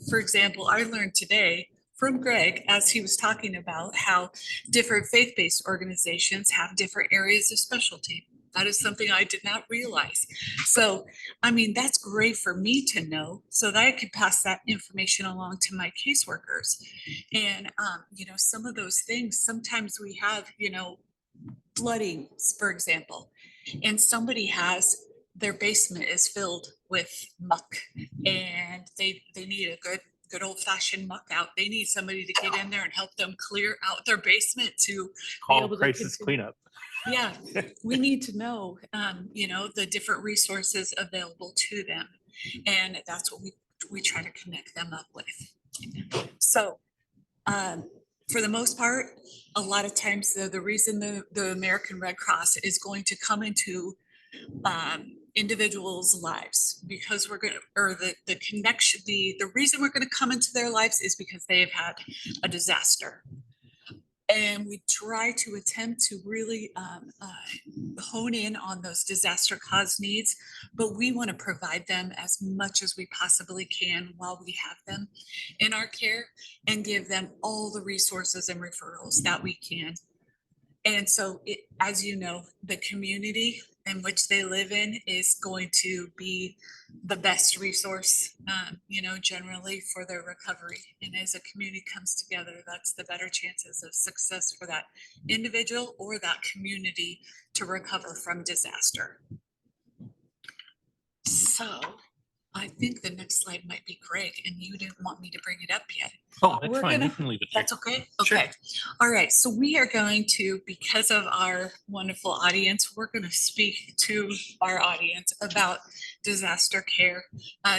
For example, I learned today from Greg, as he was talking about how different faith-based organizations have different areas of specialty. That is something I did not realize. So, that's great for me to know so that I could pass that information along to my caseworkers. And, some of those things, sometimes we have, floodings, for example, and somebody has their basement is filled with muck and they need a good old fashioned muck out. They need somebody to get in there and help them clear out their basement to Call crisis cleanup. Yeah, we need to know, the different resources available to them. And that's what we try to connect them up with. So for the most part, a lot of times the reason the American Red Cross is going to come into individuals' lives because we're going to, or the connection, the reason we're going to come into their lives is because they have had a disaster. And we try to attempt to really hone in on those disaster caused needs, but we want to provide them as much as we possibly can while we have them in our care and give them all the resources and referrals that we can. And so, as you know, the community in which they live in is going to be the best resource, generally for their recovery. And as a community comes together, that's the better chances of success for that individual or that community to recover from disaster. So I think the next slide might be Greg, and you didn't want me to bring it up yet. Oh, that's fine. You can leave it there. That's okay? Okay. All right. So we are going to, because of our wonderful audience, we're going to speak to our audience about disaster care,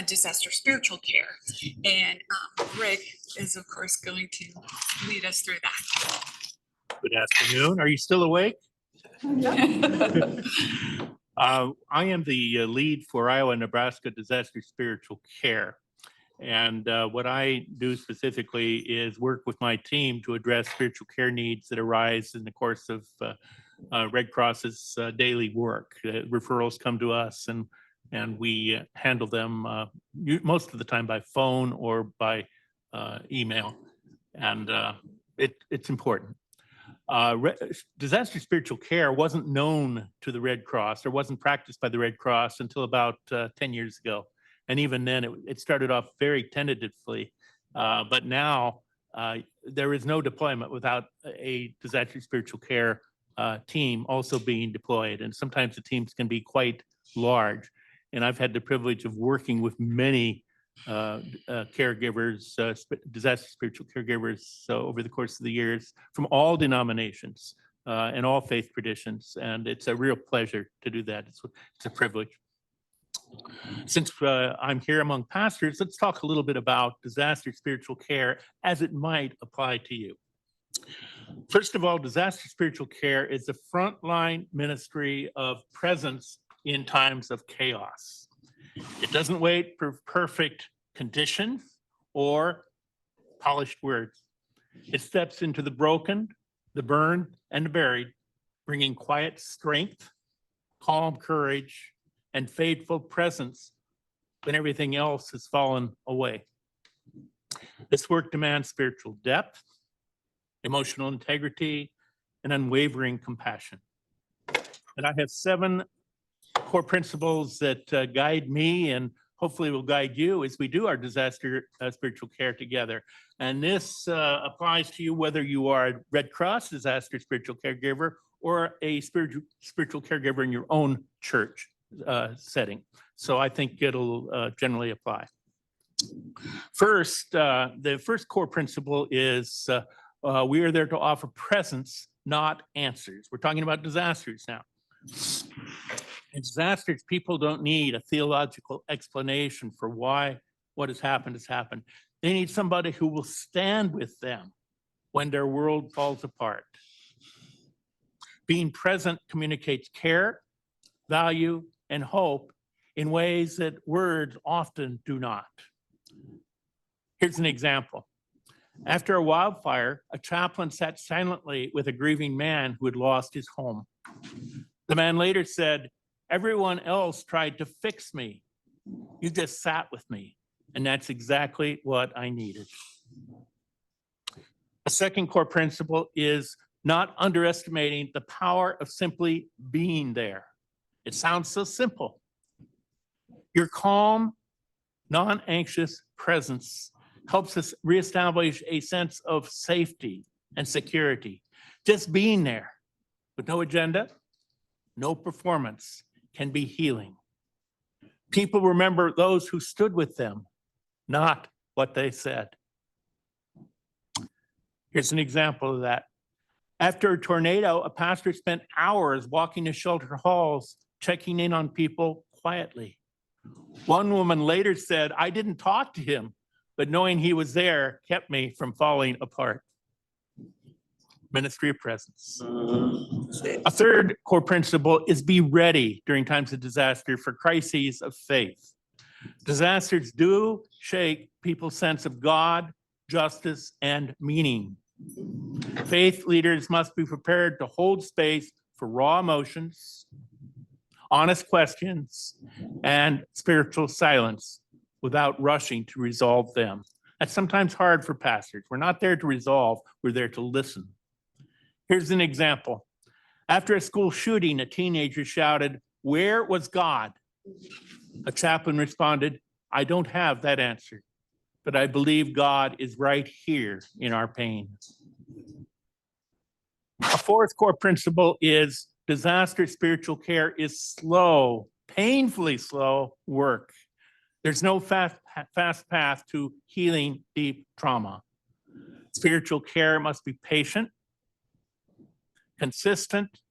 disaster spiritual care. And Greg is, of course, going to lead us through that. Good afternoon. Are you still awake? I am the lead for Iowa, Nebraska Disaster Spiritual Care. And what I do specifically is work with my team to address spiritual care needs that arise in the course of Red Cross's daily work. Referrals come to us and we handle them most of the time by phone or by email. And it's important. Disaster spiritual care wasn't known to the Red Cross or wasn't practiced by the Red Cross until about 10 years ago. And even then it started off very tentatively. But now there is no deployment without a disaster spiritual care team also being deployed. And sometimes the teams can be quite large. And I've had the privilege of working with many caregivers, disaster spiritual caregivers over the course of the years from all denominations and all faith traditions. And it's a real pleasure to do that. It's a privilege. Since I'm here among pastors, let's talk a little bit about disaster spiritual care as it might apply to you. First of all, disaster spiritual care is the frontline ministry of presence in times of chaos. It doesn't wait for perfect conditions or polished words. It steps into the broken, the burned, and the buried, bringing quiet strength, calm courage, and faithful presence when everything else has fallen away. This work demands spiritual depth, emotional integrity, and unwavering compassion. And I have 7 core principles that guide me and hopefully will guide you as we do our disaster spiritual care together. And this applies to you whether you are a Red Cross disaster spiritual caregiver or a spiritual caregiver in your own church setting. So I think it'll generally apply. First, the first core principle is we are there to offer presence, not answers. We're talking about disasters now. In disasters, people don't need a theological explanation for why what has happened has happened. They need somebody who will stand with them when their world falls apart. Being present communicates care, value, and hope in ways that words often do not. Here's an example. After a wildfire, a chaplain sat silently with a grieving man who had lost his home. The man later said, "Everyone else tried to fix me. You just sat with me, and that's exactly what I needed." A second core principle is not underestimating the power of simply being there. It sounds so simple. Your calm, non-anxious presence helps us reestablish a sense of safety and security. Just being there with no agenda, no performance can be healing. People remember those who stood with them, not what they said. Here's an example of that. After a tornado, a pastor spent hours walking to shelter halls, checking in on people quietly. One woman later said, "I didn't talk to him, but knowing he was there kept me from falling apart." Ministry of presence. A third core principle is be ready during times of disaster for crises of faith. Disasters do shake people's sense of God, justice, and meaning. Faith leaders must be prepared to hold space for raw emotions, honest questions, and spiritual silence without rushing to resolve them. That's sometimes hard for pastors. We're not there to resolve, we're there to listen. Here's an example. After a school shooting, a teenager shouted, "Where was God?" A chaplain responded, "I don't have that answer, but I believe God is right here in our pain." A fourth core principle is disaster spiritual care is slow, painfully slow work. There's no fast path to healing deep trauma. Spiritual care must be patient, consistent,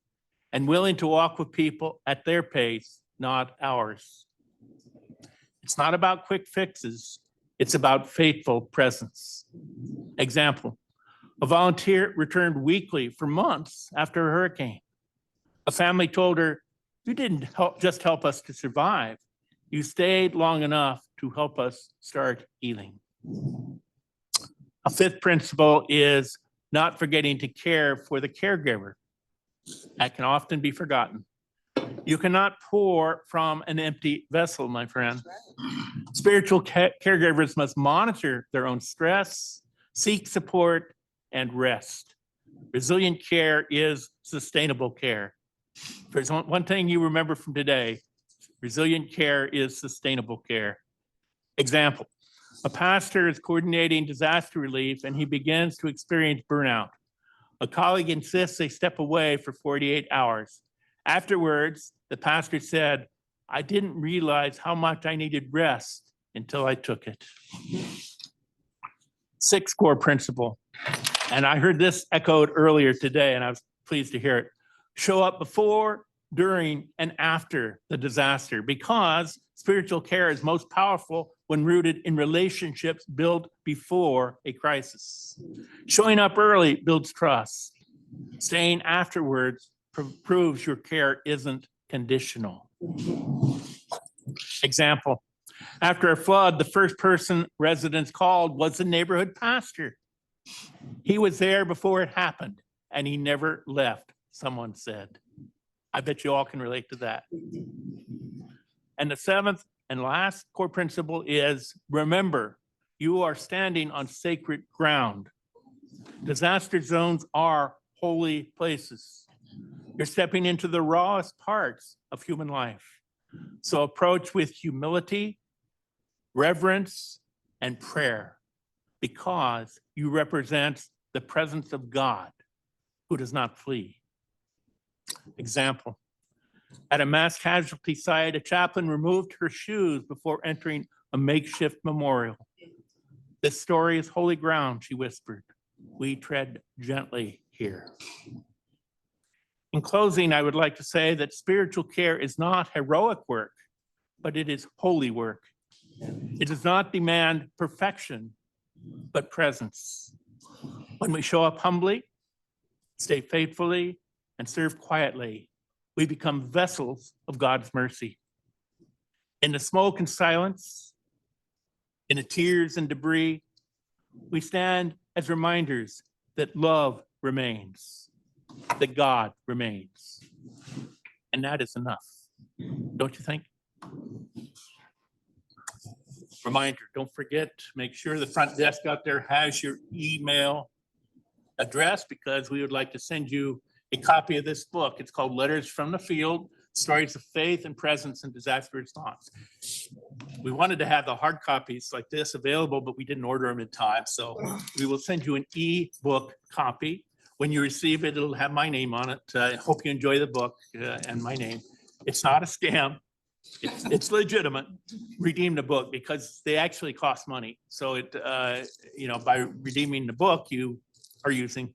and willing to walk with people at their pace, not ours. It's not about quick fixes. It's about faithful presence. Example, a volunteer returned weekly for months after a hurricane. A family told her, "You didn't just help us to survive. You stayed long enough to help us start healing. A fifth principle is not forgetting to care for the caregiver. That can often be forgotten. You cannot pour from an empty vessel, my friend. Spiritual caregivers must monitor their own stress, seek support, and rest. Resilient care is sustainable care. If there's one thing you remember from today, resilient care is sustainable care. Example, a pastor is coordinating disaster relief and he begins to experience burnout. A colleague insists they step away for 48 hours. Afterwards, the pastor said, I didn't realize how much I needed rest until I took it. Sixth core principle, and I heard this echoed earlier today and I was pleased to hear it. Show up before, during, and after the disaster, because spiritual care is most powerful when rooted in relationships built before a crisis. Showing up early builds trust. Staying afterwards proves your care isn't conditional. Example, after a flood, the first person residents called was the neighborhood pastor. He was there before it happened and he never left, someone said. I bet you all can relate to that. And the seventh and last core principle is remember, you are standing on sacred ground. Disaster zones are holy places. You're stepping into the rawest parts of human life. So approach with humility, reverence, and prayer, because you represent the presence of God who does not flee. Example, at a mass casualty site, a chaplain removed her shoes before entering a makeshift memorial. This story is holy ground, she whispered. We tread gently here. In closing, I would like to say that spiritual care is not heroic work, but it is holy work. It does not demand perfection, but presence. When we show up humbly, stay faithfully, and serve quietly, we become vessels of God's mercy. In the smoke and silence, in the tears and debris, we stand as reminders that love remains, that God remains. And that is enough, don't you think? Reminder, don't forget, make sure the front desk out there has your email address, because we would like to send you a copy of this book. It's called Letters from the Field, Stories of Faith and Presence in Disaster Response. We wanted to have the hard copies like this available, but we didn't order them in time. So we will send you an e-book copy. When you receive it, it'll have my name on it. I hope you enjoy the book and my name. It's not a scam. It's legitimate. Redeem the book because they actually cost money. So it, by redeeming the book, you are using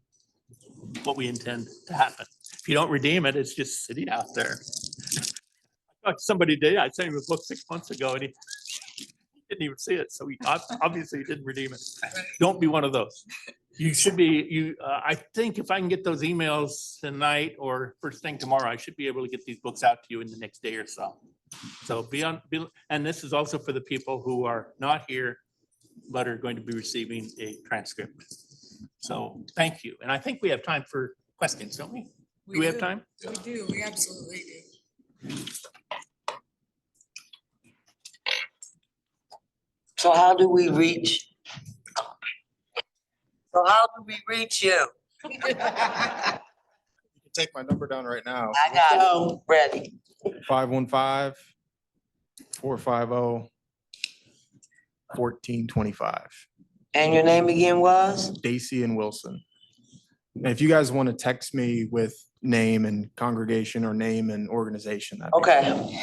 what we intend to happen. If you don't redeem it, it's just sitting out there. I talked to somebody today, I sent him a book 6 months ago and he didn't even see it. So he obviously didn't redeem it. Don't be one of those. You should be, I think if I can get those emails tonight or first thing tomorrow, I should be able to get these books out to you in the next day or so. So and this is also for the people who are not here, but are going to be receiving a transcript. So thank you. And I think we have time for questions, don't we? Do we have time? We do, we absolutely do. So how do we reach? So how do we reach you? You can take my number down right now. I got it ready. 515-450-1425. And your name again was? Daisy and Wilson. And if you guys want to text me with name and congregation or name and organization. Okay.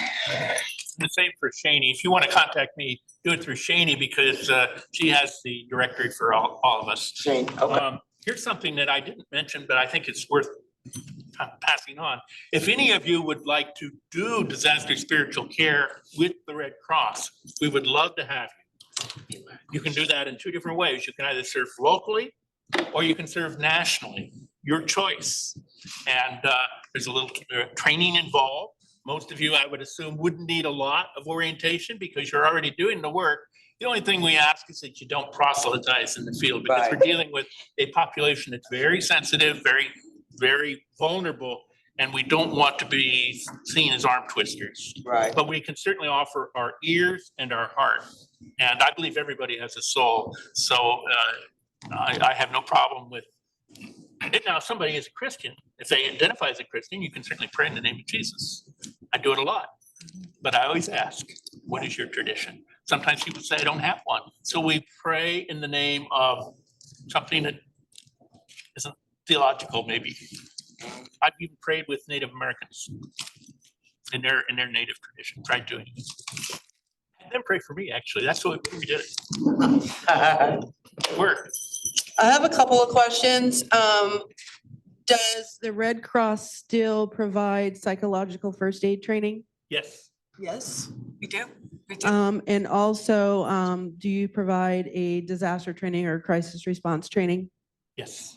The same for Shani. If you want to contact me, do it through Shani because she has the directory for all of us. Shani, okay. Here's something that I didn't mention, but I think it's worth passing on. If any of you would like to do disaster spiritual care with the Red Cross, we would love to have you. You can do that in two different ways. You can either serve locally or you can serve nationally, your choice. And there's a little training involved. Most of you, I would assume, wouldn't need a lot of orientation because you're already doing the work. The only thing we ask is that you don't proselytize in the field because we're dealing with a population that's very sensitive, very vulnerable, and we don't want to be seen as arm twisters. Right. But we can certainly offer our ears and our heart. And I believe everybody has a soul. So I have no problem with it. Now, if somebody is a Christian, if they identify as a Christian, you can certainly pray in the name of Jesus. I do it a lot. But I always ask, what is your tradition? Sometimes people say, I don't have one. So we pray in the name of something that isn't theological, maybe. I've even prayed with Native Americans in their native tradition, tried doing it. And then pray for me, actually. That's what we did it. Work. I have a couple of questions. Does the Red Cross still provide psychological first aid training? Yes. Yes, we do. And also, do you provide a disaster training or crisis response training? Yes.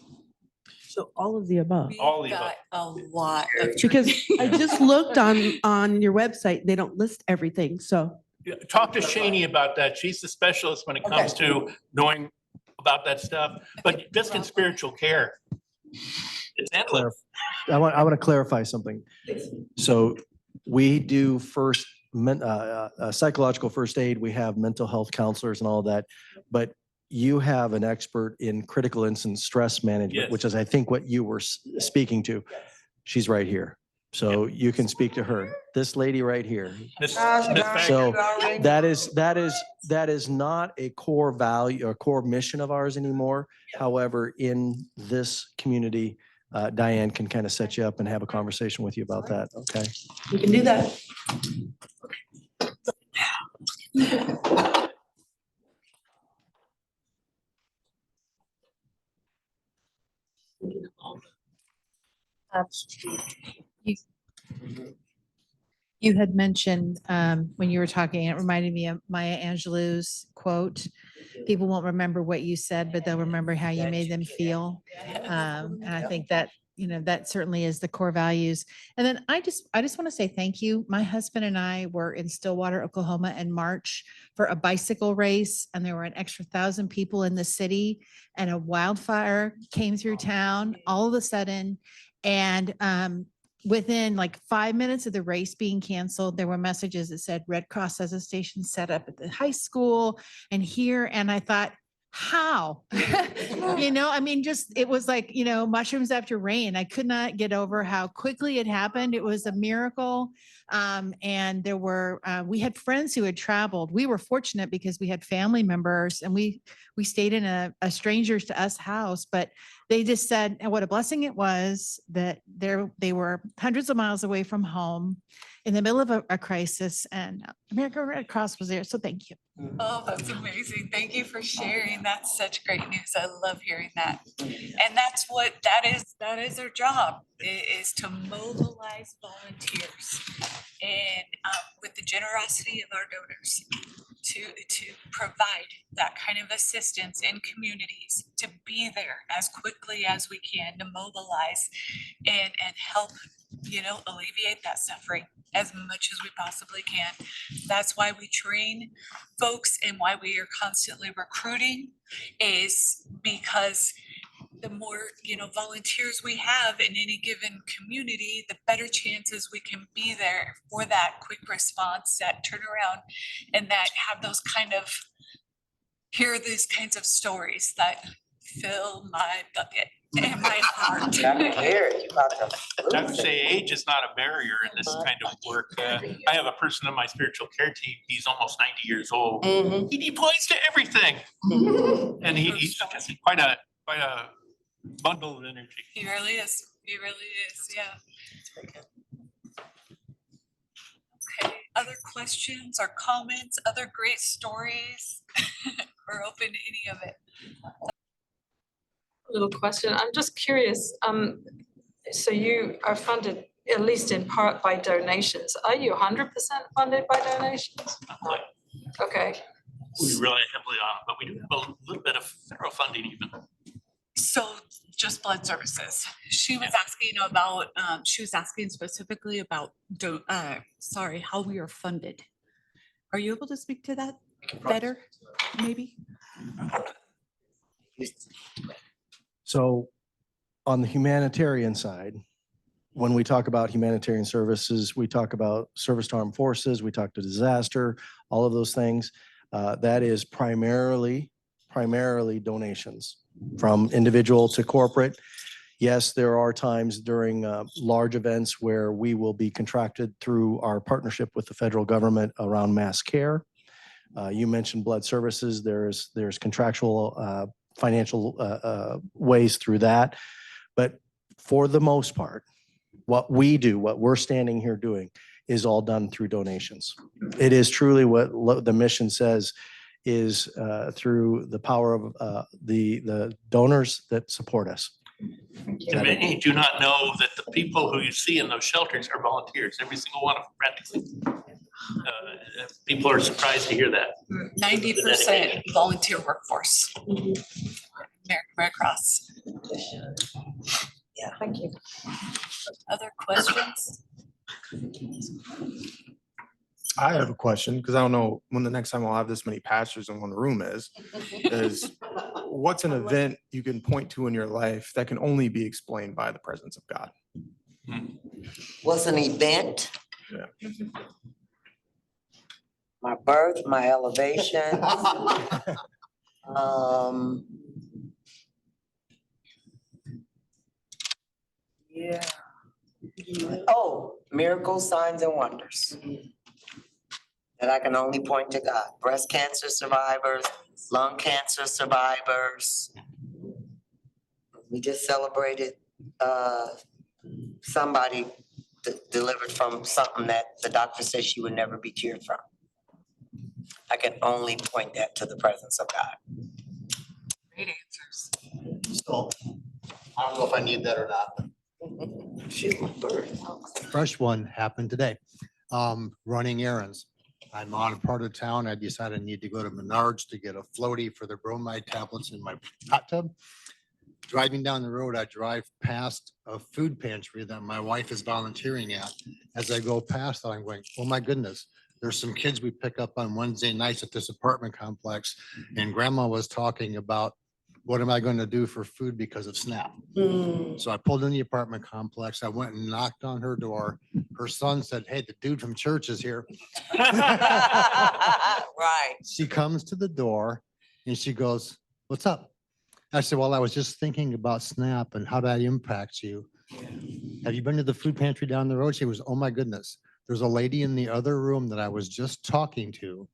So all of the above. All the above. A lot of Because training. I just looked on your website, they don't list everything, so. Yeah, talk to Shani about that. She's the specialist when it comes to knowing about that stuff. But just in spiritual care, it's endless. I want to clarify something. So we do psychological first aid. We have mental health counselors and all that. But you have an expert in critical incident stress management, Yes. which is, I think, what you were speaking to. She's right here. So you can speak to her. This lady right here. So that is not a core value or core mission of ours anymore. However, in this community, Diane can kind of set you up and have a conversation with you about that. Okay. We can do that. You had mentioned when you were talking, it reminded me of Maya Angelou's quote, people won't remember what you said, but they'll remember how you made them feel. And I think that, that certainly is the core values. And then I just want to say thank you. My husband and I were in Stillwater, Oklahoma in March for a bicycle race, and there were an extra 1,000 people in the city, and a wildfire came through town all of a sudden. And within like 5 minutes of the race being canceled, there were messages that said Red Cross has a station set up at the high school and here. And I thought, how? It was like, mushrooms after rain. I could not get over how quickly it happened. It was a miracle. And there were, we had friends who had traveled. We were fortunate because we had family members, and we stayed in a strangers to us house, but they just said, and what a blessing it was that they were hundreds of miles away from home in the middle of a crisis, and American Red Cross was there. So thank you. Oh, that's amazing. Thank you for sharing. That's such great news. I love hearing that. And that's what that is their job, is to mobilize volunteers, and with the generosity of our donors to provide that kind of assistance in communities, to be there as quickly as we can, to mobilize and help, alleviate that suffering as much as we possibly can. That's why we train folks and why we are constantly recruiting, is because the more, volunteers we have in any given community, the better chances we can be there for that quick response, that turnaround, and that have those hear these kinds of stories that fill my bucket and my heart. I would say age is not a barrier in this kind of work. I have a person on my spiritual care team. He's almost 90 years old. He deploys to everything. And he's just quite a bundle of energy. He really is. He really is. Yeah. Okay. Other questions or comments? Other great stories? We're open to any of it. Little question. I'm just curious. So you are funded at least in part by donations. Are you 100% funded by donations? Okay. We rely heavily on it, but we do have a little bit of federal funding even. So Just Blood Services. She was asking specifically about, how we are funded. Are you able to speak to that better, maybe? So on the humanitarian side, when we talk about humanitarian services, we talk about service to armed forces, we talk to disaster, all of those things. That is primarily donations from individual to corporate. Yes, there are times during large events where we will be contracted through our partnership with the federal government around mass care. You mentioned blood services. There's contractual financial ways through that. But for the most part, what we do, what we're standing here doing, is all done through donations. It is truly what the mission says is through the power of the donors that support us. And many do not know that the people who you see in those shelters are volunteers, every single one of them practically. People are surprised to hear that. 90% volunteer workforce. American Red Cross. Yeah, thank you. Other questions? I have a question, because I don't know when the next time I'll have this many pastors in one room is what's an event you can point to in your life that can only be explained by the presence of God? What's an event? Yeah. My birth, my elevation. Yeah. Oh, miracles, signs, and wonders. That I can only point to God. Breast cancer survivors, lung cancer survivors. We just celebrated somebody delivered from something that the doctor said she would never be cured from. I can only point that to the presence of God. Great answers. So I don't know if I need that or not. Fresh one happened today. Running errands. I'm on a part of town. I decided I need to go to Menards to get a floaty for the bromide tablets in my hot tub. Driving down the road, I drive past a food pantry that my wife is volunteering at. As I go past, I'm going, oh my goodness, there's some kids we pick up on Wednesday nights at this apartment complex. And grandma was talking about, what am I going to do for food because of SNAP? So I pulled in the apartment complex. I went and knocked on her door. Her son said, hey, the dude from church is here. Right. She comes to the door and she goes, what's up? I said, well, I was just thinking about SNAP and how that impacts you. Have you been to the food pantry down the road? She was, oh my goodness. There's a lady in the other room that I was just talking to.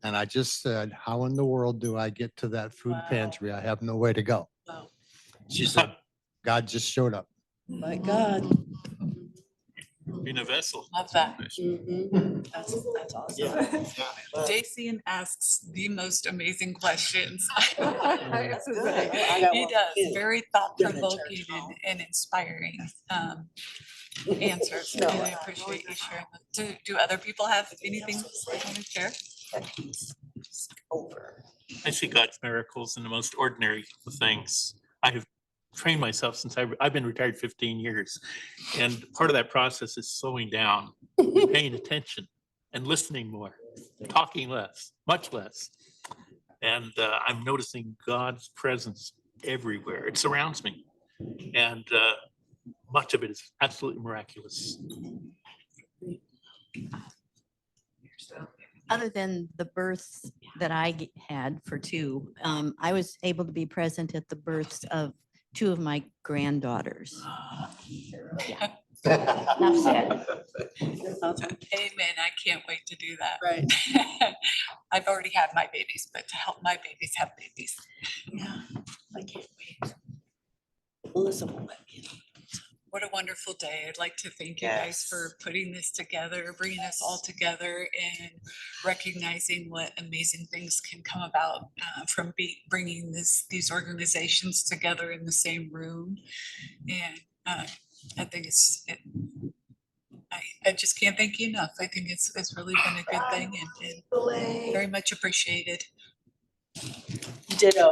And I just said, how in the world do I get to that food pantry? I have no way to go. Wow. She said, God just showed up. My God. Being a vessel. Love that. That's awesome. Jason asks the most amazing questions. I got He one does, too. very thought-provoking and inspiring answers. No. And I appreciate you sharing them. Do other people have anything they want to share? I see God's miracles in the most ordinary of things. I have trained myself since I've been retired 15 years. And part of that process is slowing down, paying attention and listening more, talking less, much less. And I'm noticing God's presence everywhere. It surrounds me. And much of it is absolutely miraculous. Other than the births that I had for two, I was able to be present at the births of two of my granddaughters. Yeah. Enough said. Amen. I can't wait to do that. Right. I've already had my babies, but to help my babies have babies. Yeah, I can't wait. Melissa won't let me. What a wonderful day. I'd like to thank you guys for putting this together, bringing us all together and recognizing what amazing things can come about from bringing these organizations together in the same room. And I think I just can't thank you enough. I think it's really been a good thing and very much appreciated. Ditto.